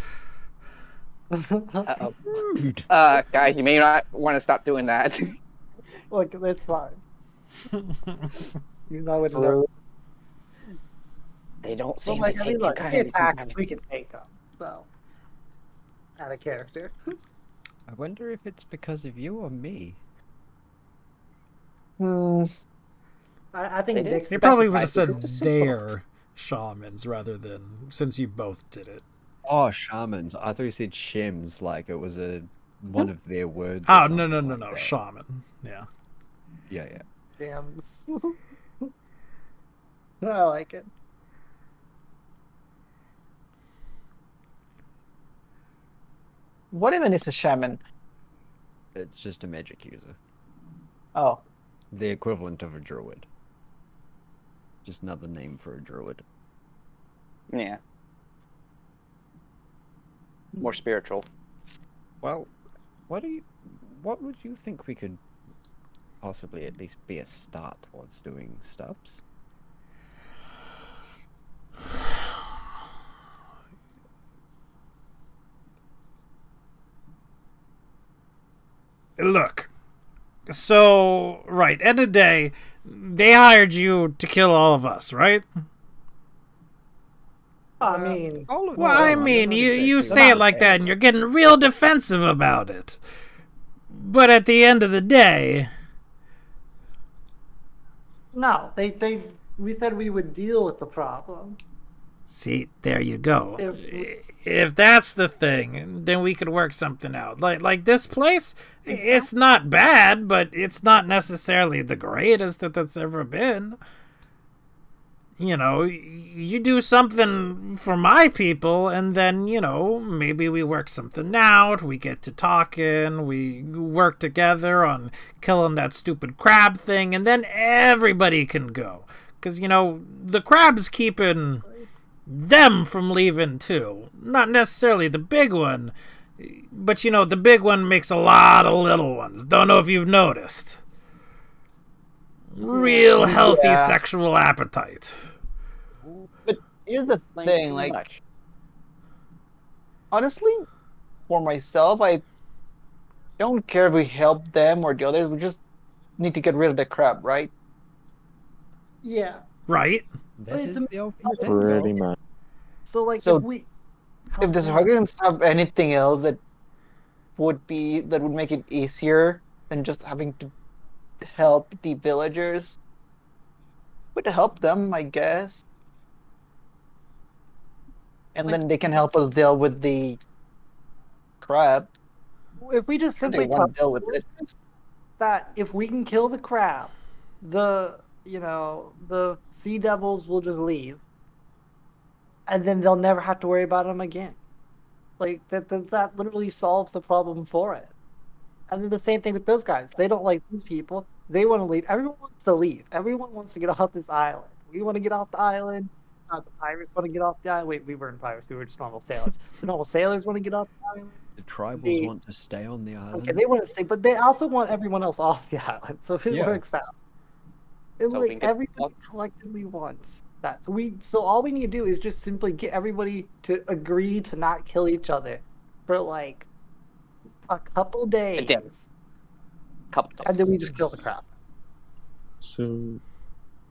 S5: Uh-oh.
S6: Rude.
S5: Guys, you may not want to stop doing that.
S1: Look, it's fine. You know it.
S4: True.
S5: They don't
S1: But
S5: seem
S1: like,
S5: to
S1: I mean,
S5: take
S1: look,
S5: too
S1: if they
S5: kindly.
S1: attack us, we can take them. So, out of character.
S6: I wonder if it's because of you or me.
S1: I think
S5: They did.
S1: Nick's
S2: He probably would have
S5: Specified
S2: said
S5: the
S2: their shamans rather than since you both did it.
S6: Oh, shamans. I thought you said shems, like it was one of their words.
S2: Oh,
S6: or
S2: no,
S6: something like
S2: no,
S6: that.
S2: shaman. Yeah.
S6: Yeah, yeah.
S1: jams. I like it.
S4: What even is a shaman?
S6: It's just a magic user.
S4: Oh,
S6: The equivalent of a druid. Just another name for a druid.
S5: Yeah. More spiritual.
S6: Well, what would you think we could possibly at least be a start towards doing stuffs?
S2: Look. So, right, end of the day, they hired you to kill all of us, right?
S1: I mean,
S6: All of
S2: Well,
S6: them,
S2: I
S6: I'm
S2: mean,
S6: not
S2: you
S6: exactly
S2: say it like
S6: okay.
S2: that and you're getting real defensive about it. But at the end of the day,
S1: No, we said we would deal with the problem.
S2: see, there you go.
S1: If
S2: If that's the thing, then we could work something out. Like this place, it's not bad, but it's not necessarily the greatest that's ever been. You know, you do something for my people, and then, you know, maybe we work something out, we get to talking, we work together on killing that stupid crab thing, and then everybody can go. Because, you know, the crab's keeping them from leaving too. Not necessarily the big one, but, you know, the big one makes a lot of little ones. Don't know if you've noticed. Real healthy
S4: Yeah.
S2: sexual appetite.
S4: But here's the
S5: Explain
S4: thing,
S5: too
S4: like,
S5: much.
S4: honestly, for myself, I don't care if we help them or the others. We just need to get rid of the crab, right?
S1: yeah,
S2: Right?
S7: That
S1: It's
S7: is
S1: a-
S7: the ultimate end
S3: Pretty
S7: goal.
S3: much.
S1: so like
S4: So,
S1: if we
S4: If the Sahagins have anything else that would make it easier than just having to help the villagers, would help them, I guess. And then they can help us deal with the crab.
S1: if we just
S4: Sure, they
S1: simply
S4: want to
S1: tell
S4: deal with it.
S1: that if we can kill the crab, the sea devils will just leave, and then they'll never have to worry about them again. Like that literally solves the problem for it. And then the same thing with those guys. They don't like these people. They want to leave. Everyone wants to leave. Everyone wants to get off this island. We want to get off the island. The pirates want to get off the island. Wait, we weren't pirates. We were just normal sailors. The normal sailors want to get off the island.
S7: The tribals
S1: The-
S7: want to stay on the island.
S1: Okay, they want to stay, but they also want everyone else off the island. So it
S7: Yeah.
S1: works out. And
S5: So we
S1: like
S5: can get
S1: everybody collectively wants that. So all we need to do is just simply get everybody to agree to not kill each other for like a couple days,
S5: day. Couple
S1: and then we just kill the crab.
S3: So,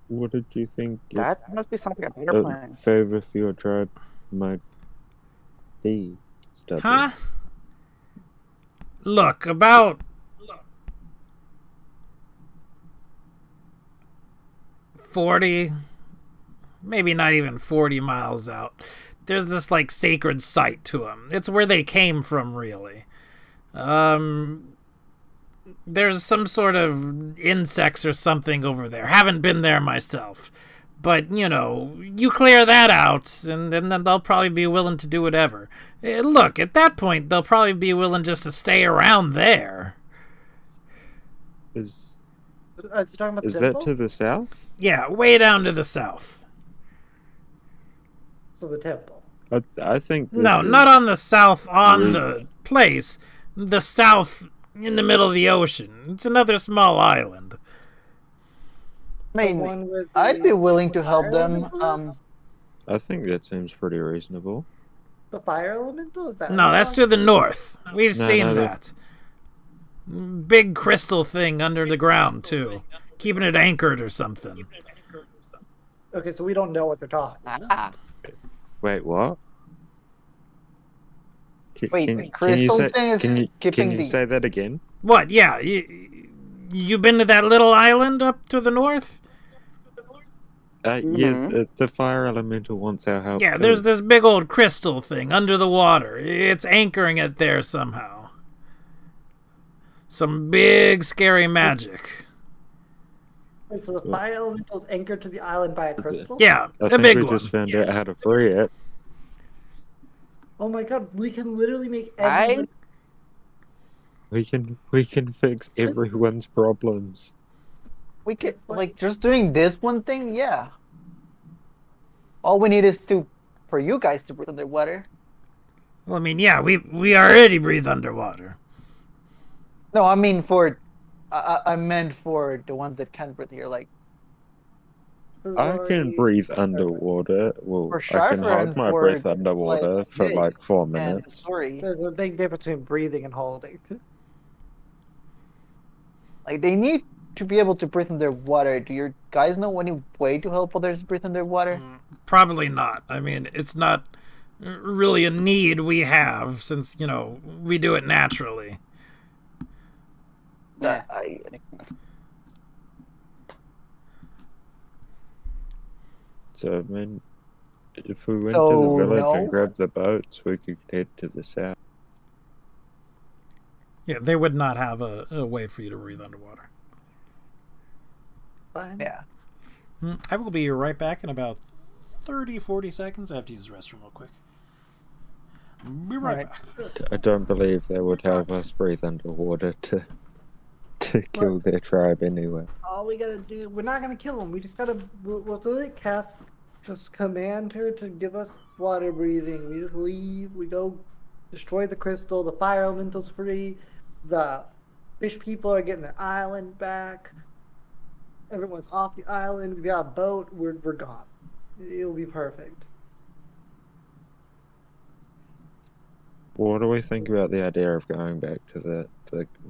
S3: what did you think
S5: That must be something a better
S3: a
S5: plan.
S3: favor for your tribe might be? Stubby?
S2: Huh? Look, about 40, maybe not even 40 miles out, there's this like sacred site to them. It's where they came from, really. There's some sort of insects or something over there. Haven't been there myself. But, you know, you clear that out, and then they'll probably be willing to do whatever. Look, at that point, they'll probably be willing just to stay around there.
S3: Is
S1: So you're talking about
S3: is
S1: the
S3: that
S1: temple?
S3: to the south?
S2: Yeah, way down to the south.
S1: So the temple.
S3: I think this
S2: No,
S3: is
S2: not on the south on the
S3: really-
S2: place. The south in the middle of the ocean. It's another small island.
S4: I
S1: The
S4: mean,
S1: one with
S4: I'd
S1: the-
S4: be willing to
S1: the
S4: help
S1: fire
S4: them.
S1: elemental?
S3: I think that seems pretty reasonable.
S1: The fire elemental? Is that?
S2: No, that's to the north. We've
S3: No,
S2: seen
S3: no,
S2: that. Big crystal thing under the ground, too. Keeping it anchored or something.
S1: Okay, so we don't know what they're talking about.
S5: Ah,
S3: Wait, what?
S4: Wait, the
S3: can you
S4: crystal
S3: say,
S4: thing is
S3: can you,
S4: skipping
S3: can you
S4: the-
S3: say that again?
S2: What? Yeah, you been to that little island up to the north?
S3: Yeah,
S5: Mhm.
S3: the fire elemental wants our help.
S2: Yeah,
S3: too.
S2: there's this big old crystal thing under the water. It's anchoring it there somehow. Some big, scary magic.
S1: Wait, so the fire elemental is anchored to the island by a crystal?
S2: Yeah,
S3: I
S2: a
S3: think
S2: big
S3: we
S2: one.
S3: just found out how to free it.
S1: Oh my god, we can literally make
S5: I-
S1: everyone.
S3: We can fix everyone's problems.
S4: we could like just doing this one thing. Yeah. All we need is for you guys to breathe underwater.
S2: Well, I mean, yeah, we already breathe underwater.
S4: No, I mean I meant for the ones that can't breathe here. Like
S3: I can breathe underwater. Well,
S4: For
S3: I can
S4: Sharper
S3: hold
S4: and
S3: my
S4: for,
S3: breath underwater
S4: like,
S3: for
S4: Jake
S3: like 4
S4: and
S3: minutes.
S4: sorry,
S1: There's a big difference between breathing and holding.
S4: like they need to be able to breathe underwater. Do your guys know any way to help others breathe underwater?
S2: Probably not. I mean, it's not really a need we have since, you know, we do it naturally.
S5: Yeah.
S4: I,
S3: So, I mean, if we went to the
S4: So,
S3: village
S4: no?
S3: and grabbed the boats, we could head to the south.
S2: Yeah, they would not have a way for you to breathe underwater.
S1: Fine.
S4: yeah.
S2: I will be right back in about 30, 40 seconds. I have to use the restroom real quick. Be right
S4: Alright.
S2: back.
S3: I don't believe they would have us breathe underwater to kill their tribe anyway.
S1: All we gotta do, we're not gonna kill them. We just gotta, we'll do it, cast, just command her to give us water breathing. We just leave, we go destroy the crystal, the fire elemental's free, the fish people are getting their island back, everyone's off the island, we got a boat, we're gone. It'll be perfect.
S3: What do we think about the idea of going back to the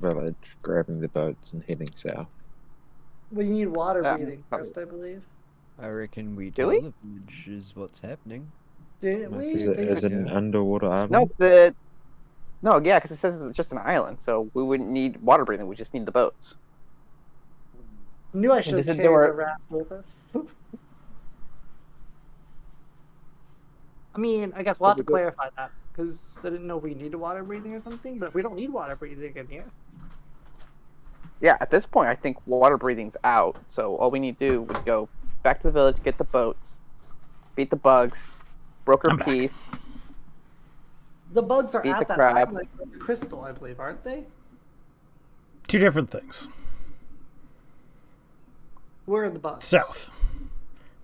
S3: village, grabbing the boats, and heading south?
S1: We need water
S5: Yeah,
S1: breathing
S5: probably.
S1: first, I believe.
S6: I reckon we
S5: Do
S6: tell
S5: we?
S6: the village is what's happening.
S1: Didn't
S6: Might
S1: we?
S6: be
S3: Is it,
S6: a
S3: is it an
S6: idea.
S3: underwater island?
S5: No, yeah, because it says it's just an island, so we wouldn't need water breathing. We just need the boats.
S1: Knew I should
S4: they
S1: have
S4: said they
S1: carried
S4: were-
S1: the raft with us. I mean, I guess we'll have to clarify that because I didn't know if we needed water breathing or something. But if we don't need water breathing in here,
S5: Yeah, at this point, I think water breathing's out. So all we need to do would go back to the village, get the boats, beat the bugs, broker
S2: I'm back.
S5: peace.
S1: the bugs are
S5: Beat
S1: at
S5: the
S1: that
S5: crab.
S1: island, like crystal, I believe, aren't they?
S2: Two different things.
S1: Where are the bugs?
S2: South.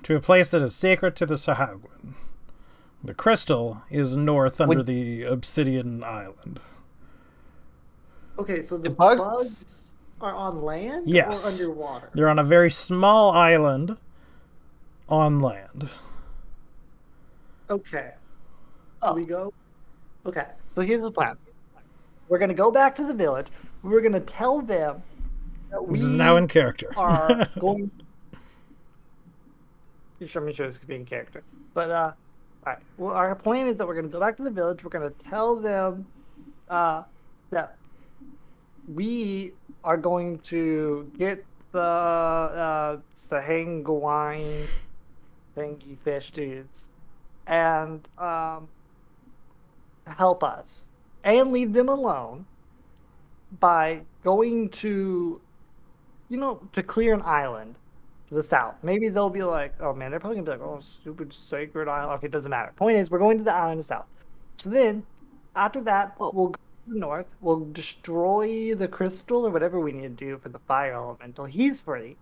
S2: To a place that is sacred to the Sahagwin. The crystal is north under the obsidian island.
S1: Okay, so the
S4: The bugs-
S1: bugs are on land
S2: Yes.
S1: or underwater.
S2: They're on a very small island on land.
S1: Okay. So we go. Okay, so here's the plan. We're gonna go back to the village. We're gonna tell them that
S2: This is now in character.
S1: are going. You sure me sure this could be in character, but all right. Well, our plan is that we're gonna go back to the village. We're gonna tell them that we are going to get the Sahangwine thingy fish dudes and help us and leave them alone by going to, to clear an island to the south. Maybe they'll be like, oh man, they're probably gonna be like, oh, stupid sacred island. Okay, it doesn't matter. Point is, we're going to the island to the south. So then, after that, we'll go to the north. We'll destroy the crystal or whatever we need to do for the fire elemental. He's free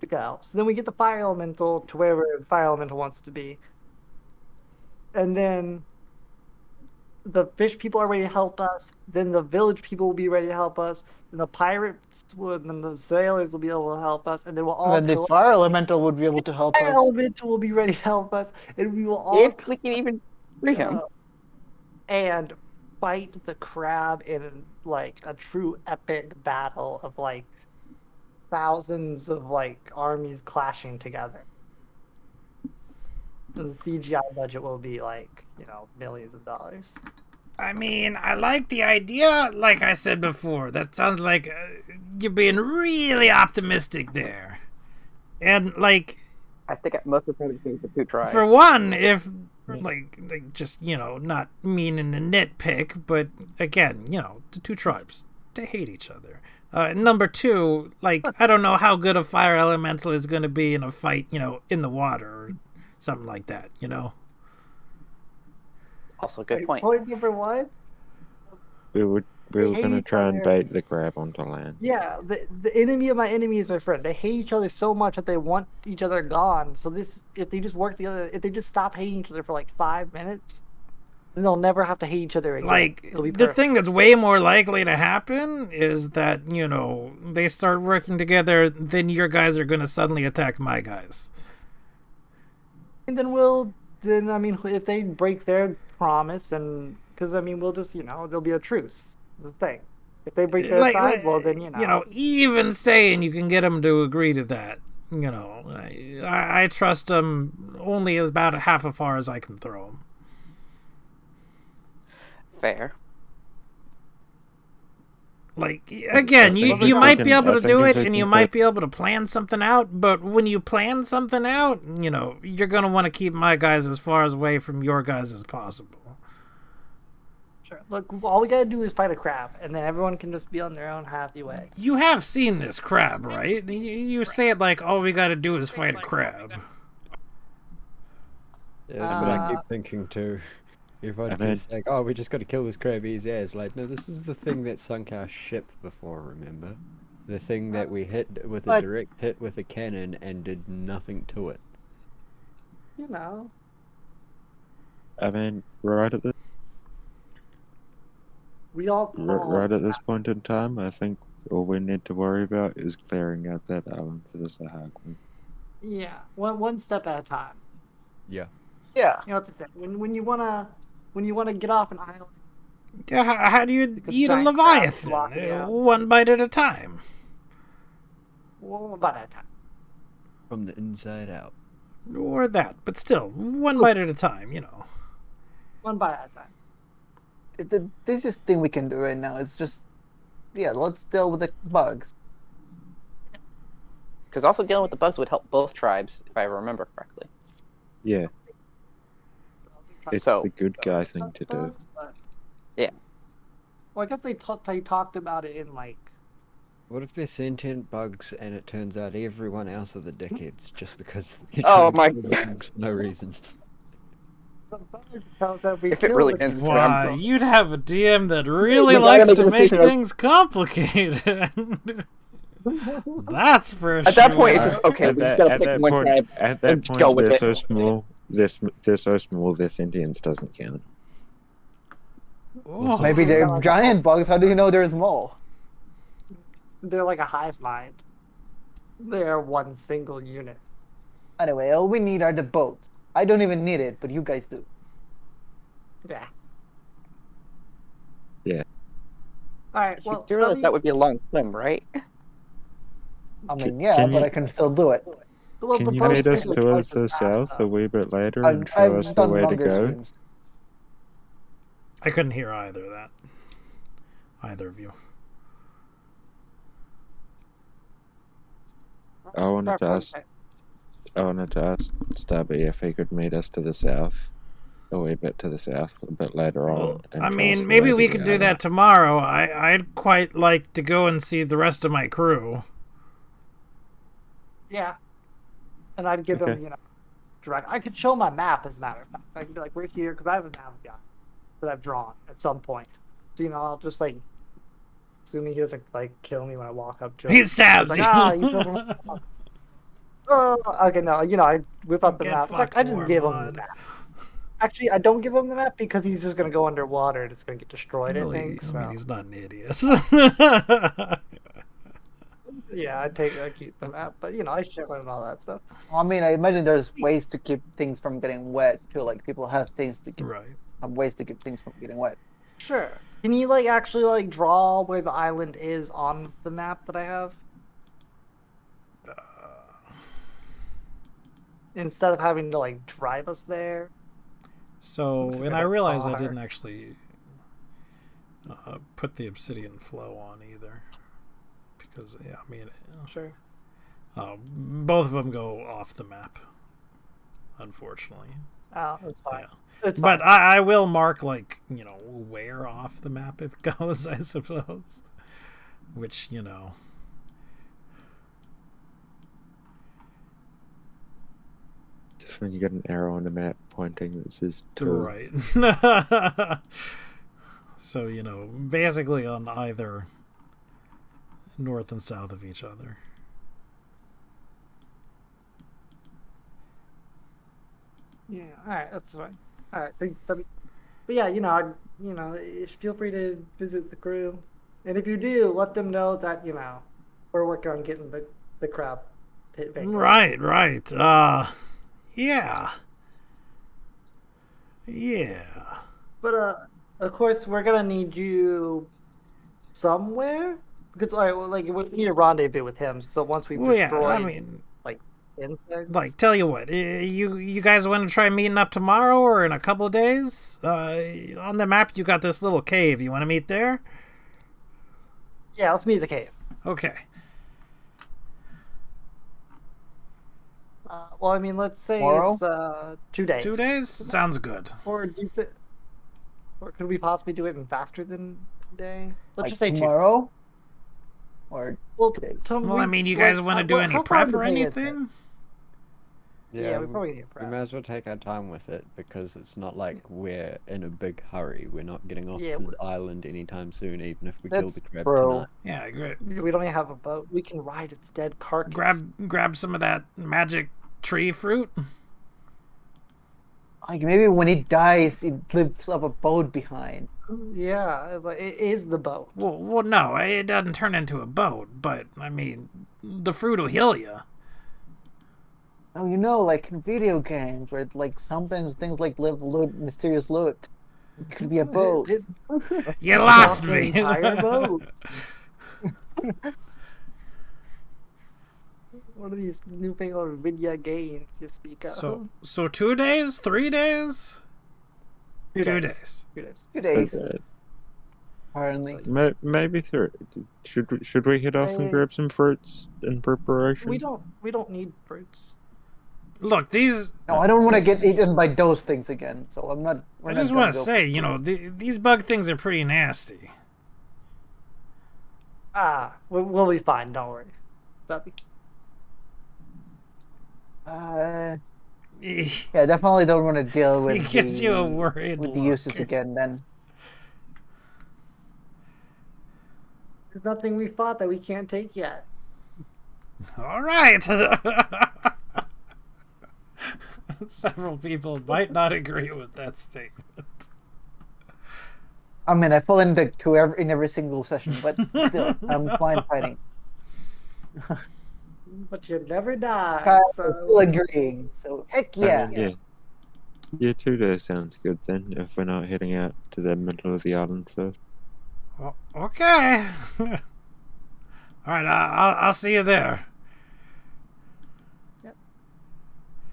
S1: to go. So then we get the fire elemental to wherever the fire elemental wants to be. And then the fish people are ready to help us. Then the village people will be ready to help us. And the pirates would, and the sailors will be able to help us. And then we'll all
S4: And then the
S1: kill
S4: fire elemental would be able to help
S1: fire
S4: us.
S1: elemental will be ready to help us. And we will all
S5: If we can even free him.
S1: and fight the crab in like a true epic battle of like thousands of like armies clashing together. And the CGI budget will be like, millions of dollars.
S2: I mean, I like the idea. Like I said before, that sounds like you're being really optimistic there. And like,
S5: I think most of the time it's the two tribes.
S2: for one, if like just not meaning to nitpick, but again, the two tribes, they hate each other. Number two, like, I don't know how good a fire elemental is going to be in a fight, in the water or something like that.
S5: Also, good point.
S1: Point number one.
S3: We were
S1: They hate
S3: going to
S1: each
S3: try and
S1: other.
S3: bait the crab onto land.
S1: Yeah, the enemy of my enemy is my friend. They hate each other so much that they want each other gone. So if they just work together, if they just stop hating each other for like 5 minutes, then they'll never have to hate each other again.
S2: Like,
S1: It'll be
S2: the
S1: perfect.
S2: thing that's way more likely to happen is that, they start working together, then your guys are going to suddenly attack my guys.
S1: And then if they break their promise, and because we'll just there'll be a truce. That's the thing. If they break their side, well then
S2: even saying you can get them to agree to that, I trust them only as about half as far as I can throw them.
S5: Fair.
S2: Like, again, you
S3: think
S2: might
S3: we
S2: be
S3: can-
S2: able
S3: I
S2: to
S3: think
S2: do
S3: if
S2: it,
S3: we
S2: and
S3: can
S2: you might
S3: put-
S2: be able to plan something out, but when you plan something out, you're going to want to keep my guys as far away from your guys as possible.
S1: Sure. Look, all we gotta do is fight a crab, and then everyone can just be on their own happy way.
S2: You have seen this crab, right? You say it like all we got to do is fight a crab.
S6: Yeah, that's what I keep
S1: Uh,
S6: thinking too. Everyone
S3: I mean-
S6: keeps like, oh, we just got to kill this crab, easy as. Like, no, this is the thing that sunk our ship before, remember? The thing that we hit with a
S1: But-
S6: direct hit with a cannon and did nothing to it.
S1: You know,
S3: I mean, right at
S1: we all
S3: right at this point in time, I think all we need to worry about is clearing out that island for the Sahagwin.
S1: Yeah, one step at a time.
S6: Yeah.
S4: Yeah.
S1: You know what to say. When you wanna get off an island,
S2: Yeah, how do you
S1: Because
S2: eat a
S1: giant crabs
S2: leviathan?
S1: blocking out.
S2: One bite at a time.
S1: one about at a time.
S6: From the inside out.
S2: Or that, but still, one bite at a time,
S1: One bite at a time.
S4: The easiest thing we can do right now is just, yeah, let's deal with the bugs.
S5: Because also dealing with the bugs would help both tribes, if I remember correctly.
S3: Yeah, it's
S5: So-
S3: the good guy thing to do.
S1: Bugs, but-
S5: Yeah.
S1: Well, I guess they talked about it in like.
S6: What if they're sentient bugs and it turns out everyone else are the dickheads just because they're
S5: Oh
S6: trying to
S5: my
S6: kill the bugs for no reason?
S1: The bugs tells that we
S5: If it
S1: kill
S5: really
S1: the-
S5: ends
S2: Why, you'd have a DM that really
S5: We gotta
S2: likes
S5: make
S2: to
S5: a
S2: make
S5: decision of-
S2: things complicated. That's for
S5: At that point, it's
S2: sure.
S5: just okay. We just gotta pick one tribe.
S3: at that
S5: and just go
S3: point,
S5: with
S3: they're
S5: it.
S3: so small. They're so small. Their sentience doesn't count.
S2: Oh.
S4: Maybe they're giant bugs. How do you know there's more?
S1: They're like a hive mind. They're one single unit.
S4: Anyway, all we need are the boats. I don't even need it, but you guys do.
S1: Yeah.
S3: Yeah.
S1: All right. Well,
S5: you realize
S1: Stubby,
S5: that would be a long swim, right?
S4: I mean,
S3: Can-
S4: yeah,
S3: can
S4: but
S3: you-
S4: I can still do it.
S1: well,
S3: Can
S1: the
S3: you
S1: boats
S3: meet us
S1: make it
S3: towards
S1: twice as
S3: the
S1: fast,
S3: south
S1: though.
S3: a wee bit later and
S4: I've,
S3: show us
S4: I've
S3: the
S4: done
S3: way to
S4: longer
S3: go?
S4: swims.
S2: I couldn't hear either of that. Either of you.
S3: I wanted to ask Stubby if he could meet us to the south, a wee bit to the south, a bit later on.
S2: Well,
S3: and
S2: I
S3: show us
S2: mean,
S3: the
S2: maybe
S3: way
S2: we
S3: to
S2: could
S3: the
S2: do
S3: island.
S2: that tomorrow. I'd quite like to go and see the rest of my crew.
S1: Yeah. And I'd give
S3: Okay.
S1: them, direct. I could show my map, as a matter of fact. I could be like, we're here, because I have a map that I've drawn at some point. So, I'll just, assuming he doesn't, kill me when I walk up to him.
S2: He stabs
S1: It's
S2: you.
S1: like, you killed me. Oh, okay, no, I whip up the
S2: Get
S1: map. In fact,
S2: fucked,
S1: I just
S2: warm
S1: give him
S2: blood.
S1: the map. Actually, I don't give him the map because he's just going to go underwater and it's going to get destroyed,
S2: Really,
S1: I think. So.
S2: I mean, he's not an idiot.
S1: Yeah, I keep the map, but I share him and all that stuff.
S4: I mean, I imagine there's ways to keep things from getting wet too. Like people have things to keep,
S2: Right.
S4: have ways to keep things from getting wet.
S1: Sure. Can you actually draw where the island is on the map that I have? Instead of having to drive us there.
S2: So,
S1: Looks
S2: and
S1: like
S2: I
S1: a
S2: realize I
S1: car.
S2: didn't actually put the obsidian flow on either. Because, yeah, I mean,
S1: Sure.
S2: both of them go off the map, unfortunately.
S1: Oh, that's fine.
S2: Yeah.
S1: It's
S2: But
S1: fine.
S2: I will mark, where off the map it goes, I suppose. Which,
S3: Just when you get an arrow on the map pointing that says to.
S2: Right. So, basically on either north and south of each other.
S1: Yeah, alright, that's fine. Alright, but yeah, feel free to visit the crew. And if you do, let them know that, we're working on getting the crab hit back.
S2: Right. Yeah. Yeah.
S1: But of course we're gonna need you somewhere. Because we need a rendezvous with him, so once we've
S2: Well, yeah,
S1: destroyed
S2: I mean,
S1: insects.
S2: tell you what, you guys want to try meeting up tomorrow or in a couple of days? On the map, you got this little cave. You want to meet there?
S1: Yeah, let's meet at the cave.
S2: Okay.
S1: Well, I mean, let's say
S4: Tomorrow?
S1: it's 2 days.
S2: 2 days? Sounds good.
S1: Or do you or could we possibly do it in faster than a day? Let's
S4: Like
S1: just say 2 days.
S4: tomorrow? Or
S1: Well,
S4: 2 days?
S2: Well, I mean, you guys want to do any
S1: how far
S2: prep
S1: in the
S2: or
S1: day is it?
S2: anything?
S1: Yeah, we probably need
S6: we
S1: prep.
S6: may as well take our time with it because it's not like we're in a big hurry. We're not getting off
S1: Yeah,
S6: the island anytime soon, even if we kill the
S4: That's
S6: crab
S4: true.
S6: tonight.
S2: Yeah, great.
S1: We don't even have a boat. We can ride its dead carcass.
S2: Grab some of that magic tree fruit.
S4: Like maybe when he dies, he leaves up a boat behind.
S1: Yeah, it is the boat.
S2: Well, no, it doesn't turn into a boat, but I mean, the fruit will heal you.
S4: Oh, like in video games, where like sometimes things like live loot, mysterious loot. It could be a boat.
S2: You lost
S1: An
S2: me.
S1: entire boat. What are these newfangled video games you speak of?
S2: So 2 days, 3 days,
S1: 2
S2: 2
S1: days.
S2: days.
S1: 2 days.
S4: 2 days,
S3: Okay.
S4: apparently.
S3: Maybe 3. Should we head off and grab some fruits in preparation?
S1: We don't need fruits.
S2: Look, these.
S4: No, I don't want to get eaten by those things again. So I'm not.
S2: I just want to say, these bug things are pretty nasty.
S1: We'll be fine. Don't worry. Stubby.
S2: Eh,
S4: Yeah, definitely don't want to deal with
S2: It gives you a worried
S4: with the
S2: look.
S4: uses again. Then
S1: There's nothing we fought that we can't take yet.
S2: All right. Several people might not agree with that statement.
S4: I mean, I fall into in every single session, but still, I'm fine fighting.
S1: But you never die.
S4: Kyle is
S1: So...
S4: still agreeing. So heck yeah.
S3: Yeah, 2 days sounds good then, if we're not heading out to the middle of the island first.
S2: Well, okay. All right, I'll see you there.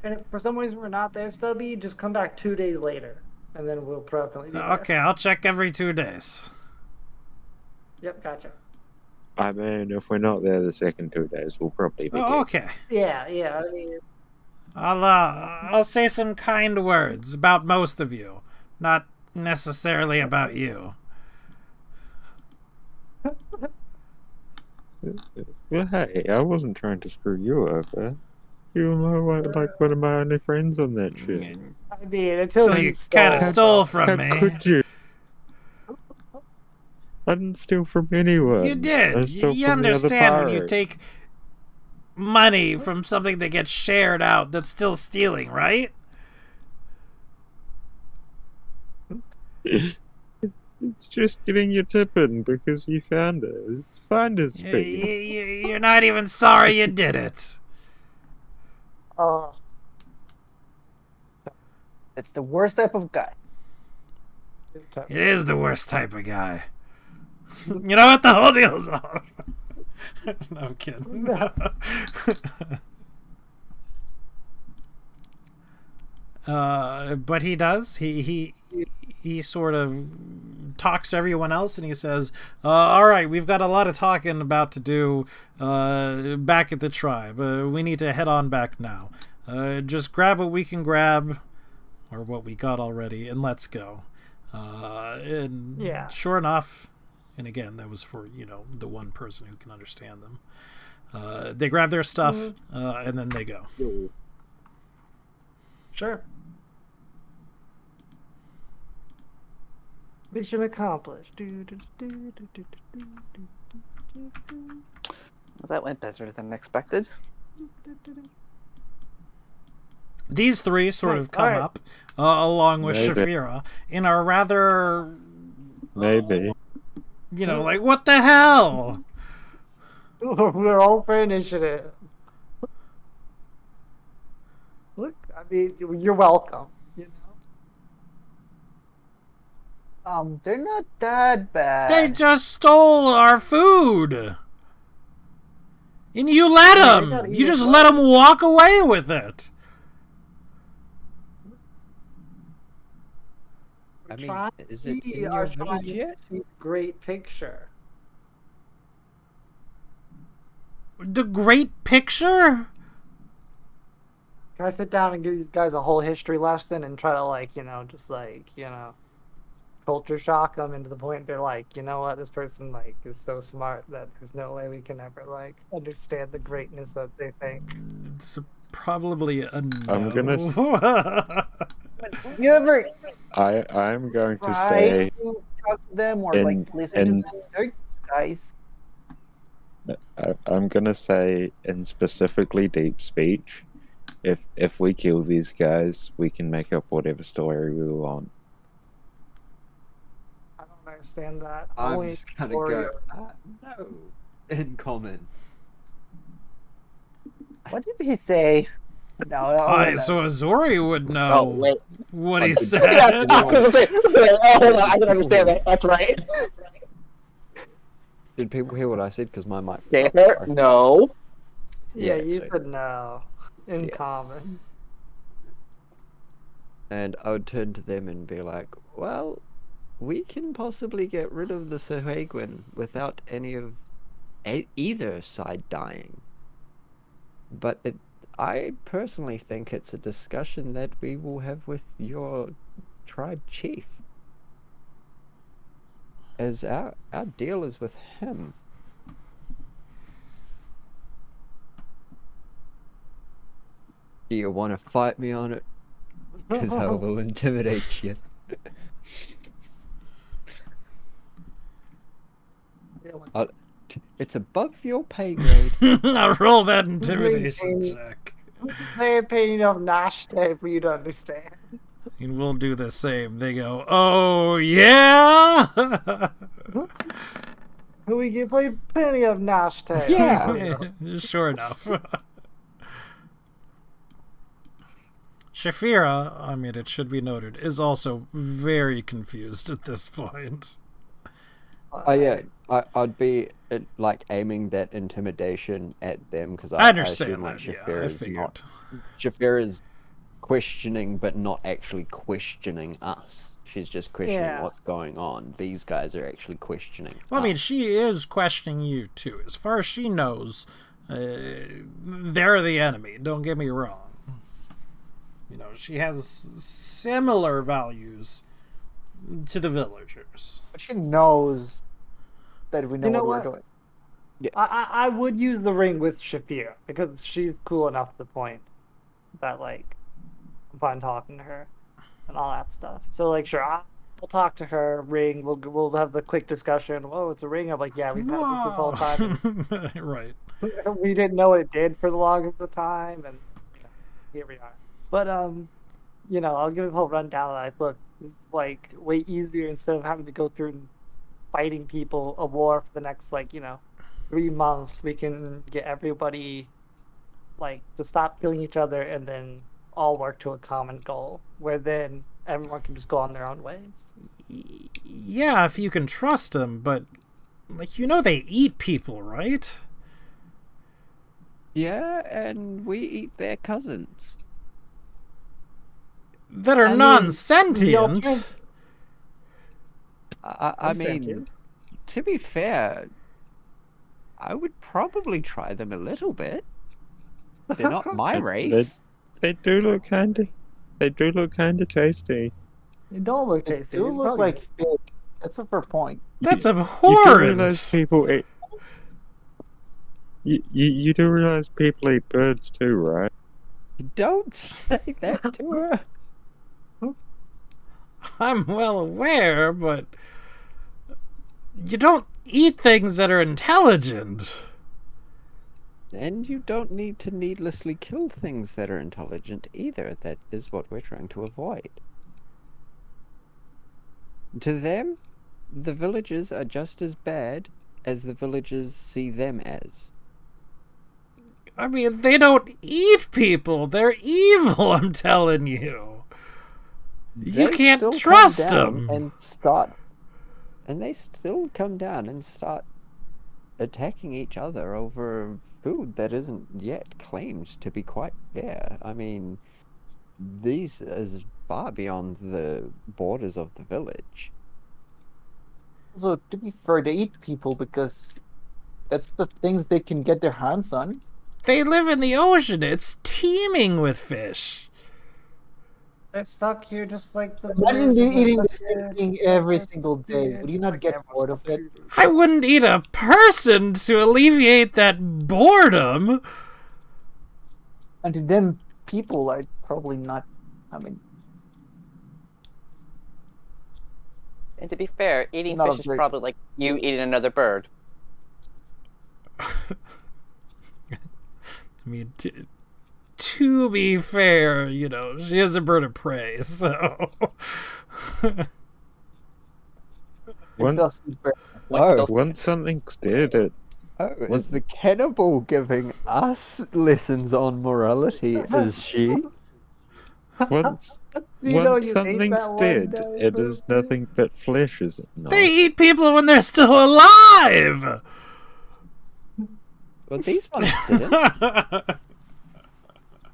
S1: And if for some reason we're not there, Stubby, just come back 2 days later, and then we'll probably be there.
S2: Okay, I'll check every 2 days.
S1: Yep, gotcha.
S3: I mean, if we're not there the second 2 days, we'll probably be dead.
S2: Okay.
S1: Yeah. I mean,
S2: I'll say some kind words about most of you, not necessarily about you.
S3: Well, hey, I wasn't trying to screw you over. You were like one of my only friends on that shit.
S1: I mean, until
S2: So
S1: he
S2: you kind of stole from
S3: How
S2: me.
S3: could you? I didn't steal from anyone.
S2: You
S3: I
S2: did.
S3: stole
S2: You
S3: from the other
S2: understand when you
S3: pirate.
S2: take money from something that gets shared out that's still stealing, right?
S3: It's just getting your tip in because you found it. It's finder's fee.
S2: You're not even sorry you did it.
S4: It's the worst type of guy.
S2: It is the worst type of guy. You know what? The whole deal's off. No, I'm kidding. But he does. He sort of talks to everyone else, and he says, "All right, we've got a lot of talking about to do back at the tribe. We need to head on back now. Just grab what we can grab, or what we got already, and let's go." And
S1: Yeah.
S2: sure enough, and again, that was for the one person who can understand them. They grab their stuff, and then they go.
S1: Sure. Mission accomplished.
S5: Well, that went better than expected.
S2: These three sort
S1: Nice,
S2: of come
S1: alright.
S2: up along with
S3: Maybe.
S2: Shafira in a rather,
S3: Maybe.
S2: like, what the hell?
S1: We're all for initiative. Look, I mean, you're welcome.
S4: They're not that bad.
S2: They just stole our food. And you let
S1: Yeah, they
S2: them.
S1: gotta eat
S2: You
S1: it
S2: just
S1: well.
S2: let them walk away with it.
S6: I mean,
S1: Trying
S6: is it
S1: we
S6: in
S1: are
S6: your
S1: trying
S6: village
S1: to
S6: yet?
S1: see the great picture.
S2: The great picture?
S1: Can I sit down and give these guys a whole history lesson and try to culture shock them into the point they're like, you know what, this person like is so smart that there's no way we can ever like understand the greatness that they think.
S2: It's probably a no.
S3: I'm gonna
S4: You ever
S3: I'm going to
S4: try
S3: say
S4: to talk to them or
S3: in-
S4: like listen
S3: in-
S4: to them? They're guys.
S3: I'm gonna say in specifically deep speech, if we kill these guys, we can make up whatever story we want.
S1: I don't understand that.
S6: I'm
S1: Only
S6: just gonna
S1: story
S6: go.
S1: or-
S6: No, in common.
S4: What did he say? No,
S2: So Azori would know
S5: Oh, wait.
S2: what he
S6: Okay.
S2: said.
S5: Yeah, I was gonna say, oh, hold on, I can understand that. That's right.
S6: Did people hear what I said? Because my mic.
S5: There, no.
S1: Yeah,
S6: Yeah,
S1: you
S6: so-
S1: said no. In
S6: Yeah.
S1: common.
S6: And I would turn to them and be like, well, we can possibly get rid of the Sahuagin without any of either side dying. But I personally think it's a discussion that we will have with your tribe chief. As our deal is with him. Do you want to fight me on it? Because I will intimidate you. It's above your pay grade.
S2: Now roll that intimidation check.
S1: They ain't paying enough Nashte for you to understand.
S2: And we'll do the same. They go, oh yeah?
S1: We get played plenty of Nashte.
S6: Yeah.
S2: Sure enough. Shafira, I mean, it should be noted, is also very confused at this point.
S6: Yeah, I'd be like aiming that intimidation at them because
S2: I understand
S6: assume, like,
S2: that, yeah,
S6: Shafira
S2: I
S6: is
S2: figured.
S6: not. Shafira is questioning, but not actually questioning us. She's just questioning
S1: Yeah.
S6: what's going on. These guys are actually questioning.
S2: Well, I mean,
S6: us.
S2: she is questioning you, too. As far as she knows, they're the enemy. Don't get me wrong. You know, she has similar values to the villagers.
S4: But she knows that we know,
S1: You know
S4: what
S1: what?
S4: we're doing.
S1: I would use the ring with Shafira because she's cool enough to the point that like I'm fine talking to her and all that stuff. So like sure, we'll talk to her. Ring. We'll have the quick discussion. Oh, it's a ring. I'm like, yeah, we've had this whole time.
S2: Right.
S1: We didn't know what it did for the longest of the time, and here we are. But I'll give a whole rundown. Like, look, it's like way easier instead of having to go through and fighting people a war for the next 3 months. We can get everybody like to stop killing each other and then all work to a common goal, where then everyone can just go on their own ways.
S2: Yeah, if you can trust them, but like they eat people, right?
S6: Yeah, and we eat their cousins.
S2: That are
S1: I mean,
S2: non-sentient.
S6: I mean,
S1: sentient.
S6: to be fair, I would probably try them a little bit. They're not my race.
S3: They do look handy. They do look kind of tasty.
S1: They don't look
S4: They
S1: tasty.
S4: do
S1: They
S4: look
S1: probably-
S4: like fish. That's a fair point.
S2: That's
S3: You do
S2: abhorrent.
S3: realize people eat. You do realize people eat birds too, right?
S6: Don't say that to her.
S2: I'm well aware, but you don't eat things that are intelligent.
S6: And you don't need to needlessly kill things that are intelligent either. That is what we're trying to avoid. To them, the villagers are just as bad as the villagers see them as.
S2: I mean, they don't eat people. They're evil, I'm telling you. You
S6: They
S2: can't
S6: still come
S2: trust
S6: down
S2: them.
S6: And they still come down and start attacking each other over food that isn't yet claimed to be quite fair. I mean, these is far beyond the borders of the village.
S4: So to be fair, they eat people because That's the things they can get their hands on.
S2: They live in the ocean. It's teeming with fish.
S1: They're stuck here just like the
S4: Imagine
S1: birds
S4: you
S1: and
S4: eating
S1: the
S4: the same
S1: fish
S4: thing every
S1: and
S4: single
S1: the
S4: day.
S1: fish.
S4: Would you not
S1: Like,
S4: get
S1: everyone's
S4: bored of
S1: stuck
S4: it?
S1: here.
S2: I wouldn't eat a person to alleviate that boredom.
S4: And to them, people are probably not. I mean,
S5: And to be fair, eating
S4: Not a
S5: fish is
S4: great-
S5: probably like you eating another bird.
S2: I mean, to be fair, you know, she is a bird of prey, so.
S3: Once,
S4: just eat birds.
S6: Oh,
S3: once something's dead, it
S6: is the cannibal giving us lessons on morality? Is she?
S3: once
S1: You know
S3: once
S1: you ate
S3: something's
S1: that one
S3: dead,
S1: day,
S3: it is
S1: Sophie?
S3: nothing but flesh, is it not?
S2: They eat people when they're still alive!
S6: Well, these ones didn't.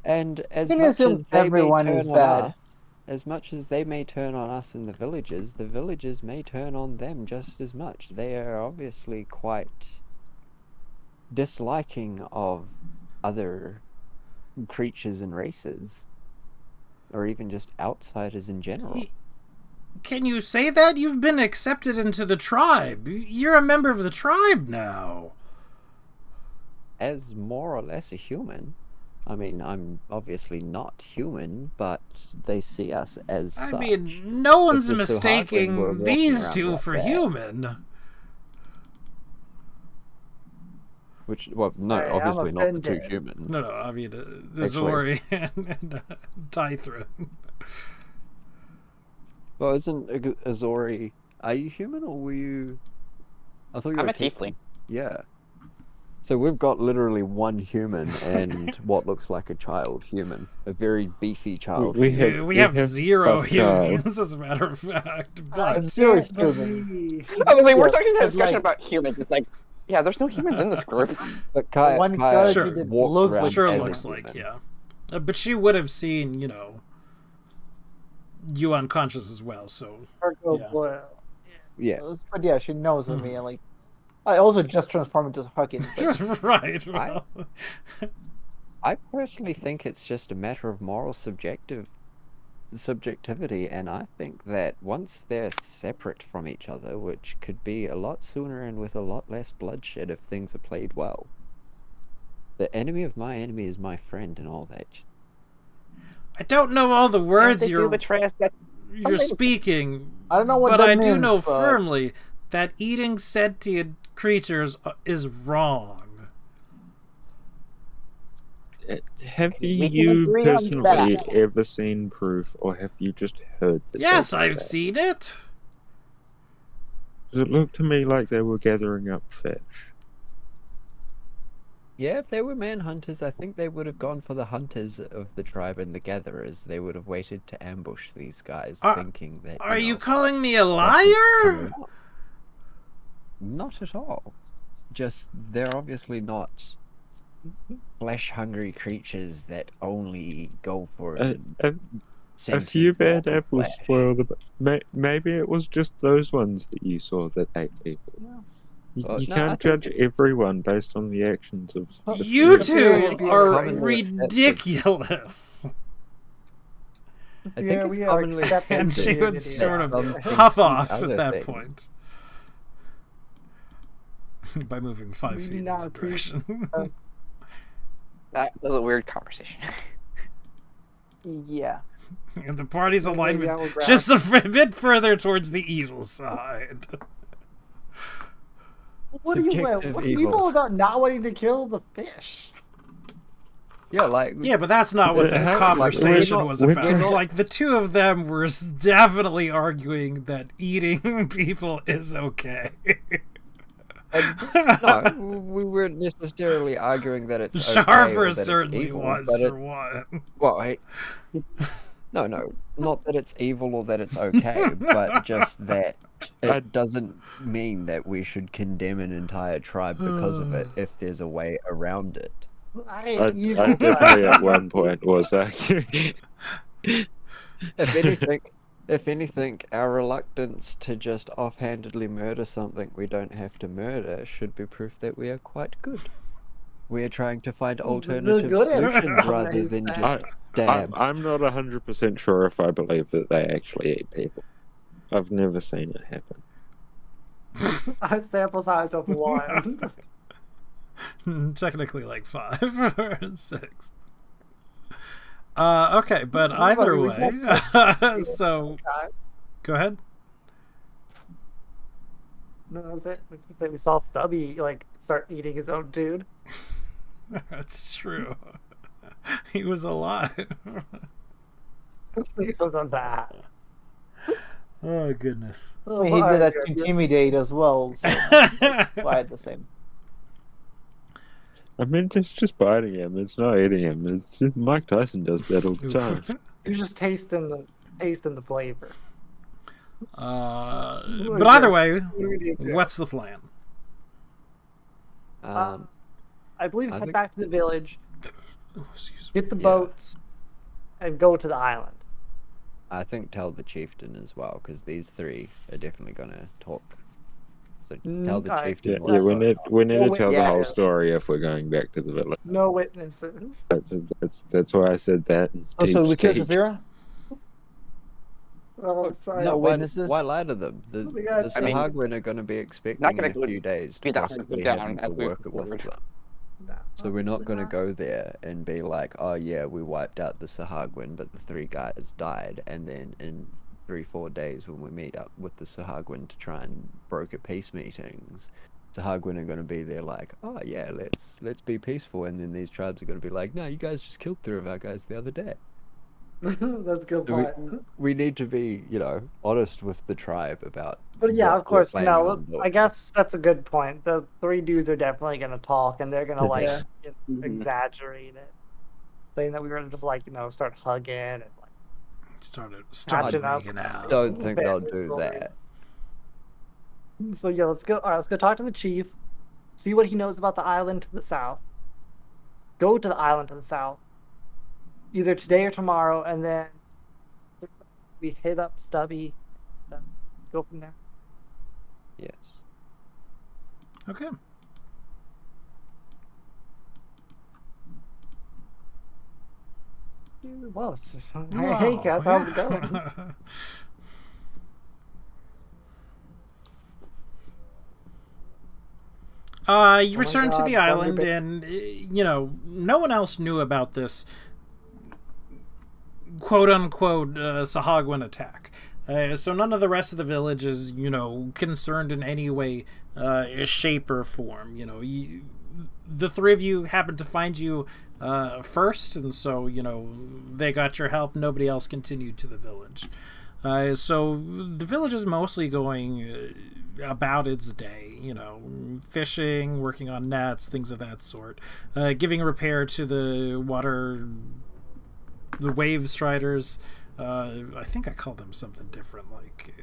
S6: And as
S4: Can
S6: much
S4: assume
S6: as they
S4: everyone
S6: may
S4: is
S6: turn
S4: bad.
S6: on us, as much as they may turn on us in the villagers may turn on them just as much. They are obviously quite disliking of other creatures and races, or even just outsiders in general.
S2: Can you say that? You've been accepted into the tribe. You're a member of the tribe now.
S6: As more or less a human. I mean, I'm obviously not human, but they see us as
S2: I
S6: such.
S2: mean, no one's
S6: It's just too hard when we're
S2: mistaking
S6: walking
S2: these
S6: around
S2: two
S6: like
S2: for
S6: that.
S2: human.
S6: Which, well, no,
S1: Hey, I'm
S6: obviously not the two
S1: offended.
S6: humans.
S2: No, I mean, the
S6: Actually-
S2: Zori and Tythrin.
S6: Well, isn't Azori... Are you human, or were you... I thought you were
S5: I'm a tiefling.
S6: Yeah. So we've got literally one human and what looks like a child human. A very beefy child.
S3: We
S6: human.
S3: have-
S2: We have
S3: have
S2: zero
S3: buff child.
S2: humans, as a matter of fact. But
S4: Zero
S1: Can't
S4: human.
S1: believe-
S5: I was like, we're
S4: Yeah,
S5: talking a
S4: but,
S5: discussion
S4: like-
S5: about humans. It's like, yeah, there's no humans in this group.
S6: But Kaya,
S4: one
S6: Kaya
S2: character
S4: that
S6: walks
S4: looks
S6: around
S4: like
S2: sure
S6: as a
S2: looks like,
S6: human.
S2: yeah. But she would have seen, you know, you unconscious as well, so.
S1: Cargo
S2: Yeah.
S1: boil.
S6: Yeah.
S4: But yeah, she knows of me. And like, I also just transformed into Huggins. But
S2: Right, well.
S6: I personally think it's just a matter of moral subjectivity, and I think that once they're separate from each other, which could be a lot sooner and with a lot less bloodshed if things are played well, the enemy of my enemy is my friend and all that.
S2: I don't know all the words
S5: If they do
S2: you're
S5: betray us, that's
S2: speaking,
S4: I don't know what
S2: but
S4: that
S2: I
S4: means,
S2: do know
S4: but-
S2: firmly that eating sentient creatures is wrong.
S3: Have
S5: can
S3: you
S5: agree on
S3: personally
S5: that.
S3: ever seen proof, or have you just heard that?
S2: Yes,
S3: they did
S2: I've
S3: that?
S2: seen it.
S3: Does it look to me like they were gathering up fish?
S6: Yeah, if they were manhunters, I think they would have gone for the hunters of the tribe and the gatherers. They would have waited to ambush these guys, thinking that.
S2: Are you
S6: know,
S2: calling me a
S6: something's
S2: liar?
S6: coming up. Not at all. Just they're obviously not flesh-hungry creatures that only go for
S3: A
S6: sentient
S3: few bad
S6: mortal
S3: apples
S6: flesh.
S3: spoil the. Maybe it was just those ones that you saw that ate people. You,
S6: Well,
S3: you
S6: no, I
S3: can't
S6: think
S3: judge everyone based on the actions of. the
S2: You
S3: few.
S2: two
S1: being
S2: are
S6: commonly accepted.
S2: ridiculous.
S6: I think
S1: Yeah,
S6: it's
S1: we are
S6: commonly
S1: accepting
S2: And
S6: accepted
S2: she would
S1: that
S2: sort of
S6: some things
S2: huff
S6: eat
S2: off
S6: other
S2: at that
S6: things.
S2: point. By moving 5
S1: We
S2: feet
S1: do
S2: in
S1: not
S2: that direction.
S5: that was a weird conversation.
S4: yeah.
S2: And the party's alignment
S1: Yeah, we'll grab-
S2: shifts a bit further towards the evil side.
S1: What are you
S6: Subjective
S1: what's
S6: evil.
S1: evil about not wanting to kill the fish?
S6: Yeah, like
S2: Yeah, but that's not what the
S3: How-
S2: conversation
S3: we're not-
S2: was
S3: we're
S2: about.
S3: not-
S2: Like, the two of them were definitely arguing that eating people is okay.
S6: no, we weren't necessarily arguing that it's okay or
S2: Sharper
S6: that it's
S2: certainly
S6: evil,
S2: was,
S6: but
S2: for one.
S6: well, no, not that it's evil or that it's okay, but just that it doesn't mean that we should condemn an entire tribe because of it if there's a way around it.
S3: I definitely at one point was arguing.
S6: If If anything, our reluctance to just offhandedly murder something we don't have to murder should be proof that we are quite good. We are trying to find alternative
S1: good answer,
S6: solutions
S1: I'm
S6: rather
S1: gonna
S6: than
S1: say.
S6: just stab.
S3: I'm not 100% sure if I believe that they actually eat people. I've never seen it happen.
S1: A sample size of 1.
S2: Technically, like 5 or 6. Okay, but either
S1: we
S2: way, so go ahead.
S1: No, that's it. We just say we saw Stubby like start eating his own dude.
S2: That's true. He was alive.
S1: He goes on that.
S2: Oh goodness.
S1: Oh,
S4: He
S1: alright,
S4: did that
S1: yeah,
S4: to
S1: yeah.
S4: intimidate as well, so quite the same.
S3: I mean, it's just biting him. It's not eating him. It's just, Mike Tyson does that all the time.
S1: You're just tasting the flavor.
S2: But either way, what's the plan?
S1: I believe
S6: I
S1: head
S6: think-
S1: back to the village,
S2: Oh, excuse me.
S1: get the
S6: Yeah.
S1: boats, and go to the island.
S6: I think tell the chieftain as well, because these three are definitely gonna talk. So tell the
S1: alright.
S3: Yeah,
S6: chieftain.
S3: yeah, we
S6: what's
S3: need to tell the
S5: Yeah.
S3: whole story if we're going back to the village.
S1: No witnesses.
S3: That's why I said that.
S4: Oh, so we kill
S3: Deep state.
S4: Saphira?
S1: Oh, sorry.
S4: No
S6: why,
S4: witnesses?
S6: why lie to them? The
S1: We gotta
S6: the
S1: I mean,
S6: Sahagwin are going to be expecting
S5: not gonna
S6: in a few days
S5: be that
S6: possibly
S5: down
S6: having
S5: as
S6: to
S5: we
S6: work it with
S5: forward.
S6: them.
S1: No,
S6: So we're not
S1: obviously
S6: going to
S1: not.
S6: go there and be like, oh yeah, we wiped out the Sahagwin, but the 3 guys died, and then in 3-4 days when we meet up with the Sahagwin to try and broker peace meetings, Sahagwin are going to be there like, oh yeah, let's be peaceful, and then these tribes are going to be like, no, you guys just killed 3 of our guys the other day.
S1: That's a good
S6: So
S1: point.
S6: we need to be, honest with the tribe about.
S1: But yeah,
S6: what
S1: of course,
S6: we're planning
S1: no.
S6: on doing.
S1: I guess that's a good point. The 3 dudes are definitely gonna talk, and they're gonna like
S4: Yeah.
S1: exaggerate it, saying that we were gonna just like start hugging and like
S2: Started
S1: Catching up.
S2: making out.
S6: Don't think they'll
S1: Family
S6: do
S1: story.
S6: that.
S1: So yeah, let's go. All right, let's go talk to the chief, see what he knows about the island to the south. Go to the island to the south, either today or tomorrow, and then we hit up Stubby. Go from there.
S6: Yes.
S2: Okay.
S1: Whoa. Hey, Kath, how's it going?
S2: You
S1: my
S2: return to
S1: God,
S2: the
S1: Thunder
S2: island,
S1: Bay.
S2: and no one else knew about this quote-unquote Sahagwin attack. So none of the rest of the village is, concerned in any way, shape, or form. The 3 of you happened to find you first, and so, they got your help. Nobody else continued to the village. So the village is mostly going about its day, fishing, working on nets, things of that sort, giving repair to the wave striders. I think I call them something different, like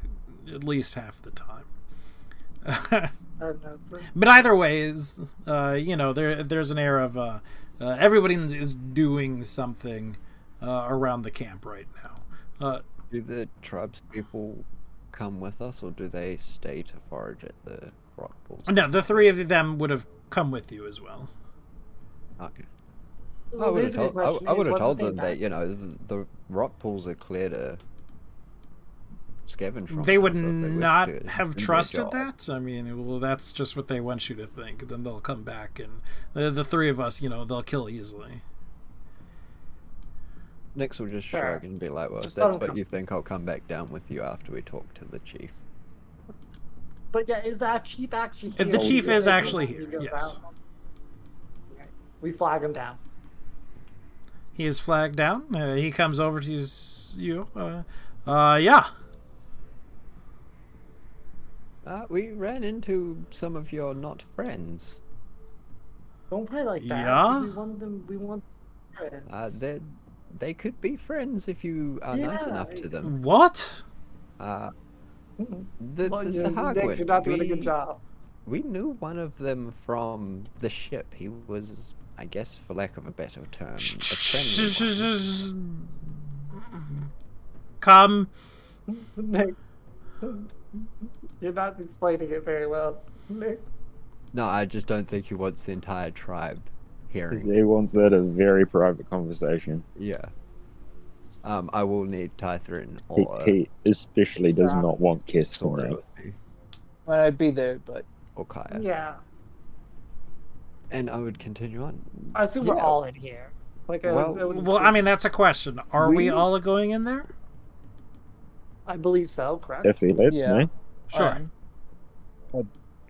S2: at least half the time. But either way, there's an air of everybody is doing something around the camp right now.
S6: Do the tribes people come with us, or do they stay to forage at the rock pools?
S2: No, the 3 of them would have come with you as well.
S6: Okay.
S1: So
S6: I would have
S1: basically the
S6: told.
S1: question
S6: I
S1: is,
S6: would have
S1: what's
S6: told
S1: the
S6: them
S1: state
S6: that the rock pools are clear to scavenge from.
S2: They would
S6: so if they wish
S2: not
S6: to
S2: have
S6: do their
S2: trusted
S6: job.
S2: that. I mean, well, that's just what they want you to think. Then they'll come back, and the 3 of us, they'll kill easily.
S6: Nix will just
S1: Sure.
S6: shrug and be like, "Well,
S1: Just
S6: if that's
S1: let 'em
S6: what
S1: come.
S6: you think, I'll come back down with you after we talk to the chief."
S1: But yeah, is that chief actually here?
S2: The chief is actually
S1: He
S2: here,
S1: goes
S2: yes.
S1: out. Okay. We flag him down.
S2: He is flagged down. He comes over to you. Yeah.
S6: We ran into some of your not friends.
S1: Don't play like that.
S2: Yeah?
S1: We want them. We want friends.
S6: They could be friends if you are nice
S1: Yeah,
S6: enough to them.
S2: What?
S6: The
S1: Well,
S6: the
S1: yeah, Nick, you're
S6: Sahagwin,
S1: not doing a good job.
S6: we knew one of them from the ship. He was, I guess, for lack of a better term, a friendly one.
S2: Come
S1: Nick, you're not explaining it very well. Nick.
S6: No, I just don't think he wants the entire tribe hearing.
S3: He wants that a very private conversation.
S6: Yeah. I will need Tythrin
S3: He,
S6: or
S3: he especially does
S1: Yeah.
S3: not want Kess to
S6: Sora
S3: know.
S6: with me,
S4: Well, I'd be there, but
S6: or Kaya.
S1: Yeah.
S6: And I would continue on.
S1: I assume we're
S6: Yeah.
S1: all in here. Like,
S6: Well-
S2: Well, I mean, that's a question. Are we
S6: We-
S2: all going in there?
S1: I believe so, correct?
S3: If he lets
S4: Yeah.
S3: me.
S2: Sure.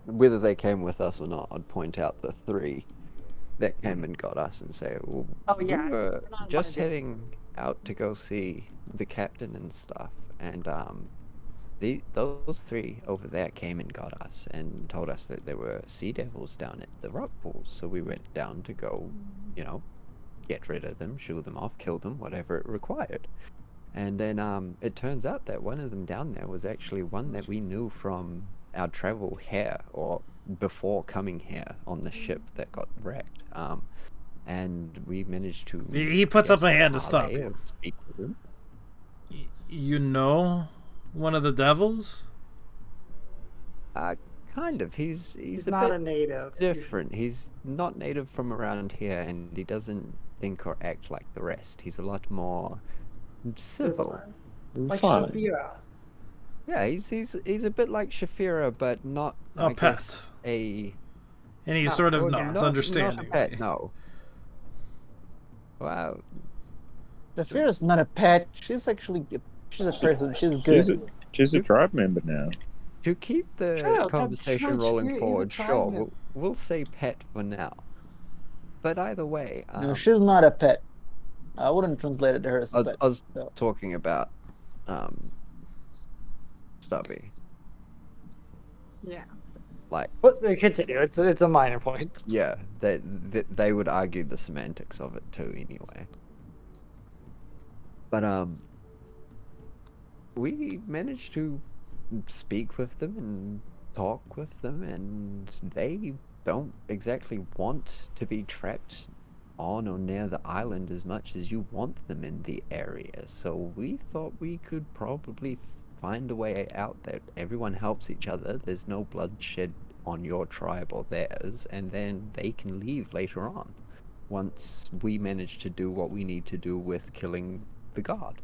S6: Whether they came with us or not, I'd point out the 3 that came and got us and say, well,
S1: Oh, yeah,
S6: we were
S1: we're not
S6: just
S1: invited.
S6: heading out to go see the captain and stuff. And those 3 over there came and got us and told us that there were sea devils down at the rock pools. So we went down to go, get rid of them, shoo them off, kill them, whatever it required. And then it turns out that one of them down there was actually one that we knew from our travel here, or before coming here on the ship that got wrecked. And we managed to.
S2: He puts up a hand to stop
S6: parley
S2: you.
S6: and speak with him.
S2: You know one of the devils?
S6: Kind of. He's
S1: He's
S6: a
S1: not
S6: bit
S1: a native.
S6: different. He's not native from around here, and he doesn't think or act like the rest. He's a lot more civil.
S1: Like
S3: Fine.
S1: Shafira.
S6: Yeah, he's a bit like Shafira, but not
S2: A
S6: I
S2: pet.
S6: guess, a
S2: And he
S1: Oh,
S2: sort of
S1: well,
S2: nods,
S6: not a
S2: understanding.
S6: pet, no. Wow.
S4: the fear is not a pet. She's a person. She's good.
S3: She's a tribe member now.
S6: To keep the
S4: Sure,
S6: conversation
S4: sure,
S6: rolling
S4: he's a
S6: forward,
S4: tribe
S6: sure,
S4: member.
S6: we'll say pet for now. But either way,
S4: No, she's not a pet. I wouldn't translate it to her as
S6: I
S4: a
S6: was,
S4: pet.
S6: I was
S4: so.
S6: talking about Stubby.
S1: Yeah.
S6: Like,
S1: But continue. It's a minor point.
S6: yeah, they would argue the semantics of it too, anyway. But we managed to speak with them and talk with them, and they don't exactly want to be trapped on or near the island as much as you want them in the area. So we thought we could probably find a way out that everyone helps each other. There's no bloodshed on your tribe or theirs, and then they can leave later on once we manage to do what we need to do with killing the god.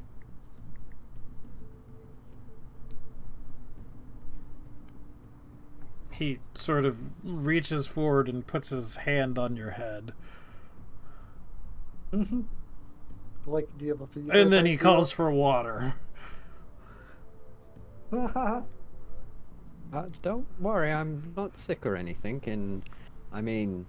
S2: He sort of reaches forward and puts his hand on your head.
S1: Like the deal with you.
S2: And then he calls for water.
S6: Don't worry, I'm not sick or anything, and I mean,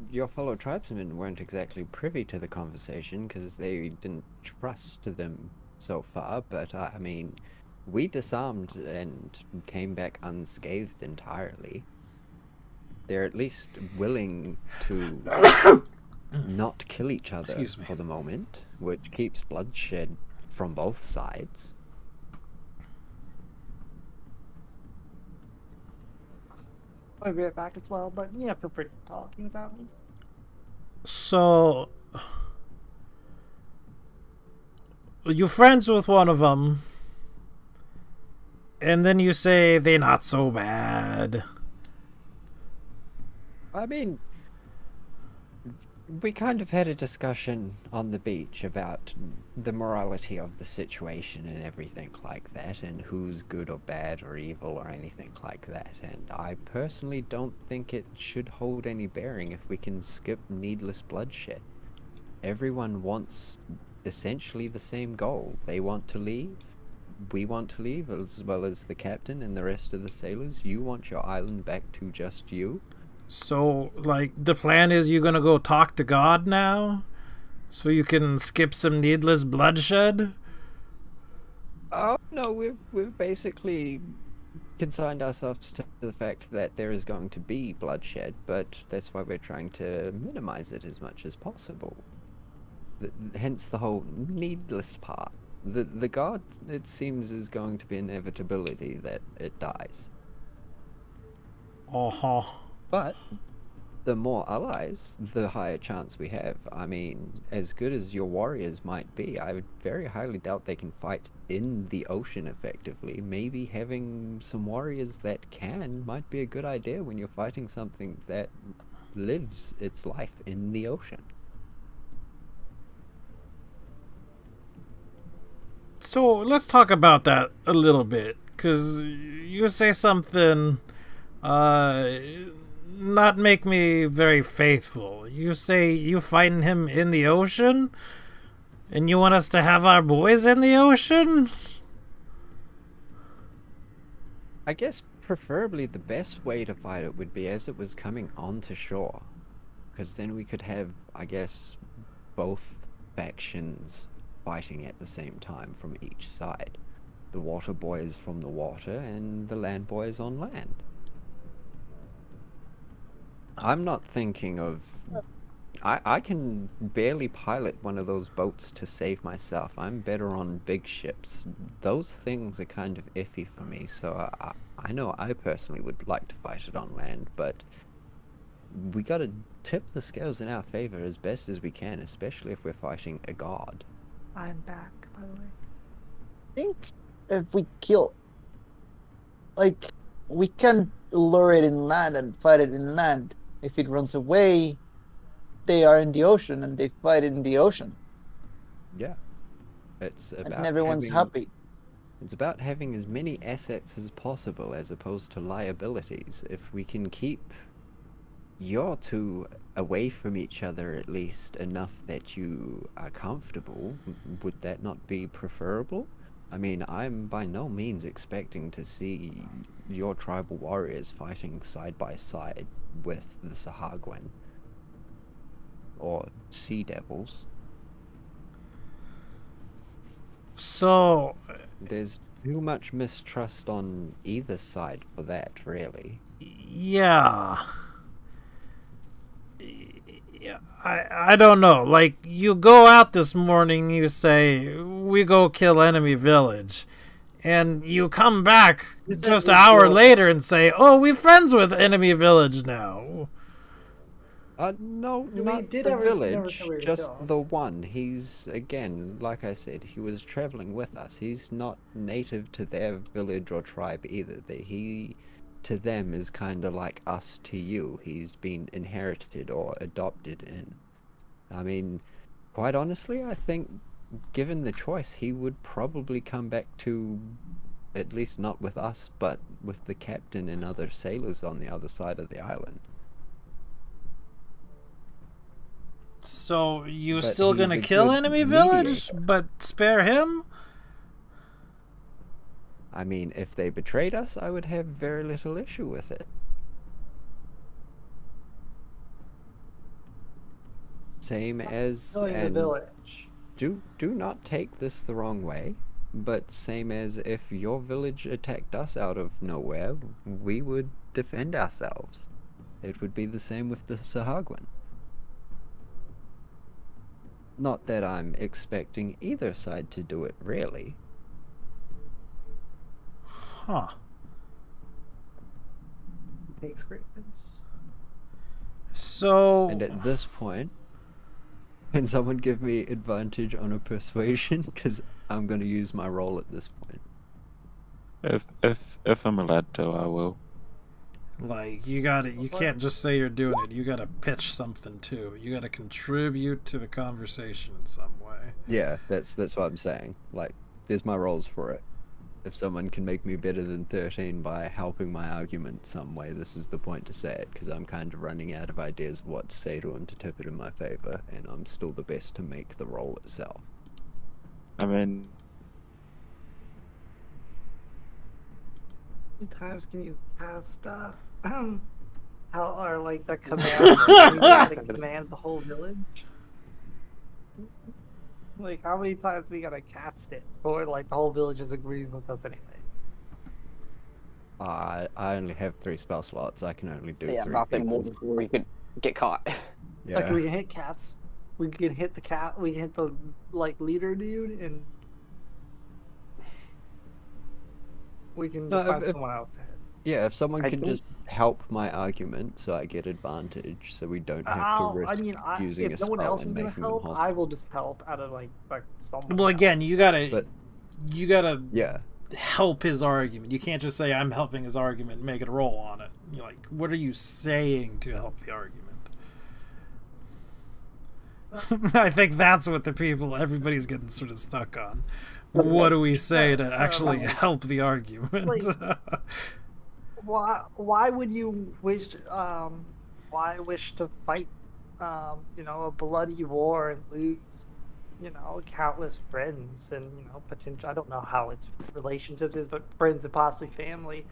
S6: your fellow tribesmen weren't exactly privy to the conversation because they didn't trust them so far, but I mean, we disarmed and came back unscathed entirely. They're at least willing to not kill each other
S2: Excuse me.
S6: for the moment, which keeps bloodshed from both sides.
S1: I'll be right back as well, but yeah, feel free to talk without me.
S2: So, you're friends with one of them, and then you say they're not so bad.
S6: I mean, we kind of had a discussion on the beach about the morality of the situation and everything like that, and who's good or bad or evil or anything like that. And I personally don't think it should hold any bearing if we can skip needless bloodshed. Everyone wants essentially the same goal. They want to leave. We want to leave, as well as the captain and the rest of the sailors. You want your island back to just you.
S2: So, like, the plan is you're gonna go talk to God now? So you can skip some needless bloodshed?
S6: Oh no, we've basically consigned ourselves to the fact that there is going to be bloodshed, but that's why we're trying to minimize it as much as possible. Hence the whole needless part. The god, it seems, is going to be inevitability that it dies.
S2: Uh-huh.
S6: But the more allies, the higher chance we have. I mean, as good as your warriors might be, I would very highly doubt they can fight in the ocean effectively. Maybe having some warriors that can might be a good idea when you're fighting something that lives its life in the ocean.
S2: So let's talk about that a little bit, because you say something not make me very faithful. You say you fighting him in the ocean, and you want us to have our boys in the ocean?
S6: I guess preferably the best way to fight it would be as it was coming onto shore. Because then we could have, I guess, both factions fighting at the same time from each side. The water boys from the water and the land boys on land. I'm not thinking of... I can barely pilot one of those boats to save myself. I'm better on big ships. Those things are kind of iffy for me, so I know I personally would like to fight it on land, but we gotta tip the scales in our favor as best as we can, especially if we're fighting a god.
S1: I'm back, by the way.
S4: I think if we kill, like, we can lure it in land and fight it in land. If it runs away, they are in the ocean and they fight in the ocean,
S6: Yeah. It's
S4: and
S6: about
S4: everyone's
S6: having,
S4: happy.
S6: it's about having as many assets as possible as opposed to liabilities. If we can keep your two away from each other at least enough that you are comfortable, would that not be preferable? I mean, I'm by no means expecting to see your tribal warriors fighting side by side with the Sahagwan or Sea Devils.
S2: So,
S6: There's too much mistrust on either side for that, really.
S2: yeah. Yeah, I don't know. Like, you go out this morning, you say, we go kill enemy village. And you come back
S1: You said
S2: just
S1: we
S2: an hour
S1: go-
S2: later and say, oh, we're friends with enemy village now.
S6: No,
S1: We
S6: not
S1: did
S6: the
S1: never
S6: village,
S1: say we were
S6: just
S1: killed.
S6: the one. He's, again, like I said, he was traveling with us. He's not native to their village or tribe either. He, to them, is kind of like us to you. He's been inherited or adopted in. I mean, quite honestly, I think, given the choice, he would probably come back to, at least not with us, but with the captain and other sailors on the other side of the island.
S2: So you
S6: But
S2: still
S6: he's
S2: gonna
S6: a
S2: kill
S6: good
S2: enemy village,
S6: mediator.
S2: but spare him?
S6: I mean, if they betrayed us, I would have very little issue with it. Same as,
S1: Killing the
S6: and
S1: village.
S6: do not take this the wrong way, but same as if your village attacked us out of nowhere, we would defend ourselves. It would be the same with the Sahagwan. Not that I'm expecting either side to do it, really.
S2: Huh.
S1: Thanks, Griffins.
S2: So
S6: And at this point, can someone give me advantage on a persuasion? Because I'm going to use my roll at this point.
S3: If I'm allowed to, I will.
S2: like you can't just say you're doing it. You gotta pitch something too. You gotta contribute to the conversation in some way.
S6: Yeah, that's what I'm saying. Like, there's my rolls for it. If someone can make me better than 13 by helping my argument some way, this is the point to say it, because I'm kind of running out of ideas of what to say to him to tip it in my favor, and I'm still the best to make the roll itself.
S3: I mean,
S1: How many times can you cast stuff? How are like the command? Can you gotta command the whole village? Like, how many times we gotta cast it before like the whole village is agreeing with us anyway?
S6: I only have 3 spell slots. I can only do
S5: Yeah,
S6: 3
S5: nothing more
S6: people.
S5: before you could get caught.
S6: Yeah.
S1: Like, we can hit cast. We can hit the cat. We can hit the like leader dude, and we can
S6: No,
S1: find
S6: if-
S1: someone else to hit.
S6: Yeah, if someone
S5: I
S6: can
S5: don't-
S6: just help my argument so I get advantage, so we don't have to risk using a
S1: if no one
S6: spell
S1: else is
S6: and
S1: gonna
S6: making them
S1: help, I
S6: hostile.
S1: will just help out of like someone.
S2: Well, again,
S1: else.
S2: you gotta
S6: But yeah,
S2: help his argument. You can't just say I'm helping his argument and make it roll on it. You're like, what are you saying to help the argument? I think that's what everybody's getting sort of stuck on. What do we say to actually help the argument?
S1: Like- why would you wish why wish to fight a bloody war and lose countless friends and potential, I don't know how its relationships is, but friends and possibly family,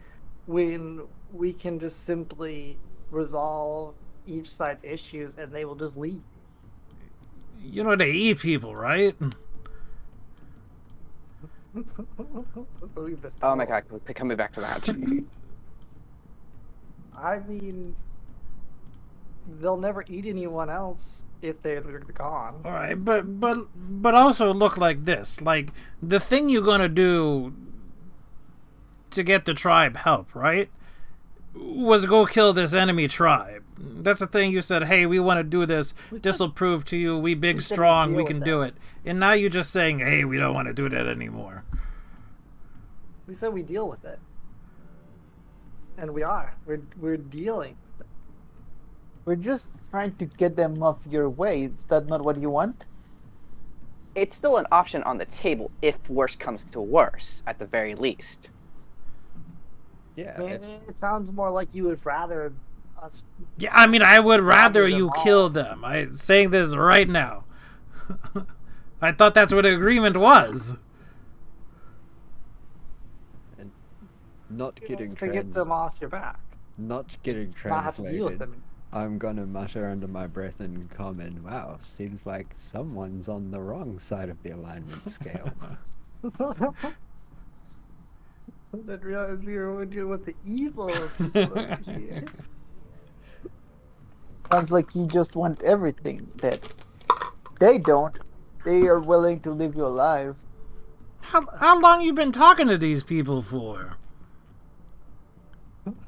S1: when we can just simply resolve each side's issues and they will just leave.
S2: You know, they eat people, right?
S1: That's what we've been
S5: Oh my
S1: told.
S5: god, we're coming back to that.
S1: I mean, they'll never eat anyone else if they're gone.
S2: All right, but also look like this. Like, the thing you're gonna do to get the tribe help, right, was go kill this enemy tribe. That's the thing. You said, hey, we want to do this. This will prove to you we big,
S1: we said
S2: strong,
S1: we'd
S2: we
S1: deal
S2: can
S1: with
S2: do
S1: that.
S2: it. And now you're just saying, hey, we don't want to do that anymore.
S1: We said we deal with it, and we are. We're dealing.
S4: We're just trying to get them off your way. Is that not what you want?
S5: It's still an option on the table if worse comes to worse, at the very least.
S6: yeah.
S1: It sounds more like you would rather us.
S2: Yeah, I mean, I would rather
S1: them
S2: you
S1: all.
S2: kill them. I'm saying this right now. I thought that's what the agreement was.
S6: And not getting
S1: to get them off your back.
S6: not getting
S1: Not have to deal with
S6: translated.
S1: them.
S6: I'm gonna mutter under my breath in common. Wow, seems like someone's on the wrong side of the alignment scale.
S1: I didn't realize we were dealing with the evil people over here.
S4: Sounds like you just want everything. That they don't. They are willing to leave you alive.
S2: How long you been talking to these people for?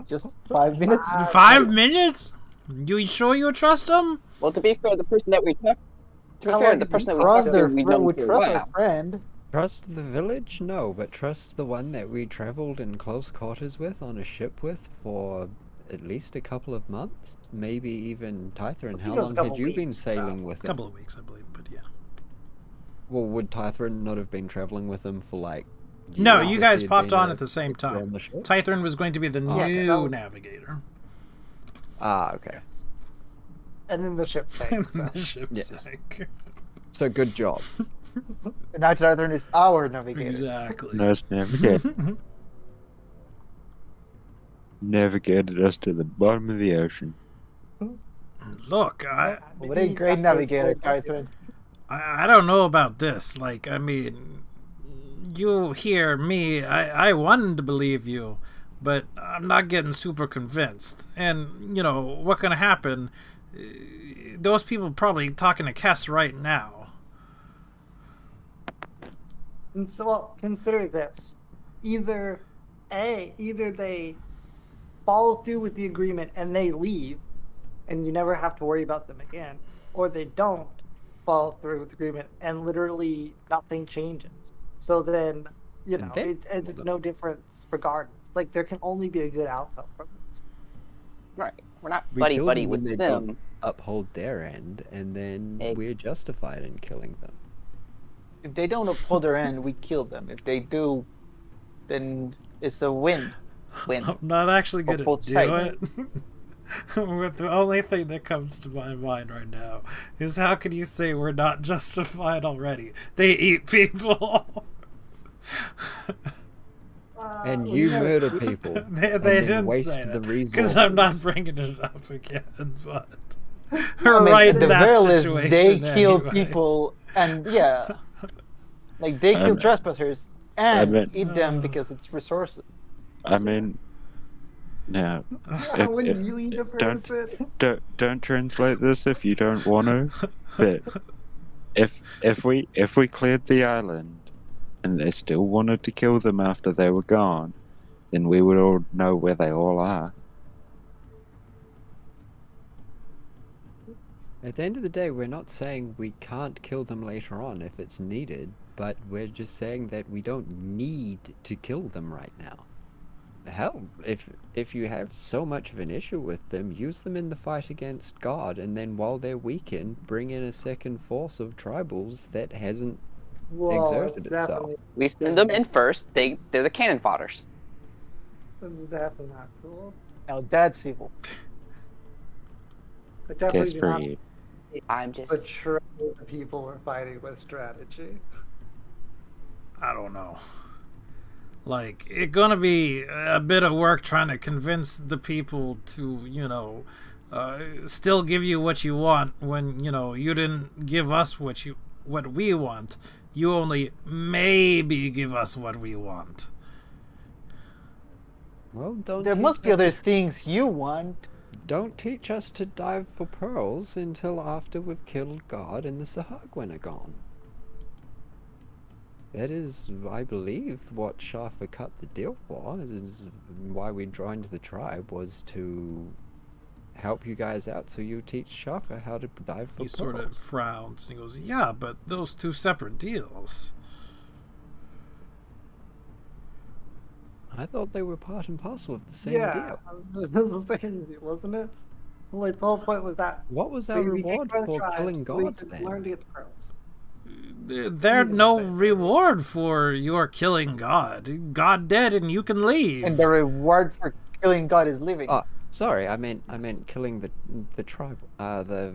S4: Just 5 minutes.
S2: 5 minutes? You sure you trust them?
S5: Well, to be fair, the person that we talked to,
S1: How
S5: be fair,
S1: long
S5: the
S1: did
S5: person
S1: you
S5: that we
S4: Trust
S5: talked
S4: their
S5: to, we
S4: friend.
S5: know
S4: We
S5: for a
S4: trust
S5: while.
S4: our friend.
S6: Trust the village? No, but trust the one that we traveled in close quarters with on a ship with for at least a couple of months, maybe even Tythrin. How
S1: It was a
S6: long
S1: couple
S6: had you been
S1: weeks,
S6: sailing with
S2: A
S6: him?
S2: couple of weeks, I believe, but yeah.
S6: Well, would Tythrin not have been traveling with him for like?
S2: No,
S6: years
S2: you
S6: if
S2: guys
S6: he'd
S2: popped
S6: been
S2: on
S6: a
S2: at the same
S6: fixer
S2: time.
S6: on the ship?
S2: Tythrin was going to be the
S1: Yes, that
S2: new
S1: was-
S2: navigator.
S6: Ah, okay.
S1: And then the ship sank. So.
S2: The ship
S6: Yes.
S2: sank.
S6: So good job.
S4: And now Tythrin is our navigator.
S2: Exactly.
S3: Nice navigate. Navigated us to the bottom of the ocean.
S2: Look,
S4: What a great navigator, Tythrin.
S2: I don't know about this. Like, I mean, you hear me, I wanted to believe you, but I'm not getting super convinced. And, you know, what can happen? Those people probably talking to Kess right now.
S1: And so, well, consider this: either they follow through with the agreement and they leave, and you never have to worry about them again, or they don't follow through with the agreement and literally nothing changes. So then, you
S6: And
S1: know,
S6: then-
S1: it's no difference regardless. Like, there can only be a good outcome from this.
S5: Right. We're not
S6: We
S5: buddy
S6: killed
S5: buddy
S6: them when
S5: with
S6: they
S5: them.
S6: don't uphold their end, and then
S5: Egg.
S6: we're justified in killing them.
S4: If they don't uphold their end, we kill them. If they do, then it's a win. Win.
S2: I'm not actually
S4: For
S2: going to
S4: both
S2: do
S4: sides.
S2: it. But the only thing that comes to my mind right now is how can you say we're not justified already? They eat people.
S6: And you murder people.
S2: They
S6: and then
S2: didn't
S6: waste
S2: say
S6: the
S2: that
S6: resources.
S2: because I'm not bringing it up again. But
S4: I mean,
S2: right
S4: at
S2: in
S4: the
S2: that
S4: very least,
S2: situation,
S4: they kill
S2: anyway.
S4: people, and yeah, like they kill
S3: I'm-
S4: trespassers and
S3: mean-
S4: eat them because it's resources.
S3: I mean, no.
S1: How would you eat a
S3: don't-
S1: person?
S3: Don't translate this if you don't want to. But if we cleared the island and they still wanted to kill them after they were gone, then we would all know where they all are.
S6: At the end of the day, we're not saying we can't kill them later on if it's needed, but we're just saying that we don't need to kill them right now. Hell, if you have so much of an issue with them, use them in the fight against God, and then while they're weakened, bring in a second force of tribals that hasn't exerted itself.
S1: Definitely,
S5: We send them in first. They're the cannon fodders.
S1: it's definitely not cool.
S4: Now that's evil.
S1: I definitely
S3: Test
S1: do not
S3: breed.
S5: I'm just.
S1: portray the people we're fighting with strategy.
S2: I don't know. Like, it's gonna be a bit of work trying to convince the people to, still give you what you want when, you didn't give us what we want. You only maybe give us what we want.
S6: Well, don't
S4: There
S6: teach
S4: must be
S6: us
S4: other
S6: to-
S4: things you want.
S6: Don't teach us to dive for pearls until after we've killed God and the Sahagwin are gone. That is, I believe, what Shafa cut the deal for. Is why we joined the tribe, was to help you guys out so you teach Shafa how to dive for
S2: He
S6: pearls.
S2: sort of frowns and he goes, "Yeah, but those two separate deals."
S6: I thought they were part and parcel of the same
S1: Yeah,
S6: deal.
S1: it was the same deal, wasn't it? Like the whole point was that
S6: What was our
S1: we
S6: reward
S1: came by the
S6: for
S1: tribes
S6: killing
S1: so we
S6: God
S1: could
S6: then?
S1: learn to get the pearls.
S2: There's no reward for your killing God. God dead and you can leave.
S4: And the reward for killing God is living.
S6: Oh, sorry, I meant killing the tribe, the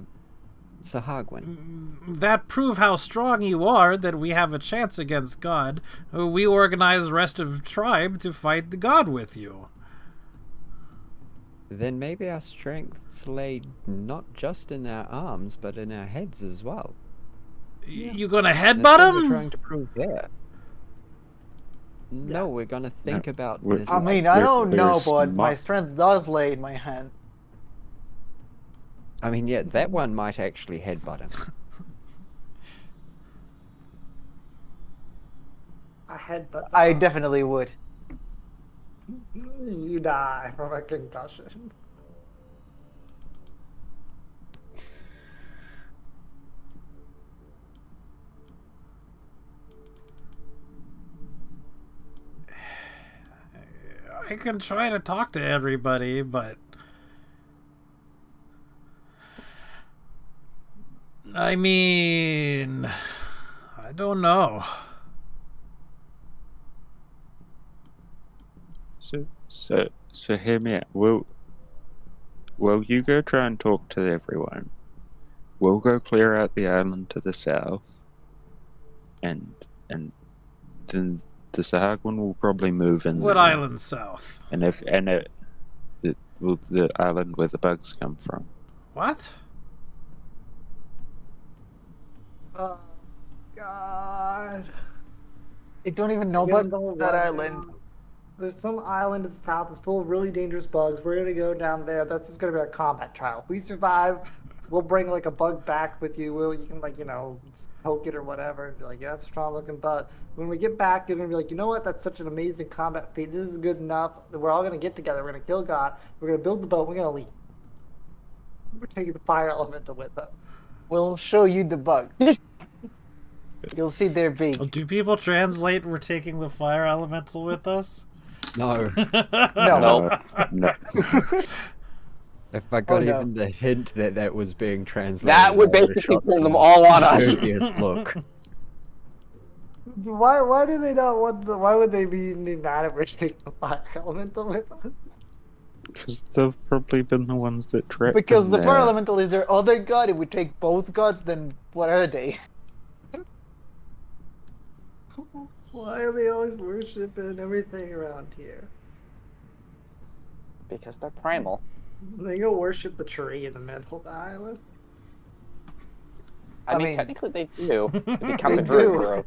S6: Sahagwin.
S2: That prove how strong you are that we have a chance against God. We organize the rest of the tribe to fight the God with you.
S6: Then maybe our strengths lay not just in our arms, but in our heads as well.
S2: You gonna
S6: That's
S2: headbutt
S6: what we're
S2: him?
S6: trying to prove there. No, we're
S1: Yes.
S6: gonna think about
S3: we're-
S6: this.
S4: I mean, I don't
S3: we're
S4: know, but my
S3: smart.
S4: strength does lay in my hand.
S6: I mean, yeah, that one might actually headbutt him.
S1: I had, but
S4: I definitely would.
S1: you die from a concussion.
S2: I can try to talk to everybody, but I mean, I don't know.
S3: So hear me out. Will you go try and talk to everyone? We'll go clear out the island to the south, and then the Sahagwin will probably move in.
S2: What
S3: there.
S2: island south?
S3: The island where the bugs come from.
S2: What?
S1: Oh, God.
S4: I don't even know
S1: I don't
S4: about
S1: know
S4: that
S1: what
S4: island.
S1: now. There's some island in the south that's full of really dangerous bugs. We're gonna go down there. That's just gonna be our combat trial. If we survive, we'll bring like a bug back with you. You can poke it or whatever and be like, yeah, that's a strong looking bug. When we get back, you're gonna be like, you know what? That's such an amazing combat feat. This is good enough. We're all gonna get together. We're gonna kill God. We're gonna build the boat. We're gonna leave. We're taking the fire elemental with us.
S4: We'll show you the bug. You'll see they're big.
S2: Do people translate we're taking the fire elemental with us?
S6: No.
S4: No.
S3: No.
S6: If I got
S4: no.
S6: even the hint that was being translated,
S5: That would
S6: I would've
S5: basically
S6: shot
S5: turn them
S6: the
S5: all on us.
S6: dirtiest look.
S1: Why do they not want the? Why would they be mad if we're taking the fire elemental with us?
S3: Because they've probably been the ones that trapped
S4: Because
S3: them
S4: the
S3: there.
S4: fire elemental is their other god. If we take both gods, then what are they?
S1: Why are they always worshiping everything around here?
S5: Because they're primal.
S1: They go worship the tree in the middle of the island.
S5: I
S4: I
S5: mean,
S4: mean,
S5: technically they do. If you count
S4: they
S5: the druid
S4: do.
S5: grove.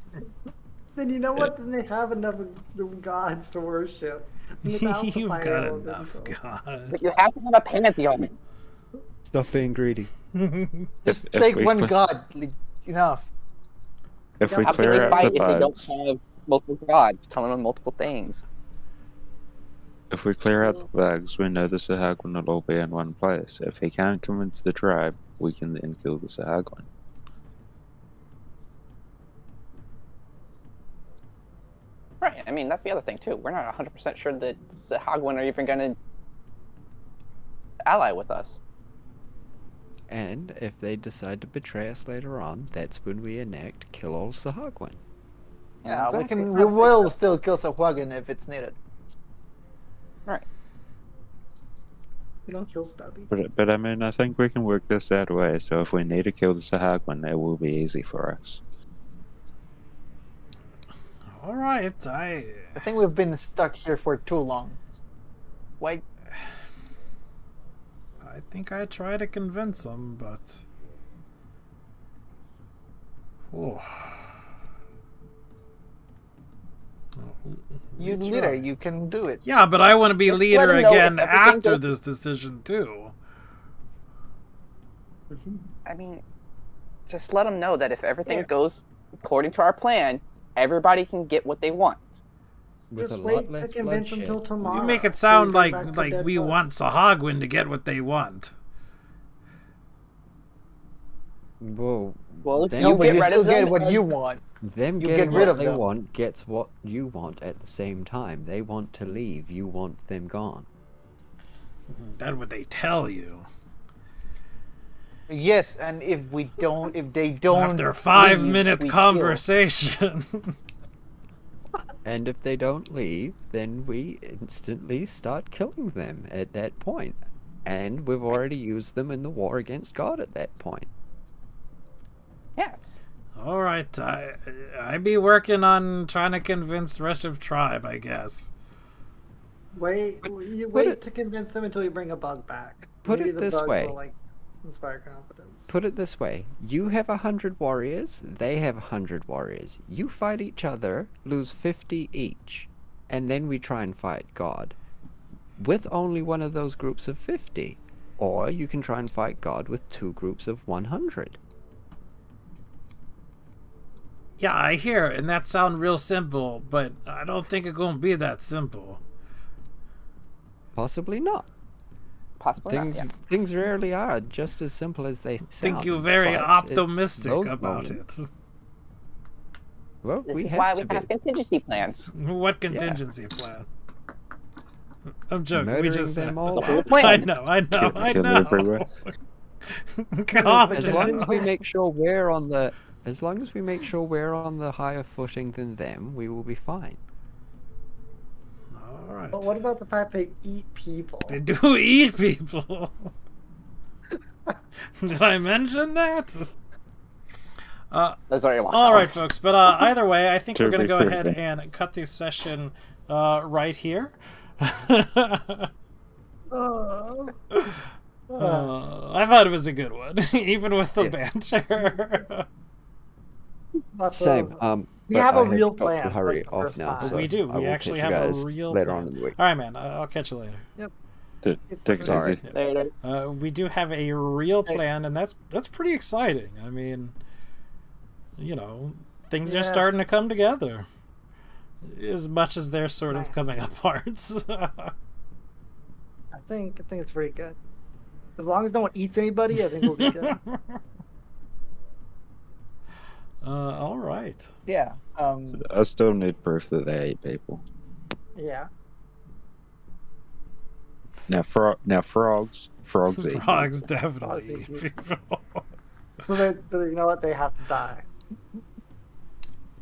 S1: Then you know what? Then they have enough of the gods to worship. Without the
S2: You've
S1: fire
S2: got
S1: elemental.
S2: enough, God.
S5: But you have to have a pantheon.
S6: Stop being greedy.
S4: Just
S3: if
S4: take
S3: we
S4: one
S3: cl-
S4: god. Like, enough.
S3: If we
S5: How can they
S3: clear out
S5: fight
S3: the
S5: if they don't
S3: bugs,
S5: have multiple gods telling them multiple things?
S3: If we clear out the bugs, we know the Sahagwan will all be in one place. If he can't convince the tribe, we can then kill the Sahagwan.
S5: Right. I mean, that's the other thing too. We're not 100% sure that Sahagwan are even going to ally with us.
S6: And if they decide to betray us later on, that's when we enact kill all Sahagwan.
S4: Yeah,
S5: Exactly.
S4: we will still kill Sahagwan if it's needed.
S5: Right.
S1: We don't kill Stubby.
S3: But I mean, I think we can work this out way, so if we need to kill the Sahagwan, it will be easy for us.
S2: All right,
S4: I think we've been stuck here for too long. Why?
S2: I think I try to convince them, but oh.
S4: You
S2: We
S4: leader,
S2: try.
S4: you can do it.
S2: Yeah, but I want to be
S5: Just let
S2: leader
S5: them know
S2: again
S5: if everything
S2: after
S5: goes-
S2: this decision too.
S5: I mean, just let them know that if everything
S1: Yeah.
S5: goes according to our plan, everybody can get what they want.
S6: With
S1: Just
S6: a
S1: wait
S6: lot
S1: to
S6: less
S1: convince them
S6: bloodshed.
S1: till tomorrow.
S2: You make it
S1: so
S2: sound
S1: we go back
S2: like
S1: to dead
S2: we
S1: bugs.
S2: want Sahagwan to get what they want.
S6: Well,
S5: Well, if
S6: then
S5: you
S4: No, but
S5: get
S4: you
S5: rid
S4: still
S5: of
S4: get
S5: them,
S4: what you want.
S6: them
S4: you
S6: getting
S4: get rid
S6: what
S4: of
S6: they
S4: them.
S6: want gets what you want at the same time. They want to leave. You want them gone.
S2: That's what they tell you.
S4: Yes, and if they don't.
S2: After 5
S4: leave,
S2: minute
S4: we kill.
S2: conversation.
S6: And if they don't leave, then we instantly start killing them at that point. And we've already used them in the war against God at that point.
S5: yes.
S2: All right, I be working on trying to convince the rest of tribe, I guess.
S1: Wait to convince them until you bring a bug back.
S6: Put
S1: Maybe
S6: it
S1: the
S6: this
S1: bug
S6: way.
S1: will like inspire confidence.
S6: Put it this way. You have 100 warriors, they have 100 warriors. You fight each other, lose 50 each. And then we try and fight God. With only one of those groups of 50. Or you can try and fight God with 2 groups of 100.
S2: Yeah, I hear it, and that sound real simple, but I don't think it's gonna be that simple.
S6: Possibly not.
S5: Possibly not, yeah.
S6: Things rarely are just as simple as they sound.
S2: Think you're very
S6: but it's
S2: optimistic
S6: those
S2: about
S6: moments-
S2: it.
S6: Well,
S5: This
S6: we
S5: is
S6: have
S5: why
S6: to
S5: we have
S6: be.
S5: contingency plans.
S2: What contingency plan? I'm joking. We
S6: Murdering
S2: just
S6: them
S2: said.
S6: all
S5: The whole
S6: out.
S5: plan.
S2: I know. I
S3: Kill
S2: know.
S3: everywhere.
S2: God.
S6: As long as we make sure we're on the higher footing than them, we will be fine.
S2: All right.
S1: But what about the fact they eat people?
S2: They do eat people. Did I mention that?
S5: That's already
S2: All right, folks. But either way, I think we're going to go
S3: True.
S2: ahead and cut this session right here.
S1: Oh.
S2: I thought it was a good one, even with the banter.
S1: Lots
S6: Same.
S1: of- we
S6: but
S1: have a
S6: I
S1: real
S6: got to
S1: plan,
S6: hurry
S1: like the
S6: off
S1: first
S6: now.
S1: time.
S6: So
S2: We do.
S6: I
S2: We
S6: will
S2: actually
S6: catch you
S2: have a
S6: guys
S2: real
S6: later
S2: plan.
S6: on in the week.
S2: All right, man. I'll catch you later.
S3: Take it
S6: Sorry.
S3: easy.
S5: Later.
S2: We do have a real plan, and that's pretty exciting. I mean, you know, things are
S1: Yeah.
S2: starting to come together, as much as they're sort of
S1: Nice.
S2: coming apart.
S1: I think it's pretty good. As long as no one eats anybody, I think we'll be good.
S2: All right.
S4: Yeah.
S3: I still need proof that they ate people.
S1: Yeah.
S3: Now, frogs eat
S2: Frogs
S3: people.
S2: definitely.
S1: Frogs eat people. So you know what? They have to die.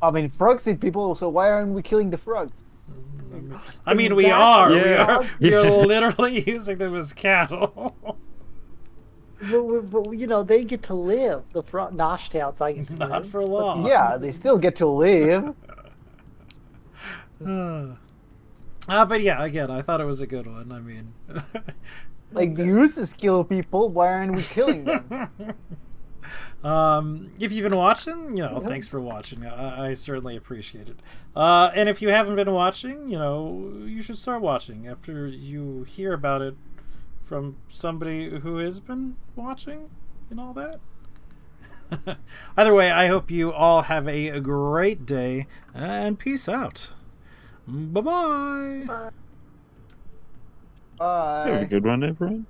S4: I mean, frogs eat people, so why aren't we killing the frogs?
S2: I mean, we
S1: Exactly.
S2: are.
S3: Yeah.
S2: We are
S3: Yeah.
S2: literally using them as cattle.
S1: But you know, they get to live. The Noshtowns, I get to
S2: Not
S1: live.
S2: for long.
S4: Yeah, they still get to live.
S2: But yeah, again, I thought it was a good one. I mean,
S4: Like, the uses kill people, why aren't we killing them?
S2: if you've been watching, you know, thanks for watching. I certainly appreciate it. And if you haven't been watching, you know, you should start watching after you hear about it from somebody who has been watching and all that. Either way, I hope you all have a great day and peace out. Bye-bye.
S1: Bye.
S3: Have a
S4: Bye.
S3: good one, everyone.